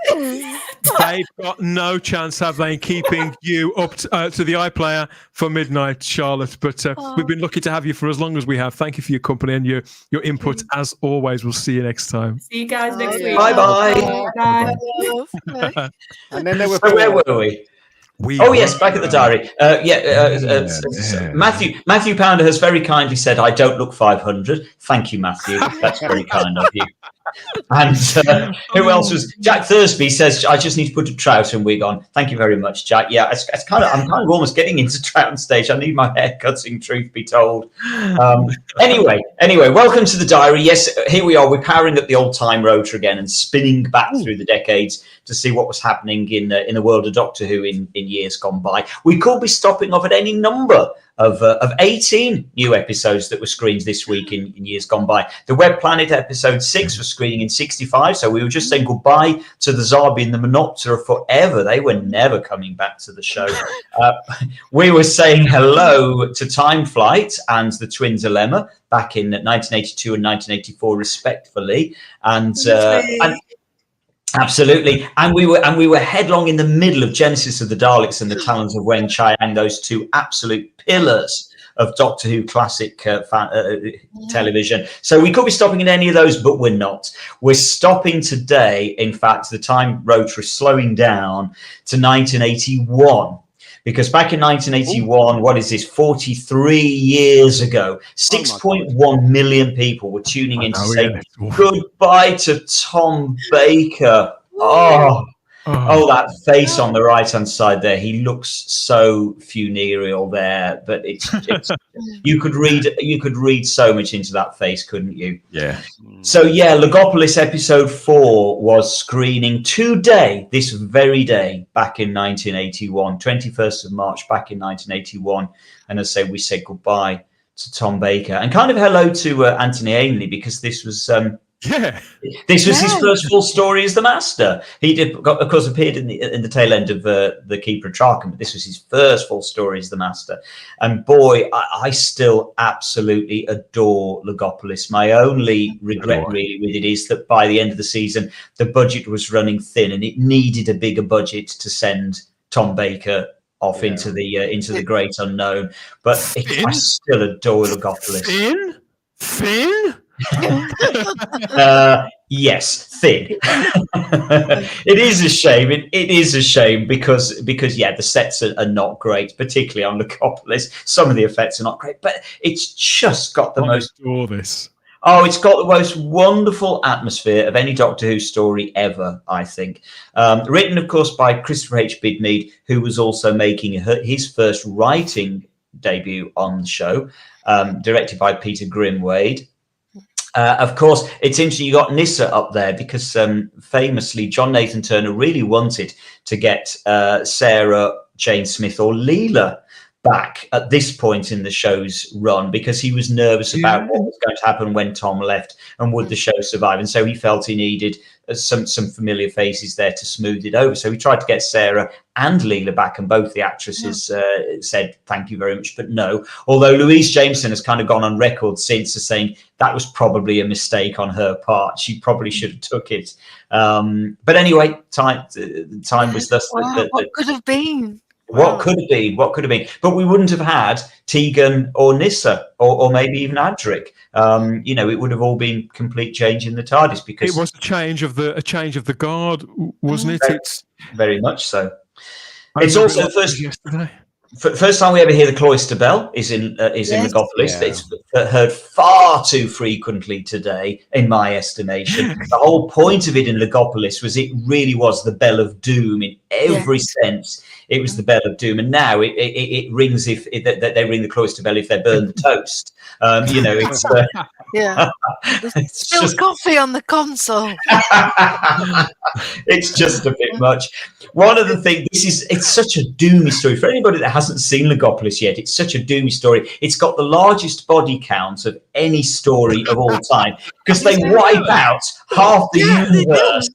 They've got no chance, have they, in keeping you up to the iPlayer for midnight, Charlotte. But we've been lucky to have you for as long as we have. Thank you for your company and your input as always. We'll see you next time. See you guys next week. Bye-bye. Bye. And then there were where were we? Yes, back at the diary. Matthew Pounder has very kindly said, I don't look 500. Thank you, Matthew. That's very kind of you. And who else was? Jack Thursby says, I just need to put a trouser wig on. Thank you very much, Jack. Yeah, I'm kind of almost getting into Trouton stage. I need my hair cutting, truth be told. Anyway, welcome to the diary. Yes, here we are. We're powering up the old time rotor again and spinning back through the decades to see what was happening in the world of Doctor Who in years gone by. We could be stopping off at any number of 18 new episodes that were screened this week in years gone by. The Web Planet episode 6 was screening in 65, so we were just saying goodbye to the Zarbi and the Monoptera forever. They were never coming back to the show. We were saying hello to Time Flight and the Twin Dilemma back in 1982 and 1984 respectively, and absolutely, and we were headlong in the middle of Genesis of the Daleks and the Talons of Wen Chiang, those two absolute pillars of Doctor Who classic television. So we could be stopping in any of those, but we're not. We're stopping today. In fact, the time rotor is slowing down to 1981. Because back in 1981, what is this, 43 years ago, 6.1 million people were tuning in to say goodbye to Tom Baker. Oh, that face on the right-hand side there. He looks so funereal there, but it's you could read so much into that face, couldn't you? Yeah. So yeah, Logopolis episode 4 was screening today, this very day, back in 1981, 21st of March, back in 1981. And as I say, we said goodbye to Tom Baker and kind of hello to Anthony Ainley, because this was his first full story as the Master. He did, of course, appeared in the tail end of the Keeper of Traken, but this was his first full story as the Master. And boy, I still absolutely adore Logopolis. My only regret really with it is that by the end of the season, the budget was running thin, and it needed a bigger budget to send Tom Baker off into the great unknown. But I still adore Logopolis. Thin? Yes, thin. It is a shame. It is a shame because the sets are not great, particularly on Logopolis. Some of the effects are not great, but it's just got the most. It's got the most wonderful atmosphere of any Doctor Who story ever, I think. Written, of course, by Christopher H. Bidmead, who was also making his first writing debut on the show. Directed by Peter Grimwade. Of course, it's interesting you got Nyssa up there because famously John Nathan Turner really wanted to get Sarah Jane Smith or Leela back at this point in the show's run, because he was nervous about what was going to happen when Tom left and would the show survive. And so he felt he needed some familiar faces there to smooth it over. So he tried to get Sarah and Leela back, and both the actresses said thank you very much, but no. Although Louise Jameson has kind of gone on record since as saying that was probably a mistake on her part. She probably should have took it. But anyway, time was thus. What could have been? What could have been, but we wouldn't have had Tegan or Nyssa or maybe even Adric. It would have all been complete change in the TARDIS because it was a change of the guard, wasn't it? It's very much so. It's also the first time we ever hear the cloister bell is in Legopolis. Yeah. It's heard far too frequently today, in my estimation. The whole point of it in Legopolis was it really was the bell of doom in every sense. It was the bell of doom, and now it rings if they ring the cloister bell if they burn the toast. It's yeah. There's still coffee on the console. It's just a bit much. One of the things, it's such a doomy story for anybody that hasn't seen Legopolis yet. It's such a doomy story. It's got the largest body count of any story of all time because they wipe out half the universe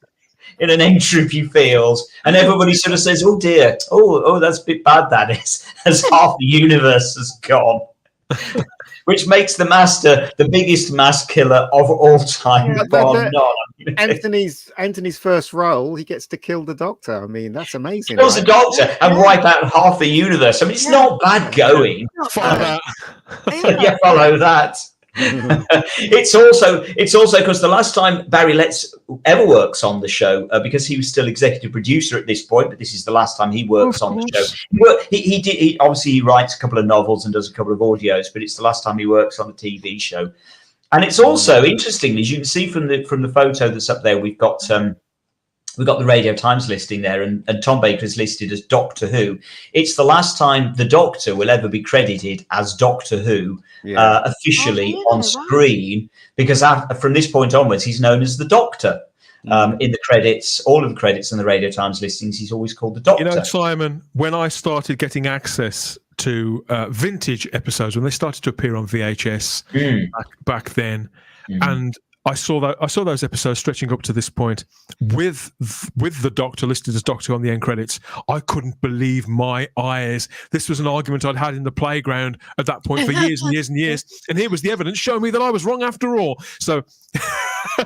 in an entropy field, and everybody sort of says, "Oh dear, oh, that's a bit bad." That is, as half the universe has gone. Which makes the Master the biggest mass killer of all time. Anthony's first role, he gets to kill the Doctor. I mean, that's amazing. Kills the Doctor and wipe out half the universe. I mean, it's not bad going. Follow that. Yeah, follow that. It's also because the last time Barry Letts ever works on the show, because he was still executive producer at this point, but this is the last time he works on the show. He obviously writes a couple of novels and does a couple of audios, but it's the last time he works on a TV show. And it's also interesting, as you can see from the photo that's up there, we've got the Radio Times listing there, and Tom Baker is listed as Doctor Who. It's the last time the Doctor will ever be credited as Doctor Who officially on screen, because from this point onwards, he's known as the Doctor. In the credits, all of the credits and the Radio Times listings, he's always called the Doctor. Simon, when I started getting access to vintage episodes, when they started to appear on VHS back then, and I saw those episodes stretching up to this point with the Doctor listed as Doctor on the end credits. I couldn't believe my eyes. This was an argument I'd had in the playground at that point for years and years and years. And here was the evidence showing me that I was wrong after all. So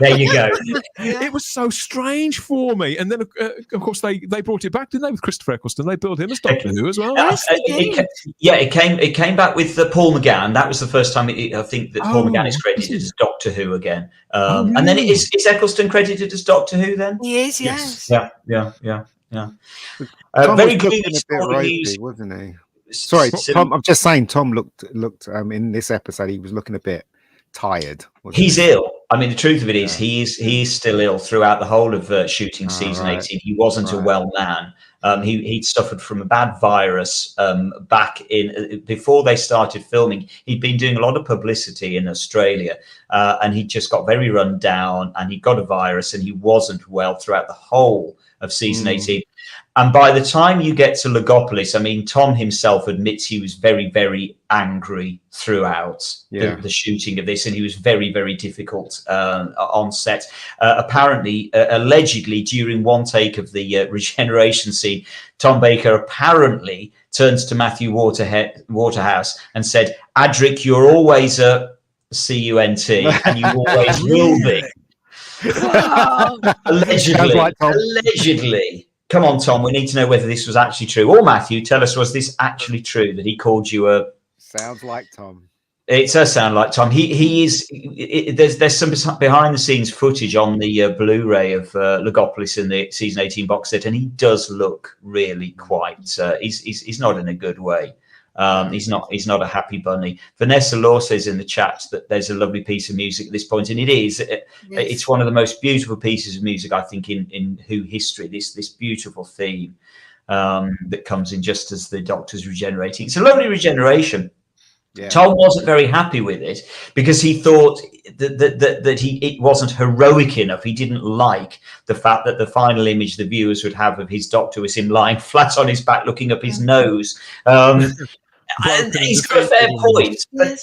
there you go. It was so strange for me. And then, of course, they brought it back, didn't they, with Christopher Eccleston? They built him as Doctor Who as well. It came back with Paul McGann. That was the first time I think that Paul McGann is credited as Doctor Who again. And then is Eccleston credited as Doctor Who then? He is, yes. Yeah. Tom Very was looking a bit ropey, wasn't he? Sorry, Tom. I'm just saying, Tom looked in this episode. He was looking a bit tired. He's ill. I mean, the truth of it is, he is still ill throughout the whole of shooting season 18. He wasn't a well man. He'd suffered from a bad virus back before they started filming. He'd been doing a lot of publicity in Australia, and he just got very run down, and he got a virus, and he wasn't well throughout the whole of season 18. And by the time you get to Legopolis, I mean, Tom himself admits he was very, very angry throughout the shooting of this, and he was very, very difficult on set. Apparently, allegedly, during one take of the regeneration scene, Tom Baker apparently turns to Matthew Waterhouse and said, "Adric, you're always a CUNT, and you always will be." Allegedly. Come on, Tom. We need to know whether this was actually true. Or Matthew, tell us, was this actually true that he called you a? Sounds like Tom. It does sound like Tom. He is. There's some behind the scenes footage on the Blu-ray of Legopolis in the season 18 box set, and he does look really quite. He's not in a good way. He's not a happy bunny. Vanessa Law says in the chat that there's a lovely piece of music at this point, and it is. It's one of the most beautiful pieces of music, I think, in Who history. This beautiful theme that comes in just as the Doctor's regenerating. It's a lovely regeneration. Yeah. Tom wasn't very happy with it because he thought that it wasn't heroic enough. He didn't like the fact that the final image the viewers would have of his Doctor was him lying flat on his back, looking up his nose. And he's got a fair point. But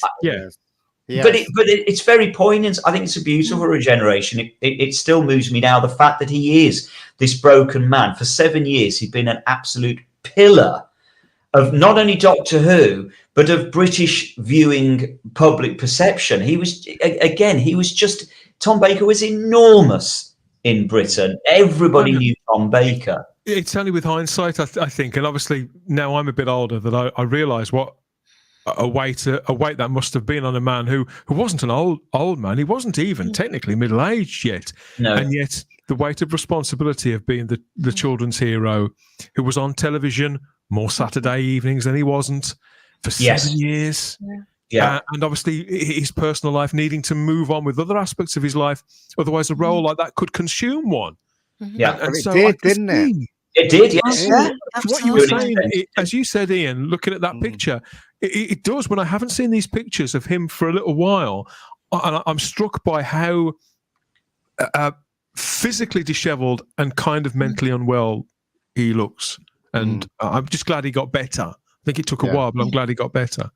it's very poignant. I think it's a beautiful regeneration. It still moves me now. The fact that he is this broken man. For 7 years, he'd been an absolute pillar of not only Doctor Who, but of British viewing public perception. Tom Baker was enormous in Britain. Everybody knew Tom Baker. it's only with hindsight, I think, and obviously now I'm a bit older that I realise what a weight that must have been on a man who wasn't an old man. He wasn't even technically middle aged yet, and yet the weight of responsibility of being the children's hero, who was on television more Saturday evenings than he wasn't for 7 years. Yeah. And obviously his personal life needing to move on with other aspects of his life, otherwise a role like that could consume one. Yeah, and it so did, didn't it? It did, yes. What you were saying, as you said, Ian, looking at that picture, it does. When I haven't seen these pictures of him for a little while, and I'm struck by how physically dishevelled and kind of mentally unwell he looks. And I'm just glad he got better. I think it took a while, but I'm glad he got better.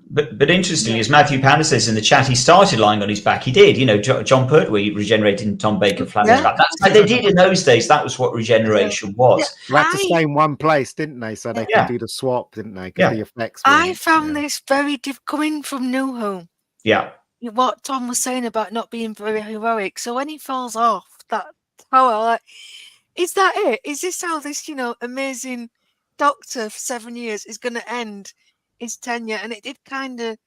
But interestingly, as Matthew Panner says in the chat, he started lying on his back. He did, John Pertwee regenerated and Tom Baker flat on his back. That's how they did in those days. That was what regeneration was. They had to stay in one place, didn't they? So they could do the swap, didn't they? Because the effects. I found this very coming from New Who. Yeah. What Tom was saying about not being very heroic. So when he falls off that tower, is that it? Is this how this, amazing Doctor for 7 years is going to end his tenure? And it did kind of.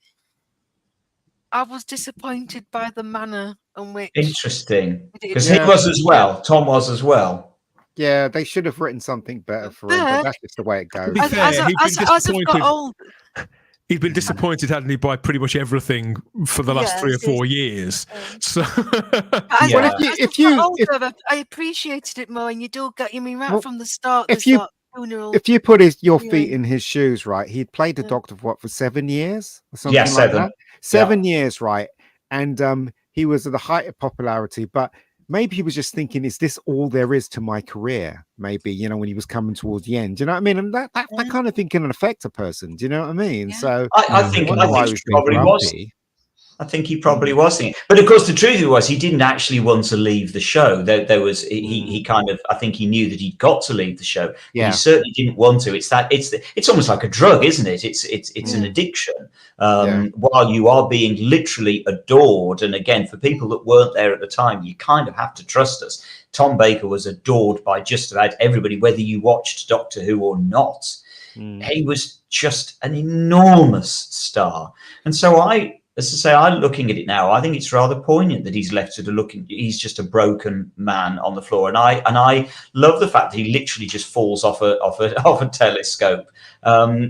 I was disappointed by the manner in which. Interesting, because he was as well. Tom was as well. Yeah, they should have written something better for him, but that's just the way it goes. To be fair, he'd been disappointed, hadn't he, by pretty much everything for the last 3 or 4 years. So, I appreciated it more, and you do get. Right from the start. If you put your feet in his shoes, right? He'd played the Doctor for 7 years or something like 7. that. 7 years, right? And he was at the height of popularity, but maybe he was just thinking, is this all there is to my career? Maybe, when he was coming towards the end. Do you know what I mean? And that kind of thing can affect a person. Do you know what I mean? So I think he probably was. I think he probably was thinking. But of course, the truth was he didn't actually want to leave the show. There was he kind of, I think he knew that he'd got to leave the show. But he certainly didn't want to. It's almost like a drug, isn't it? It's an addiction. While you are being literally adored, and again, for people that weren't there at the time, you kind of have to trust us. Tom Baker was adored by just about everybody, whether you watched Doctor Who or not. He was just an enormous star, and so as to say, I'm looking at it now, I think it's rather poignant that he's left he's just a broken man on the floor. And I love the fact that he literally just falls off a telescope.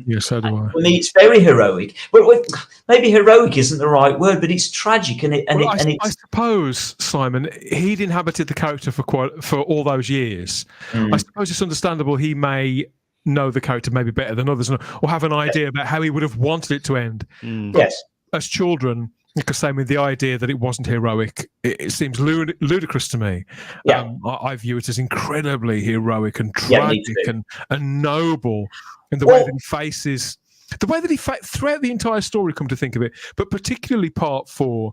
Yes, so do I. For me, it's very heroic. But maybe heroic isn't the right word, but it's tragic. I suppose, Simon, he'd inhabited the character for all those years. I suppose it's understandable he may know the character maybe better than others, or have an idea about how he would have wanted it to end. Yes. As children, because I mean, the idea that it wasn't heroic, it seems ludicrous to me. Yeah. I view it as incredibly heroic and tragic and noble in the way that he faces, throughout the entire story, come to think of it, but particularly part 4,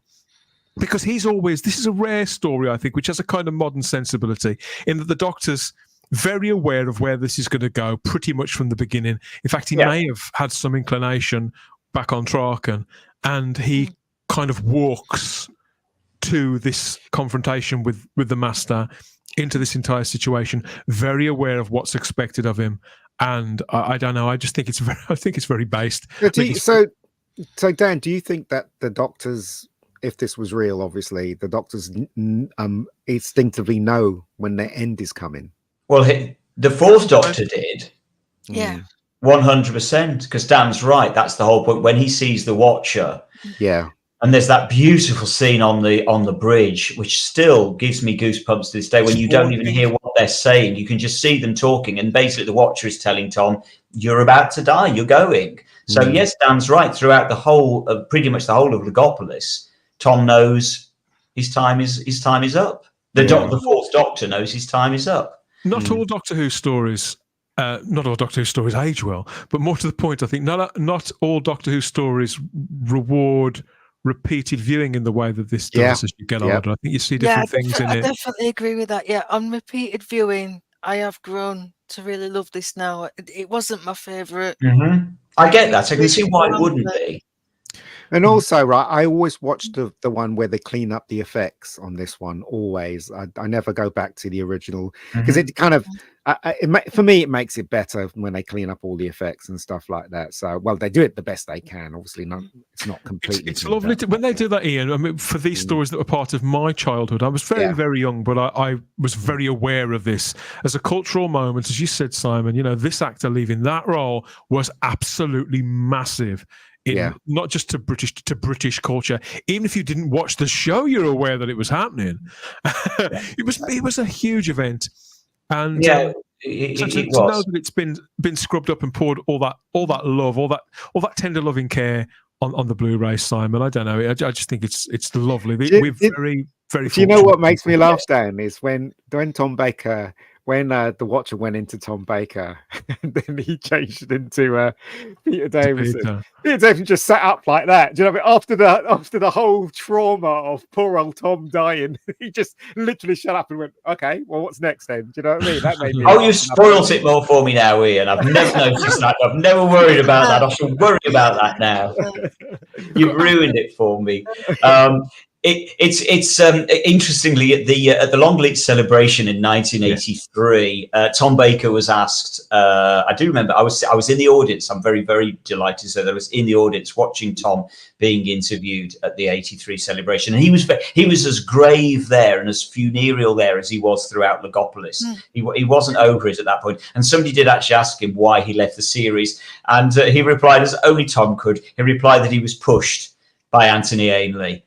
because this is a rare story, I think, which has a kind of modern sensibility in that the Doctor's very aware of where this is going to go pretty much from the beginning. In fact, he may have had some inclination back on Traken, and he kind of walks to this confrontation with the Master, into this entire situation, very aware of what's expected of him. And I don't know. I just think it's very based. So Dan, do you think that the Doctors, if this was real, obviously the Doctors instinctively know when their end is coming? Well, the 4th Doctor did. Yeah. 100%, because Dan's right. That's the whole point. When he sees the Watcher, and there's that beautiful scene on the bridge, which still gives me goosebumps to this day. When you don't even hear what they're saying, you can just see them talking, and basically the Watcher is telling Tom, "You're about to die. You're going." So yes, Dan's right. Throughout the whole, pretty much the whole of Legopolis, Tom knows his time is up. The 4th Doctor knows his time is up. Not all Doctor Who stories. Not all Doctor Who stories age well, but more to the point, I think not all Doctor Who stories reward repeated viewing in the way that this does as you get older. I think you see different things in it. I definitely agree with that. Yeah, on repeated viewing, I have grown to really love this now. It wasn't my favourite. I get that. I can see why it wouldn't be. And also, right, I always watch the one where they clean up the effects on this one. Always, I never go back to the original because it kind of, for me, it makes it better when they clean up all the effects and stuff like that. So, well, they do it the best they can. Obviously, it's not completely. It's lovely when they do that, Ian. I mean, for these stories that were part of my childhood, I was very, very young, but I was very aware of this as a cultural moment. As you said, Simon, this actor leaving that role was absolutely massive. Not just to British culture. Even if you didn't watch the show, you're aware that it was happening. It was a huge event, and to know that it's been scrubbed up and poured all that love, all that tender loving care on the Blu-ray, Simon. I don't know. I just think it's lovely. We're very, very. Do you know what makes me laugh, Dan? Is when Tom Baker. When the Watcher went into Tom Baker, and then he changed into Peter Davies. Peter Davies just sat up like that. Do you know what I mean? After the whole trauma of poor old Tom dying, he just literally shut up and went, "Okay, well, what's next then?" Do you know what I mean? That made me you've spoilt it more for me now, Ian. I've never noticed that. I've never worried about that. I shall worry about that now. You've ruined it for me. It's interestingly at the Longleat celebration in 1983, Tom Baker was asked. I do remember I was in the audience. I'm very, very delighted to say that I was in the audience watching Tom being interviewed at the 83 celebration, and he was as grave there and as funereal there as he was throughout Logopolis. He wasn't over it at that point, and somebody did actually ask him why he left the series, and he replied as only Tom could. He replied that he was pushed by Anthony Ainley.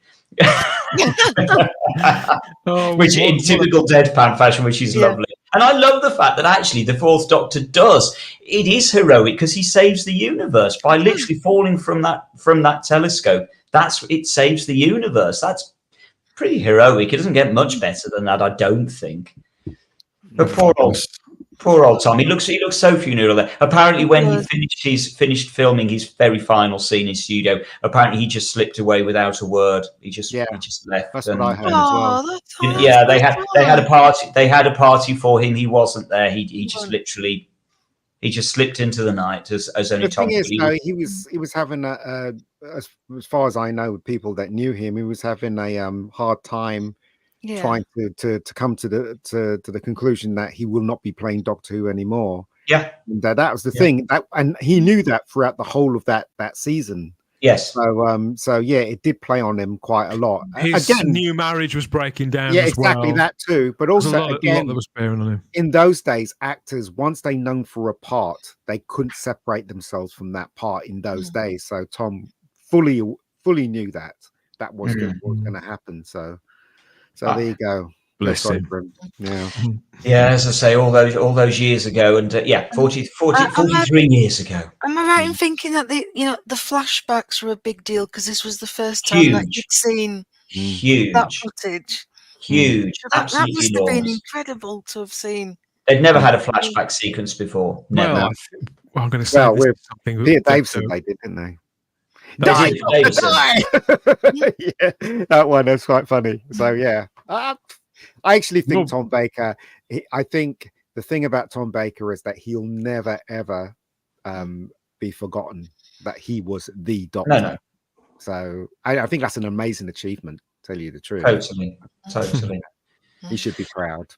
Which in typical deadpan fashion, which is lovely. And I love the fact that actually the Fourth Doctor it is heroic because he saves the universe by literally falling from that telescope. It saves the universe. That's pretty heroic. It doesn't get much better than that, I don't think. But poor old Tom. He looks so funereal there. Apparently, when he finished filming his very final scene in studio, apparently he just slipped away without a word. He just left. That's what I heard as well. They had a party. They had a party for him. He wasn't there. He just literally slipped into the night as only Tom. The thing is, he was having as far as I know, with people that knew him, he was having a hard time. Trying to come to the conclusion that he will not be playing Doctor Who anymore. Yeah, and that was the thing. And he knew that throughout the whole of that season. Yes. So it did play on him quite a lot. His new marriage was breaking down. Yeah, as exactly well. That too. But also a lot that was bearing on him. In those days, actors, once they known for a part, they couldn't separate themselves from that part in those days. So Tom fully knew that was going to happen. So there you go. Bless him. Yeah, as I say, all those years ago, and 43 years ago. Am I right in thinking that the flashbacks were a big deal because this was the first time that you'd seen that footage? Huge, that must have been incredible to have seen. They'd never had a flashback sequence before. Never. Well, I'm going to say something. Peter Davison, they did, didn't they? Die! That one was quite funny. So I actually think Tom Baker. I think the thing about Tom Baker is that he'll never ever be forgotten that he was the Doctor. No. So I think that's an amazing achievement. Tell you the truth. Totally. He should be proud.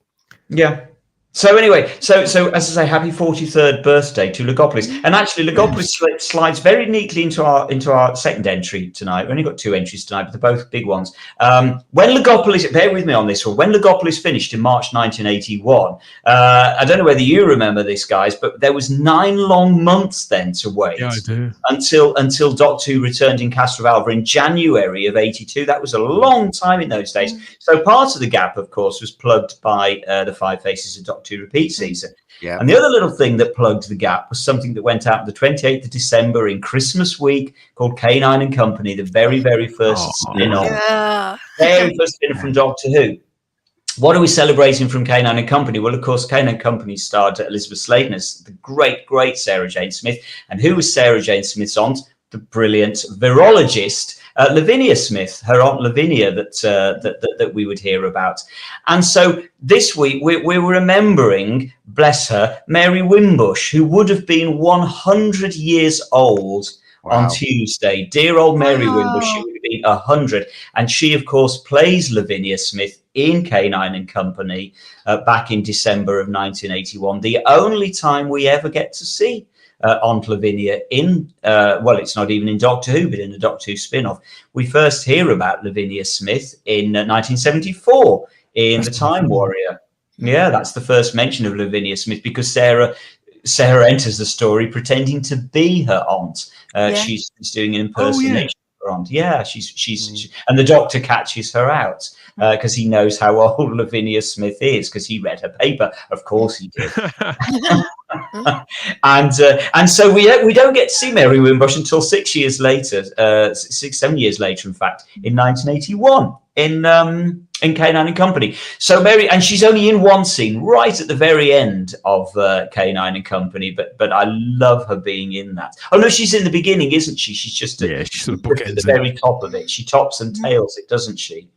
Yeah. So anyway, so as I say, happy 43rd birthday to Logopolis, and actually Logopolis slides very neatly into our second entry tonight. We've only got 2 entries tonight, but they're both big ones. When Logopolis, bear with me on this one, when Logopolis finished in March 1981, I don't know whether you remember this, guys, but there was 9 long months then to wait. Yeah, I do. Until Doctor Who returned in Castrovalva in January of 82. That was a long time in those days. So part of the gap, of course, was plugged by the 5 Faces of Doctor Who repeat season. Yeah. And the other little thing that plugged the gap was something that went out the 28th of December in Christmas week called K9 and Company, the very, very first spin-off. Very first spin-off from Doctor Who. What are we celebrating from K9 and Company? Well, of course, K9 and Company starred Elizabeth Sladen as the great, great Sarah Jane Smith. And who was Sarah Jane Smith's aunt? The brilliant virologist Lavinia Smith, her aunt Lavinia, that we would hear about. And so this week we were remembering, bless her, Mary Wimbush, who would have been 100 years old on Tuesday. Dear old Mary Wimbush, she would have been 100. And she, of course, plays Lavinia Smith in K9 and Company back in December of 1981. The only time we ever get to see Aunt Lavinia in, well, it's not even in Doctor Who, but in a Doctor Who spin-off. We first hear about Lavinia Smith in 1974 in The Time Warrior. Yeah, that's the first mention of Lavinia Smith, because Sarah enters the story pretending to be her aunt. She's doing an impersonation of her aunt. Yeah, she's and the Doctor catches her out because he knows how old Lavinia Smith is, because he read her paper. Of course he did. And so we don't get to see Mary Wimbush until 6 years later, 7 years later, in fact, in 1981 in K9 and Company. So Mary, and she's only in one scene right at the very end of K9 and Company, but I love her being in that. Oh no, she's in the beginning, isn't she? She's just she's sort of at the very top of it. She tops and tails it, doesn't she?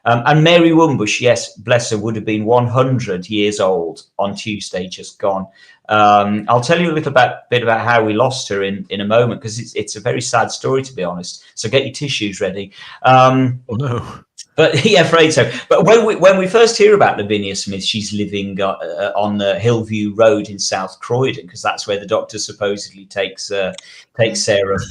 And Mary Wimbush, yes, bless her, would have been 100 years old on Tuesday, just gone. I'll tell you a little bit about how we lost her in a moment, because it's a very sad story, to be honest. So get your tissues ready. Oh no. But yeah, afraid so. But when we first hear about Lavinia Smith, she's living on the Hillview Road in South Croydon, because that's where the Doctor supposedly takes Sarah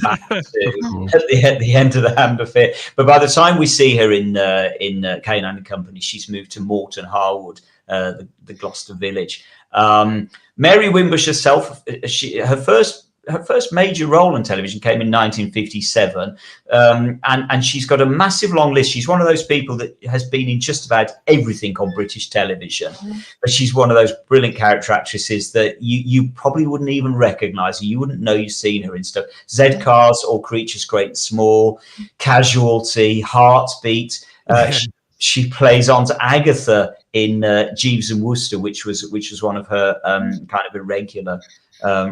back to at the end of the Hand Affair. But by the time we see her in K9 and Company, she's moved to Moreton Harwood, the Gloucester village. Mary Wimbush herself, her first major role on television came in 1957, and she's got a massive long list. She's one of those people that has been in just about everything on British television, but she's one of those brilliant character actresses that you probably wouldn't even recognise her. You wouldn't know you've seen her in stuff. Z-Cars, All Creatures Great and Small, Casualty, Heartbeat. She plays on to Agatha in Jeeves and Wooster, which was one of her kind of irregular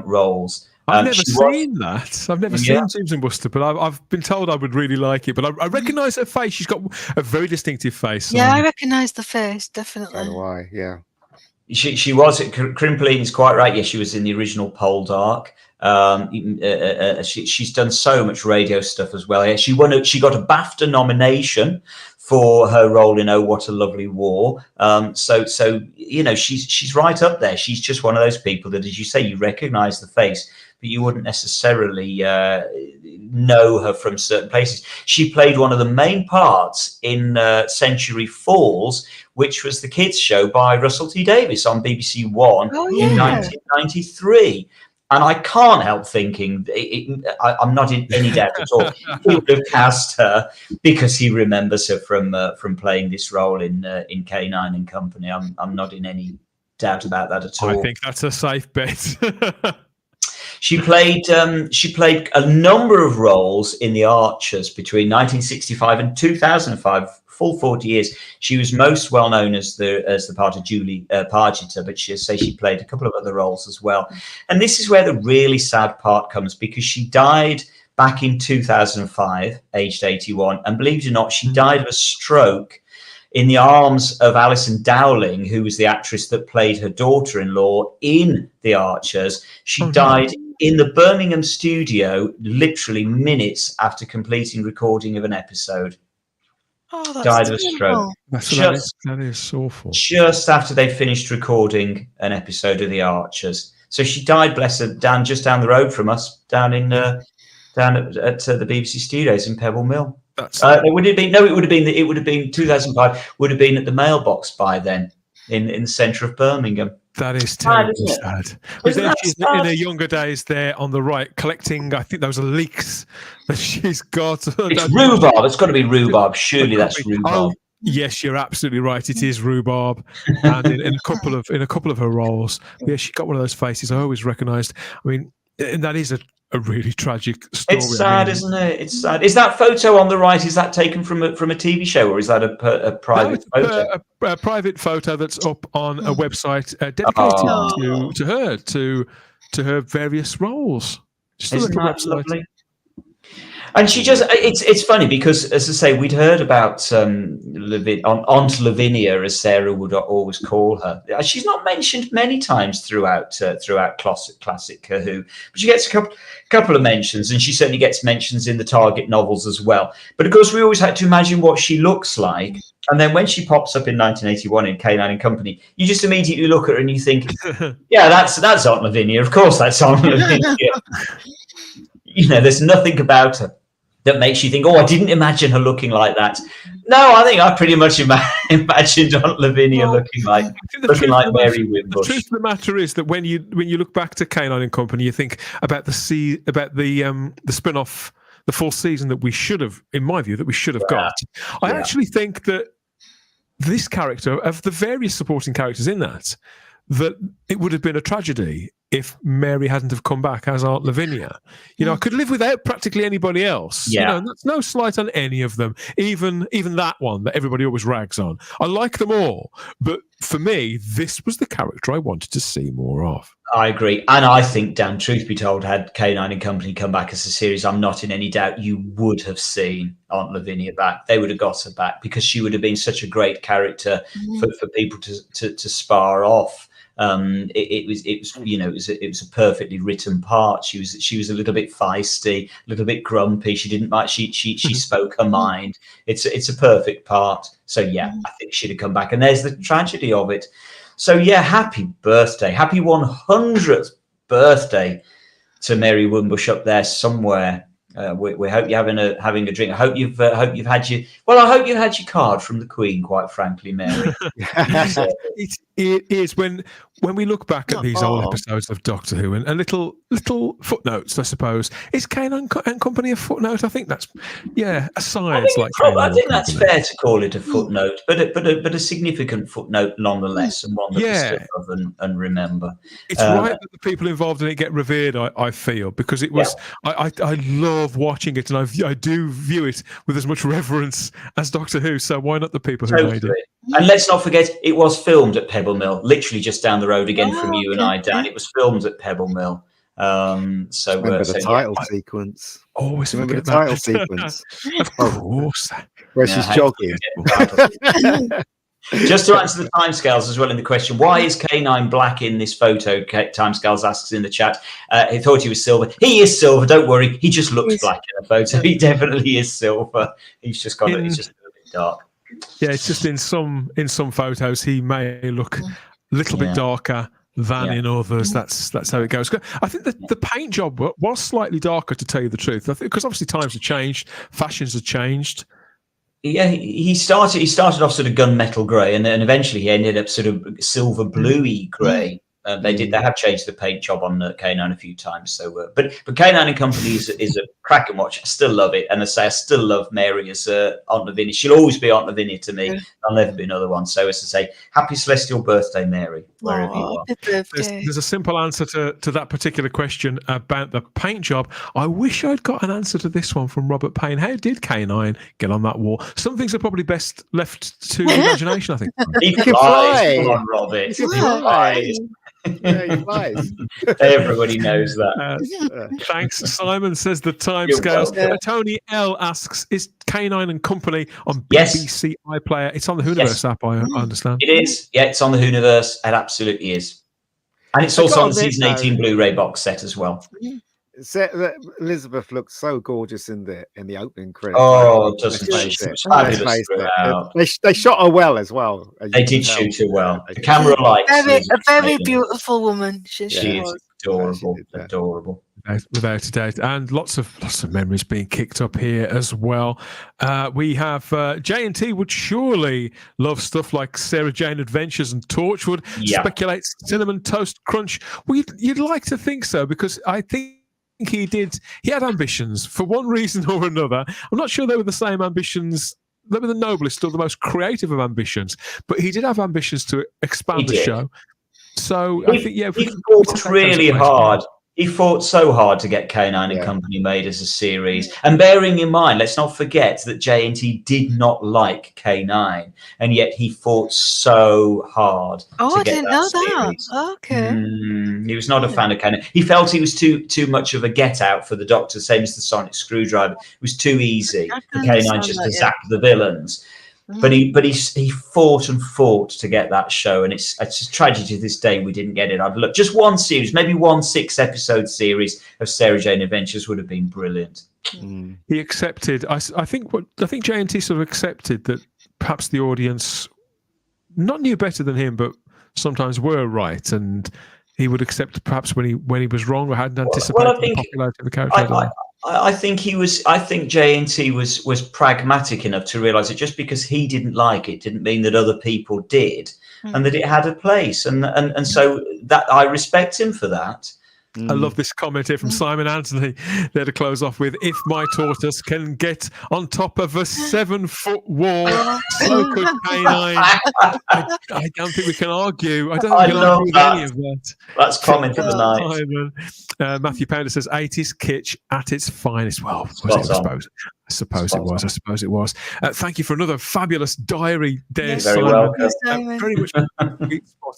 roles. I've never seen that. I've never seen Jeeves and Wooster, but I've been told I would really like it. But I recognise her face. She's got a very distinctive face. Yeah, I recognise the face, definitely. So do I, yeah. She was, Crimpeline is quite right. Yes, she was in the original Poldark. She's done so much radio stuff as well. She got a BAFTA nomination for her role in Oh What a Lovely War. So you know, she's right up there. She's just one of those people that, as you say, you recognise the face, but you wouldn't necessarily know her from certain places. She played one of the main parts in Century Falls, which was the kids' show by Russell T Davies on BBC One in 1993. And I can't help thinking, I'm not in any doubt at all, he would have cast her because he remembers her from playing this role in K9 and Company. I'm not in any doubt about that at all. I think that's a safe bet. She played a number of roles in The Archers between 1965 and 2005, full 40 years. She was most well known as the part of Julie Pargeter, but she played a couple of other roles as well. And this is where the really sad part comes, because she died back in 2005, aged 81, and believe it or not, she died of a stroke in the arms of Alison Dowling, who was the actress that played her daughter-in-law in The Archers. She died in the Birmingham studio literally minutes after completing recording of an episode. Oh, that's died of a stroke. That is awful. Just after they finished recording an episode of The Archers. So she died, bless her, just down the road from us, down at the BBC studios in Pebble Mill. It would have been 2005. Would have been at the mailbox by then in the centre of Birmingham. That is terribly sad. But then she's in her younger days there on the right, collecting, I think those are leaks that she's got. It's rhubarb. It's got to be rhubarb. Surely that's rhubarb. Oh, yes, you're absolutely right. It is rhubarb. And in a couple of her roles, yeah, she got one of those faces I always recognised. I mean, and that is a really tragic story. It's sad, isn't it? It's sad. Is that photo on the right? Is that taken from a TV show, or is that a private photo? A private photo that's up on a website dedicated to her various roles. Just Isn't that lovely? And she just, it's funny because, as I say, we'd heard about Aunt Lavinia, as Sarah would always call her. She's not mentioned many times throughout classic Who, but she gets a couple of mentions, and she certainly gets mentions in the Target novels as well. But of course, we always had to imagine what she looks like. And then when she pops up in 1981 in K9 and Company, you just immediately look at her and you think, yeah, that's Aunt Lavinia. Of course, that's Aunt Lavinia. You know, there's nothing about her that makes you think, oh, I didn't imagine her looking like that. No, I think I pretty much imagined Aunt Lavinia looking like Mary Wimbush. The truth of the matter is that when you look back to K9 and Company, you think about the spin-off, the full season that we should have, in my view, got. I actually think that this character, of the various supporting characters in that it would have been a tragedy if Mary hadn't have come back as Aunt Lavinia. You know, I could live without practically anybody else. Yeah. You know, and that's no slight on any of them. Even that one that everybody always rags on. I like them all, but for me, this was the character I wanted to see more of. I agree. And I think, Dan, truth be told, had K9 and Company come back as a series, I'm not in any doubt you would have seen Aunt Lavinia back. They would have got her back because she would have been such a great character for people to spar off. It was a perfectly written part. She was a little bit feisty, a little bit grumpy. She didn't like she spoke her mind. It's a perfect part. So yeah, I think she'd have come back. And there's the tragedy of it. So yeah, happy birthday, happy 100th birthday to Mary Wimbush up there somewhere. We hope you're having a drink. I hope you've had your card from the Queen. Quite frankly, Mary. It is when we look back at these old episodes of Doctor Who and little footnotes, I suppose. Is K9 and Company a footnote? I think that's aside. I think that's fair to call it a footnote, but a significant footnote nonetheless, and one that we still love and remember. It's right that the people involved in it get revered. I feel, because it was. I love watching it, and I do view it with as much reverence as Doctor Who. So why not the people who made it? And let's not forget, it was filmed at Pebble Mill, literally just down the road again from you and I, Dan. It was filmed at Pebble Mill. Remember the title sequence. Always remember the title sequence. Of course. Where she's jogging. Just to answer the timescales as well in the question, why is K9 black in this photo? Timescales asks in the chat. He thought he was silver. He is silver, don't worry. He just looks black in the photo. He definitely is silver. He's just got it's just a little bit dark. Yeah, it's just in some photos he may look a little bit darker than in others. That's how it goes. I think that the paint job was slightly darker, to tell you the truth. I think because obviously times have changed, fashions have changed. Yeah, he started off sort of gunmetal grey, and then eventually he ended up sort of silver bluey grey. They have changed the paint job on K9 a few times. So, but K9 and Company is a cracking watch. I still love it, and I still love Mary as Aunt Lavinia. She'll always be Aunt Lavinia to me. There'll never be another one. So, as I say, happy celestial birthday, Mary, wherever you are. There's a simple answer to that particular question about the paint job. I wish I'd got an answer to this one from Robert Payne. How did K9 get on that wall? Some things are probably best left to imagination, I think. He can fly. Come on, Robert. He flies. Everybody knows that. Thanks. Simon says the timescales. Tony L asks, is K9 and Company on BBC iPlayer? It's on the Whoniverse app, I understand. It is. Yeah, it's on the Whoniverse. It absolutely is. And it's also on the season 18 Blu-ray box set as well. Elizabeth looks so gorgeous in the opening credits. Oh, doesn't she? They shot her well as well. They did shoot her well. The camera lights. A very beautiful woman. She is adorable. Without a doubt, and lots of memories being kicked up here as well. We have J&T would surely love stuff like Sarah Jane Adventures and Torchwood. Speculates Cinnamon Toast Crunch. Well, you'd like to think so, because I think he had ambitions for one reason or another. I'm not sure they were the same ambitions. They were the noblest or the most creative of ambitions, but he did have ambitions to expand the show. So I think he fought really hard. He fought so hard to get K9 and Company made as a series. And bearing in mind, let's not forget that J&T did not like K9, and yet he fought so hard to get that series. Okay. He was not a fan of Canon. He felt he was too much of a get out for the Doctor, same as the sonic screwdriver. It was too easy for K9 just to zap the villains. But he fought and fought to get that show, and it's just tragedy to this day we didn't get it. I'd look just one series, maybe one 6-episode series of Sarah Jane Adventures would have been brilliant. He accepted. I think JNT sort of accepted that perhaps the audience not knew better than him, but sometimes were right, and he would accept perhaps when he was wrong or hadn't anticipated the popularity of the character. I think JNT was pragmatic enough to realise that just because he didn't like it didn't mean that other people did, and that it had a place, and so that I respect him for that. I love this comment here from Simon Anthony there to close off with, if my tortoise can get on top of a 7-foot wall, so could K9. I don't think we can argue. I don't think we can argue with any of that. That's comment of the night. Matthew Pounder says 80s kitsch at its finest. Well, I suppose it was. Thank you for another fabulous diary there, Simon. Very much a sweet spot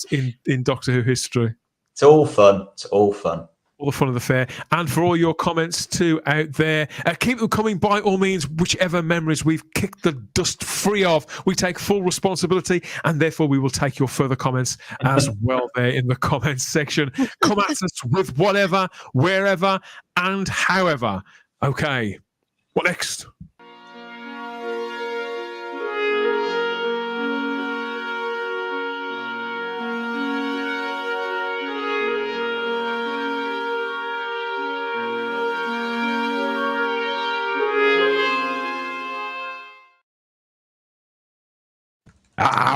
in Doctor Who history. It's all fun. All the fun of the fair. And for all your comments too out there, keep them coming by all means. Whichever memories we've kicked the dust free of, we take full responsibility, and therefore we will take your further comments as well there in the comments section. Come at us with whatever, wherever, and however. Okay, what next?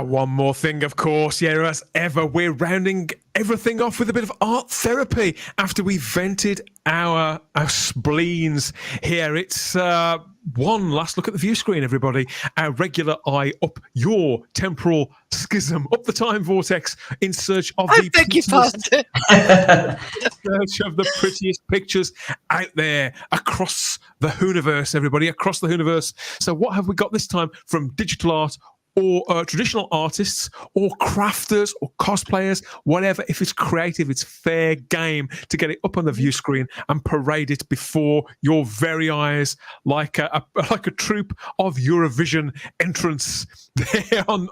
One more thing, of course. Yeah, as ever, we're rounding everything off with a bit of art therapy after we vented our spleens here. It's one last look at the view screen, everybody. Our regular eye up your temporal schism, up the time vortex in search of the prettiest pictures out there across the Whoniverse, everybody, across the Whoniverse. So what have we got this time from digital art or traditional artists or crafters or cosplayers, whatever? If it's creative, it's fair game to get it up on the view screen and parade it before your very eyes like a troupe of Eurovision entrants there on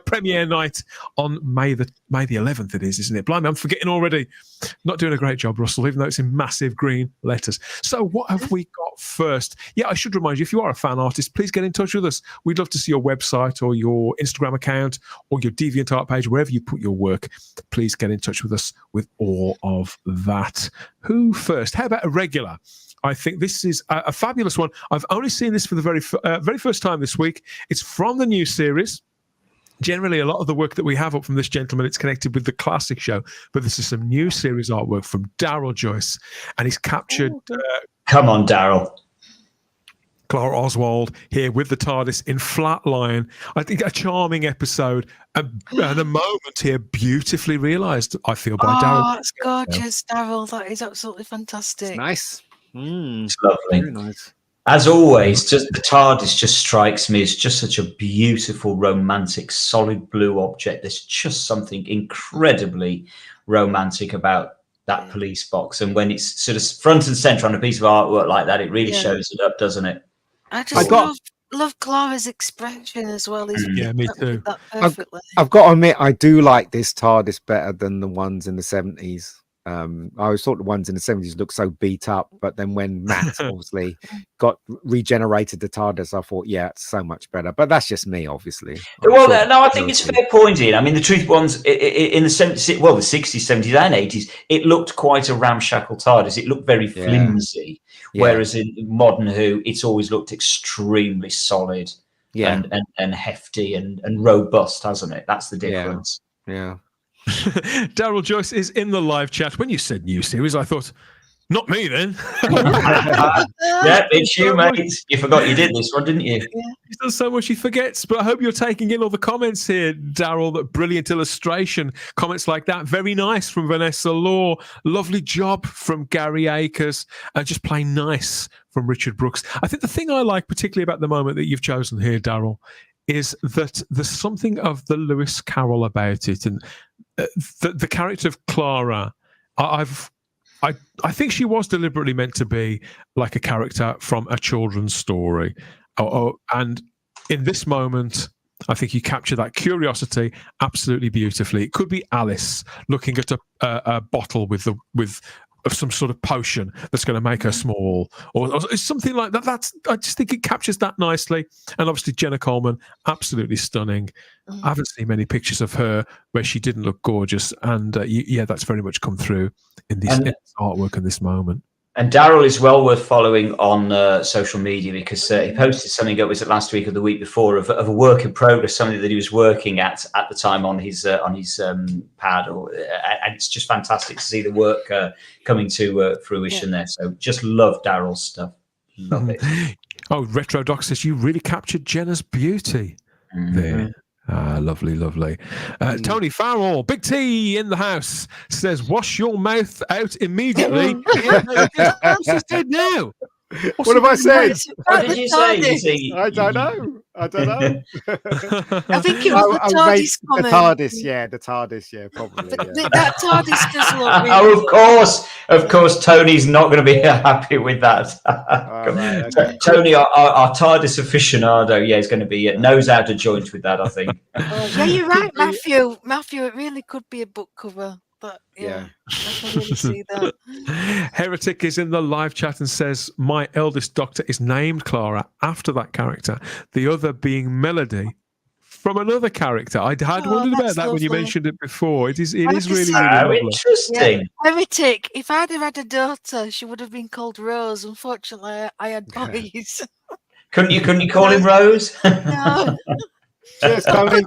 premiere night on May the 11th. It is, isn't it? Blimey, I'm forgetting already. Not doing a great job, Russell, even though it's in massive green letters. So what have we got first? Yeah, I should remind you, if you are a fan artist, please get in touch with us. We'd love to see your website or your Instagram account or your DeviantArt page, wherever you put your work. Please get in touch with us with all of that. Who first? How about a regular? I think this is a fabulous one. I've only seen this for the very first time this week. It's from the new series. Generally, a lot of the work that we have up from this gentleman, it's connected with the classic show. But this is some new series artwork from Daryl Joyce, and he's captured... Come on, Daryl. Clara Oswald here with the TARDIS in Flatline. I think a charming episode and a moment here beautifully realised, I feel, by Daryl. Oh, that's gorgeous, Daryl. That is absolutely fantastic. It's nice. It's lovely. Very nice. As always, just the TARDIS just strikes me as just such a beautiful, romantic, solid blue object. There's just something incredibly romantic about that police box, and when it's sort of front and centre on a piece of artwork like that, it really shows it up, doesn't it? I just love Clara's expression as well. Yeah, me too. I've got to admit, I do like this TARDIS better than the ones in the 70s. I always thought the ones in the 70s looked so beat up, but then when Matt obviously got regenerated the TARDIS, I thought, yeah, it's so much better. But that's just me, obviously. I think it's a fair point, Ian. I mean, the truth ones in the 60s, 70s, and 80s, it looked quite a ramshackle TARDIS. It looked very flimsy, whereas in modern Who, it's always looked extremely solid and hefty and robust, hasn't it? That's the difference. Yeah. Daryl Joyce is in the live chat. When you said new series, I thought, not me then. Yeah, it's you, mate. You forgot you did this one, didn't you? He's done so much he forgets, but I hope you're taking in all the comments here, Daryl. That brilliant illustration. Comments like that. Very nice from Vanessa Law. Lovely job from Gary Akers. Just plain nice from Richard Brooks. I think the thing I like particularly about the moment that you've chosen here, Daryl, is that there's something of the Lewis Carroll about it, and the character of Clara I think she was deliberately meant to be like a character from a children's story. And in this moment, I think you capture that curiosity absolutely beautifully. It could be Alice looking at a bottle with some sort of potion that's going to make her small, or something like that. I just think it captures that nicely. And obviously Jenna Coleman, absolutely stunning. I haven't seen many pictures of her where she didn't look gorgeous, and that's very much come through in this artwork and this moment. And Daryl is well worth following on social media, because he posted something, was it last week or the week before, of a work in progress, something that he was working at the time on his pad, and it's just fantastic to see the work coming to fruition there. So just love Daryl's stuff, love it. Oh, Retro Doc says you really captured Jenna's beauty there. Lovely, lovely. Tony Farrell, Big T in the house, says, wash your mouth out immediately. What's he now? What have I said? What did you say? I don't know. I think it was the TARDIS comment. The TARDIS, probably. Yeah. That TARDIS does look really of course, Tony's not going to be happy with that. Okay. Tony, our TARDIS aficionado, is going to be nose out of joint with that, I think. Yeah, you're right, Matthew. Matthew, it really could be a book cover. But I can really see that. Heretic is in the live chat and says, my eldest doctor is named Clara after that character, the other being Melody from another character. I had wondered about that when you mentioned it before. It is really, really lovely. Interesting. Yeah. Heretic, if I'd have had a daughter, she would have been called Rose. Unfortunately, I had boys. Couldn't you call him Rose? No.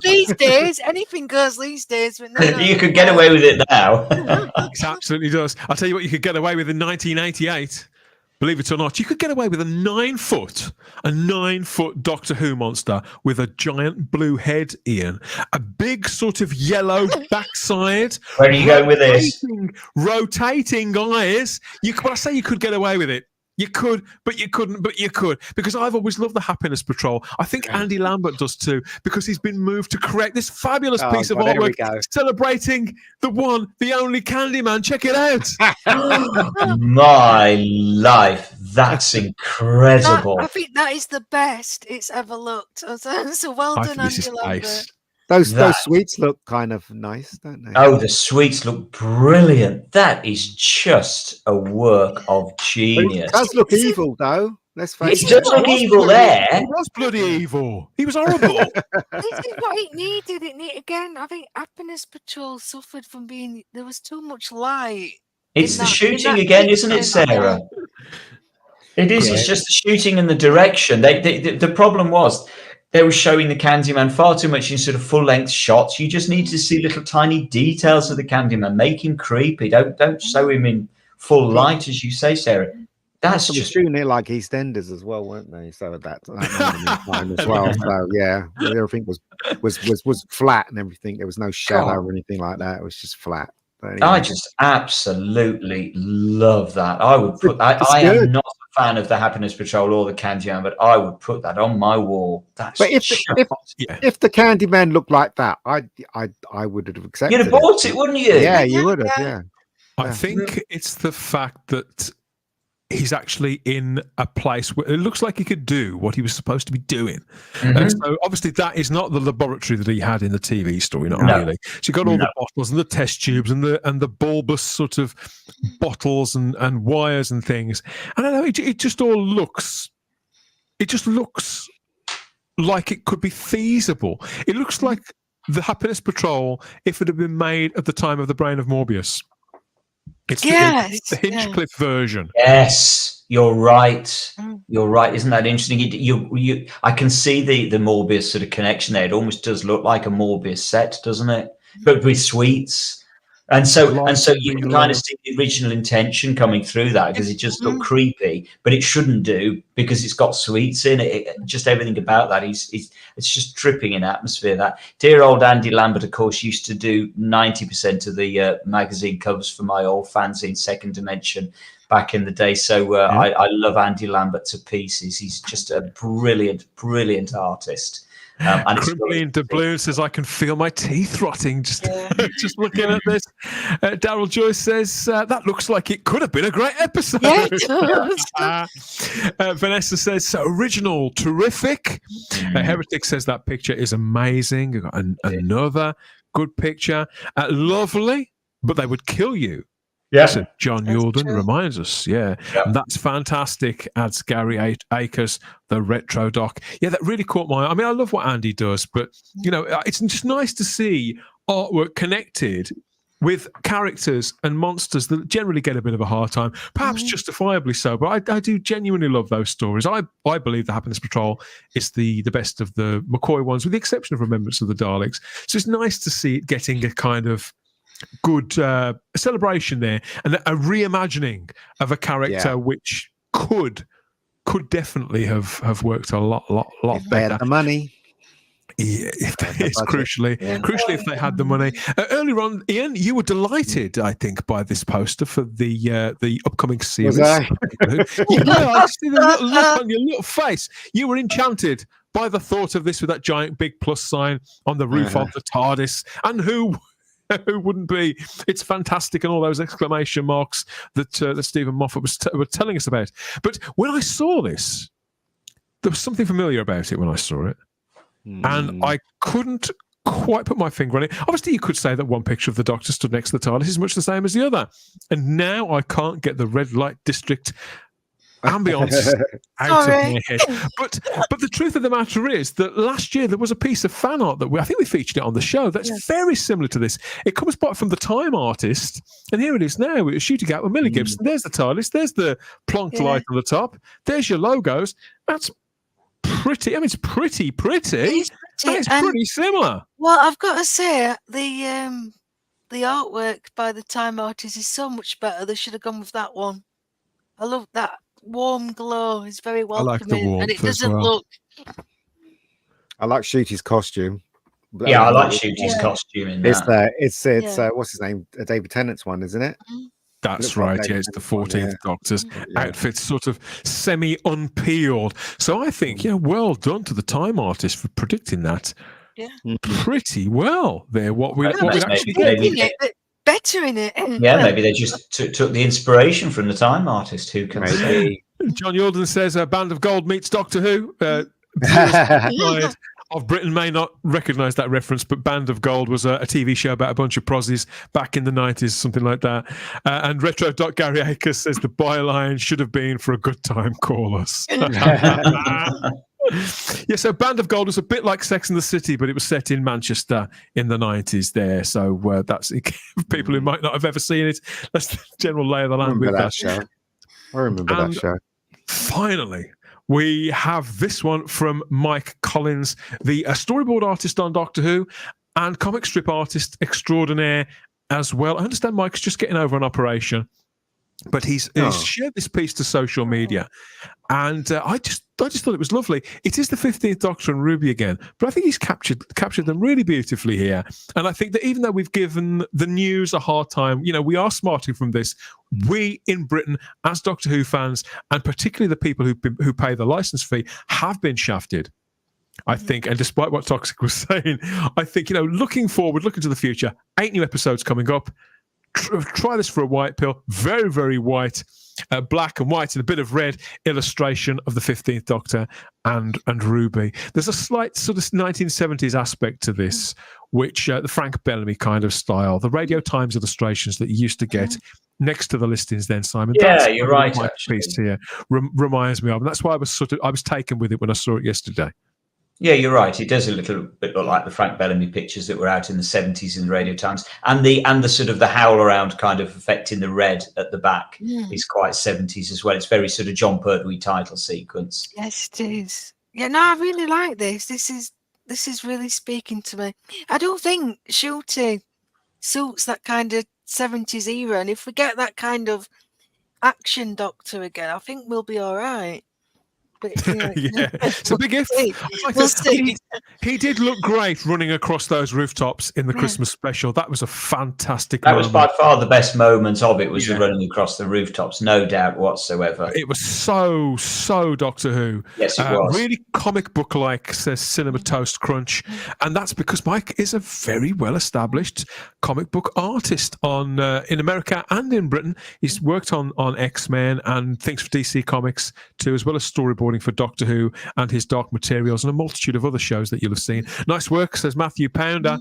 These days, anything goes these days. But no. You could get away with it now. It absolutely does. I'll tell you what you could get away with in 1988. Believe it or not, you could get away with a 9-foot Doctor Who monster with a giant blue head, Ian. A big sort of yellow backside. Where are you going with this? Rotating eyes. I say you could get away with it. You could, but you couldn't, but you could. Because I've always loved the Happiness Patrol. I think Andy Lambert does too, because he's been moved to create this fabulous piece of artwork celebrating the one, the only Candyman. Check it out. My life. That's incredible. I think that is the best it's ever looked. So well done, Andy Lambert. Those sweets look kind of nice, don't they? Oh, the sweets look brilliant. That is just a work of genius. It does look evil, though. Let's face it. It does look evil there. He was bloody evil. He was horrible. This is what it needed. Again, I think Happiness Patrol suffered from there was too much light. It's the shooting again, isn't it, Sarah? It is. It's just the shooting and the direction. The problem was, they were showing the Candyman far too much in sort of full-length shots. You just need to see little tiny details of the Candyman. Make him creepy. Don't show him in full light, as you say, Sarah. That's just shooting it like EastEnders as well, weren't they? So that time as well. So yeah, everything was flat and everything. There was no shadow or anything like that. It was just flat. Anyway. I just absolutely love that. I would put. I am not a fan of the Happiness Patrol or the Candyman, but I would put that on my wall. That's but if the Candyman looked like that, I would have accepted. You'd have bought it, wouldn't you? Yeah, you would have. Yeah. I think it's the fact that he's actually in a place where it looks like he could do what he was supposed to be doing. And so obviously that is not the laboratory that he had in the TV story, not really. So you got all the bottles and the test tubes and the bulbous sort of bottles and wires and things. And I know it just all looks, like it could be feasible. It looks like the Happiness Patrol if it had been made at the time of the Brain of Morbius. It's the Hinchcliffe version. Yes, you're right. You're right. Isn't that interesting? I can see the Morbius sort of connection there. It almost does look like a Morbius set, doesn't it? But with sweets. And so you can kind of see the original intention coming through that, because it just looked creepy, but it shouldn't do because it's got sweets in it. Just everything about that it's just dripping in atmosphere. That dear old Andy Lambert, of course, used to do 90% of the magazine covers for my old fanzine Second Dimension back in the day. So I love Andy Lambert to pieces. He's just a brilliant artist. And it's Crimply Doubloon says, I can feel my teeth rotting just, just looking at this. Daryl Joyce says, that looks like it could have been a great episode. Yeah, it does. Vanessa says, so original, terrific. Heretic says, that picture is amazing. We've got another good picture. Lovely, but they would kill you. Yes, John Yulden reminds us. Yeah, and that's fantastic. Adds Gary Akers, the retro doc. Yeah, that really caught my eye. I mean, I love what Andy does, but you know, it's just nice to see artwork connected with characters and monsters that generally get a bit of a hard time, perhaps justifiably so. But I do genuinely love those stories. I believe the Happiness Patrol is the best of the McCoy ones, with the exception of Remembrance of the Daleks. So it's nice to see it getting a kind of good celebration there, and a reimagining of a character which could definitely have worked a lot if better. They had the money. Yeah, crucially, if they had the money. Earlier on, Ian, you were delighted, I think, by this poster for the upcoming series. Was I? I see the little look on your little face. You were enchanted by the thought of this with that giant big plus sign on the roof of the TARDIS, and who wouldn't be? It's fantastic, and all those exclamation marks that Stephen Moffat was telling us about. But when I saw this, there was something familiar about it when I saw it, and I couldn't quite put my finger on it. Obviously, you could say that one picture of the Doctor stood next to the TARDIS is much the same as the other, and now I can't get the red light district ambience out of my head. But the truth of the matter is that last year there was a piece of fan art that I think we featured it on the show that's very similar to this. It comes back from the Time artist, and here it is now. It's shooting out with Millie Gibson. There's the TARDIS. There's the plonked light on the top. There's your logos. That's pretty. I mean, it's pretty. It's pretty similar. Well, I've got to say the artwork by the Time artist is so much better. They should have gone with that one. I love that warm glow. It's very welcoming, like the warmth, and it doesn't well. look. I like Shooty's costume. Yeah, I like Shooty's costume in that. It's what's his name? David Tennant's one, isn't it? That's right. Yeah, it's the 14th Doctor's outfit, sort of semi-unpeeled. So I think, well done to the Time artist for predicting that. Yeah, pretty well there. What we actually get. Better in it. Yeah, maybe they just took the inspiration from the Time artist. Who can say? John Yulden says a Band of Gold meets Doctor Who. Of Britain may not recognise that reference, but Band of Gold was a TV show about a bunch of prozzies back in the 90s, something like that. And Retro Doc Gary Akers says the byline should have been for a good time, call us. Yeah, so Band of Gold was a bit like Sex and the City, but it was set in Manchester in the 90s there. So that's people who might not have ever seen it. That's the general lay of the land with that show. I remember that show. Finally, we have this one from Mike Collins, the storyboard artist on Doctor Who and comic strip artist extraordinaire as well. I understand Mike's just getting over an operation, but he's shared this piece to social media, and I just thought it was lovely. It is the 15th Doctor and Ruby again, but I think he's captured them really beautifully here. And I think that even though we've given the news a hard time, we are smarting from this. We in Britain, as Doctor Who fans, and particularly the people who pay the license fee, have been shafted. I think, and despite what Toxic was saying, I think, looking forward, looking to the future, 8 new episodes coming up. Try this for a white pill. Very, very white, black and white, and a bit of red illustration of the 15th Doctor and Ruby. There's a slight sort of 1970s aspect to this, which the Frank Bellamy kind of style, the Radio Times illustrations that you used to get next to the listings then, Simon. Yeah, that's you're right. My piece here reminds me of, and that's why I was taken with it when I saw it yesterday. Yeah, you're right. It does a little bit look like the Frank Bellamy pictures that were out in the 70s in the Radio Times, and the sort of the howl around kind of effect in the red at the back is quite 70s as well. It's very sort of John Pertwee title sequence. Yes, it is. Yeah, no, I really like this. This is really speaking to me. I don't think Shooty suits that kind of 70s era, and if we get that kind of action Doctor again, I think we'll be all right. But, yeah, Yeah, it's a big if. We'll see. He did look great running across those rooftops in the Christmas special. That was a fantastic That moment. was by far the best moment of it, was the running across the rooftops, no doubt whatsoever. It was so Doctor Who. Yes, it was. Really comic book-like, says Cinema Toast Crunch. And that's because Mike is a very well-established comic book artist in America and in Britain. He's worked on X-Men and things for DC Comics too, as well as storyboarding for Doctor Who and his Dark Materials and a multitude of other shows that you'll have seen. Nice work, says Matthew Pounder.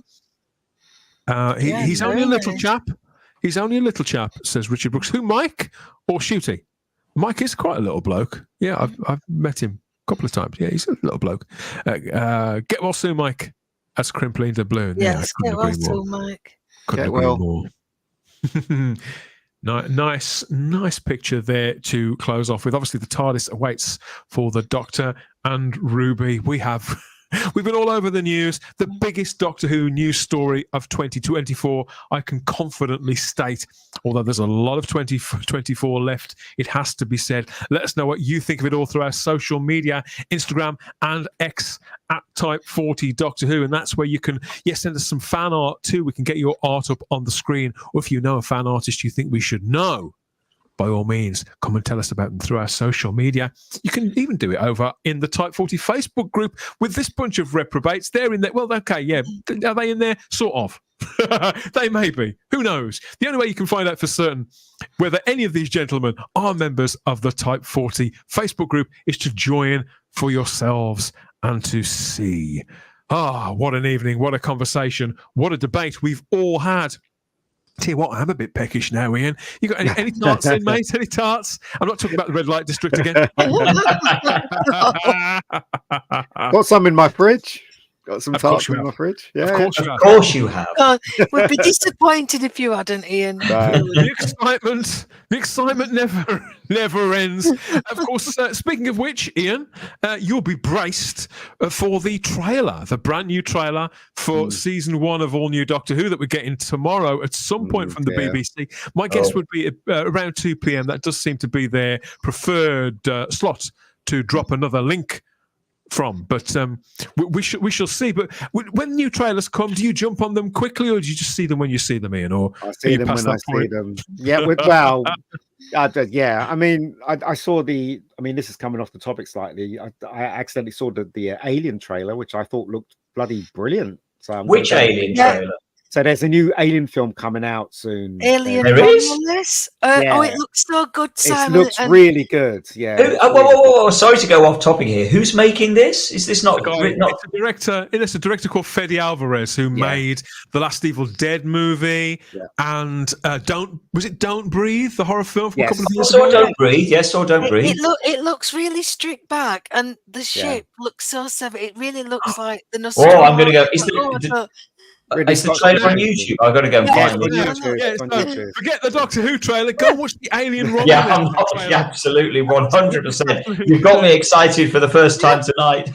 He's only a little chap. He's only a little chap, says Richard Brooks. Who, Mike or Shooty? Mike is quite a little bloke. Yeah, I've met him a couple of times. Yeah, he's a little bloke. Get well soon, Mike. That's Crimply de Bloom. Yes, get well soon, Mike. Couldn't agree more. Nice picture there to close off with. Obviously, the TARDIS awaits for the Doctor and Ruby. We've been all over the news. The biggest Doctor Who news story of 2024, I can confidently state, although there's a lot of 2024 left, it has to be said. Let us know what you think of it all through our social media, Instagram and X at Type40 Doctor Who. And that's where you can, send us some fan art too. We can get your art up on the screen. Or if you know a fan artist you think we should know, by all means, come and tell us about them through our social media. You can even do it over in the Type 40 Facebook group with this bunch of reprobates. They're in there. Well, okay, yeah. Are they in there? Sort of. They may be. Who knows? The only way you can find out for certain whether any of these gentlemen are members of the Type 40 Facebook group is to join for yourselves and to see. What an evening. What a conversation. What a debate we've all had. Tell you what, I'm a bit peckish now, Ian. You got any tarts in, mate? Any tarts? I'm not talking about the red light district again. Got some in my fridge. Got some tarts in my fridge. Yeah, of course you have. We'd be disappointed if you hadn't, Ian. The excitement never ends. Of course, speaking of which, Ian, you'll be braced for the trailer, the brand new trailer for season 1 of All New Doctor Who that we're getting tomorrow at some point from the BBC. My guess would be around 2 p.m. That does seem to be their preferred slot to drop another link from, but we shall see. But when new trailers come, do you jump on them quickly, or do you just see them when you see them, Ian? Or I see them when I see them. Yeah, yeah. I mean, I saw the. I mean, this is coming off the topic slightly. I accidentally saw the Alien trailer, which I thought looked bloody brilliant. So which Alien trailer? So there's a new Alien film coming out soon. Alien there is? Oh, it looks so good, Simon. It looks really good. Yeah. Whoa. Sorry to go off topic here. Who's making this? Is this not? It's a director. It's a director called Fede Alvarez who made the last Evil Dead movie and Don't Breathe, the horror film from a couple of years ago. Don't Breathe. Yes, or Don't Breathe. It looks really stripped back, and the shape looks so seven. It really looks like the. I'm going to go. It's the trailer on YouTube. I've got to go and find it. Forget the Doctor Who trailer. Go and watch the Alien Romulus. Absolutely, 100%. You've got me excited for the first time tonight.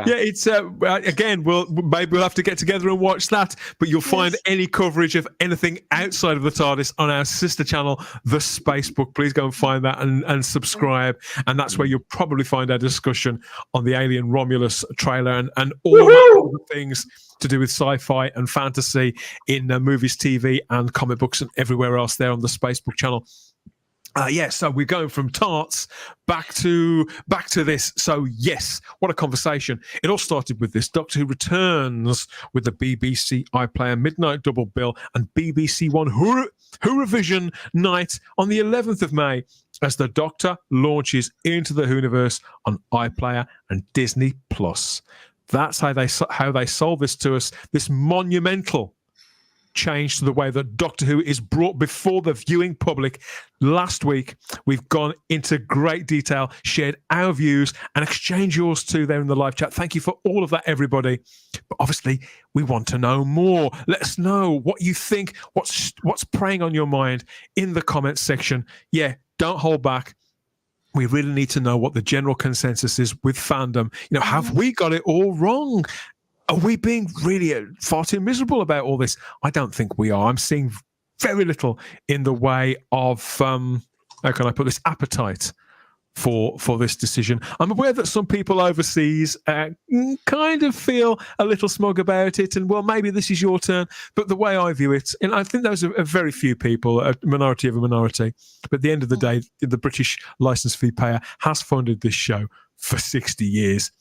It's again. Maybe we'll have to get together and watch that. But you'll find any coverage of anything outside of the TARDIS on our sister channel, The Spacebook. Please go and find that and subscribe. And that's where you'll probably find our discussion on the Alien Romulus trailer and all the things to do with sci-fi and fantasy in movies, TV, and comic books, and everywhere else there on the Spacebook channel. So we're going from tarts back to this. So yes, what a conversation. It all started with this. Doctor Who returns with the BBC iPlayer Midnight Double Bill and BBC One Whovision night on the 11th of May as the Doctor launches into the Whoniverse on iPlayer and Disney+. That's how they sold this to us, this monumental change to the way that Doctor Who is brought before the viewing public. Last week, we've gone into great detail, shared our views, and exchanged yours too there in the live chat. Thank you for all of that, everybody. But obviously, we want to know more. Let us know what you think, what's preying on your mind in the comments section. Yeah, don't hold back. We really need to know what the general consensus is with fandom. Have we got it all wrong? Are we being really far too miserable about all this? I don't think we are. I'm seeing very little in the way of, how can I put this, appetite for this decision. I'm aware that some people overseas kind of feel a little smug about it, and well, maybe this is your turn. But the way I view it, and I think those are a very few people, a minority of a minority. But at the end of the day, the British licence fee payer has funded this show for 60 years.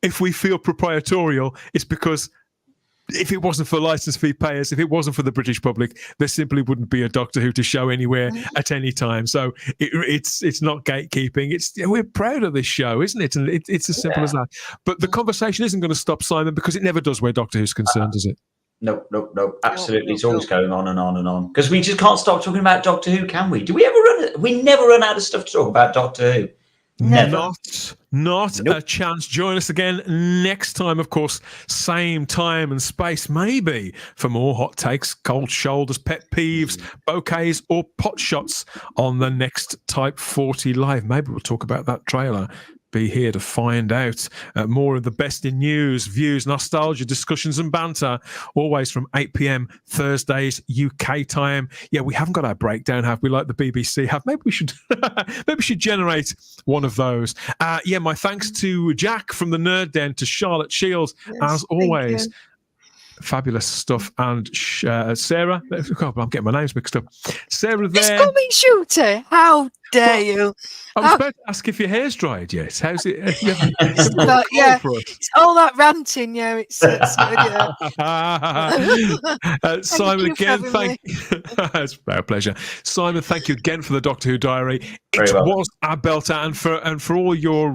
If we feel proprietorial, it's because if it wasn't for licence fee payers, if it wasn't for the British public, there simply wouldn't be a Doctor Who to show anywhere at any time. So it's not gatekeeping. We're proud of this show, isn't it? And it's as simple as that. But the conversation isn't going to stop, Simon, because it never does where Doctor Who's concerned, does it? No, absolutely. It's always going on and on and on. Because we just can't stop talking about Doctor Who, can we? Do we ever we never run out of stuff to talk about Doctor Who. Never. Not a chance. Join us again next time, of course. Same time and space, maybe, for more hot takes, cold shoulders, pet peeves, bouquets, or pot shots on the next Type 40 Live. Maybe we'll talk about that trailer. Be here to find out more of the best in news, views, nostalgia, discussions, and banter. Always from 8 p.m. Thursdays UK time. Yeah, we haven't got our breakdown, have we? Like the BBC have. Maybe we should. Maybe we should generate one of those. Yeah, my thanks to Jack from the Nerd Den, to Charlotte Shields, as always. Fabulous stuff. And Sarah, God, I'm getting my names mixed up. Sarah there. Just call me Shooter. How dare you? I was about to ask if your hair's dried yet. How's it? Yeah, it's all that ranting. Yeah, it's Simon, again, thank you. It's our pleasure. Simon, thank you again for the Doctor Who Diary. It was our belter, and for all your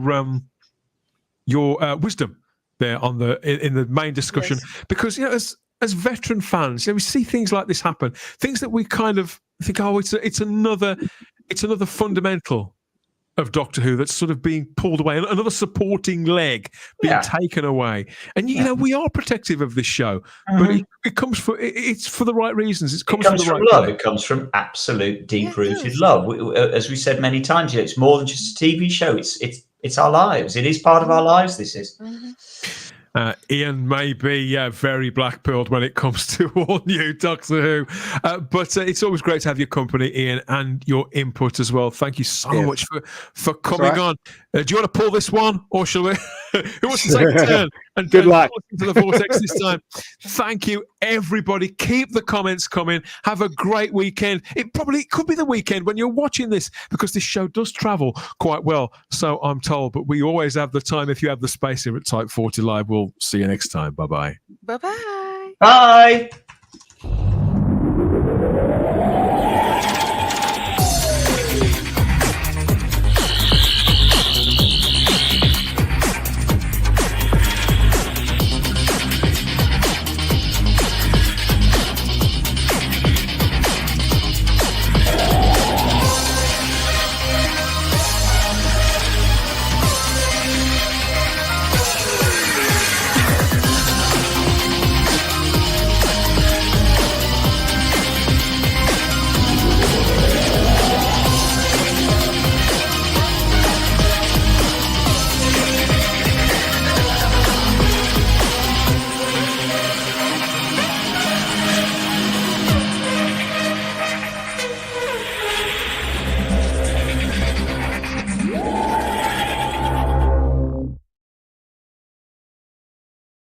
wisdom there on in the main discussion, because as veteran fans, we see things like this happen, things that we kind of think, oh, it's another fundamental of Doctor Who that's sort of being pulled away, another supporting leg being taken away. And we are protective of this show, but it comes it's for the right reasons. It comes from the right love. way. It comes from absolute deep-rooted love. As we said many times, it's more than just a TV show. It's our lives. It is part of our lives. This is. Ian may be very black-pilled when it comes to all new Doctor Who, but it's always great to have your company, Ian, and your input as well. Thank you so much for coming on. Do you want to pull this one, or shall we? Who wants to take a turn? And good luck to the vortex this time. Thank you, everybody. Keep the comments coming. Have a great weekend. It could be the weekend when you're watching this, because this show does travel quite well, so I'm told. But we always have the time if you have the space here at Type 40 Live. We'll see you next time. Bye-bye. Bye-bye. Bye.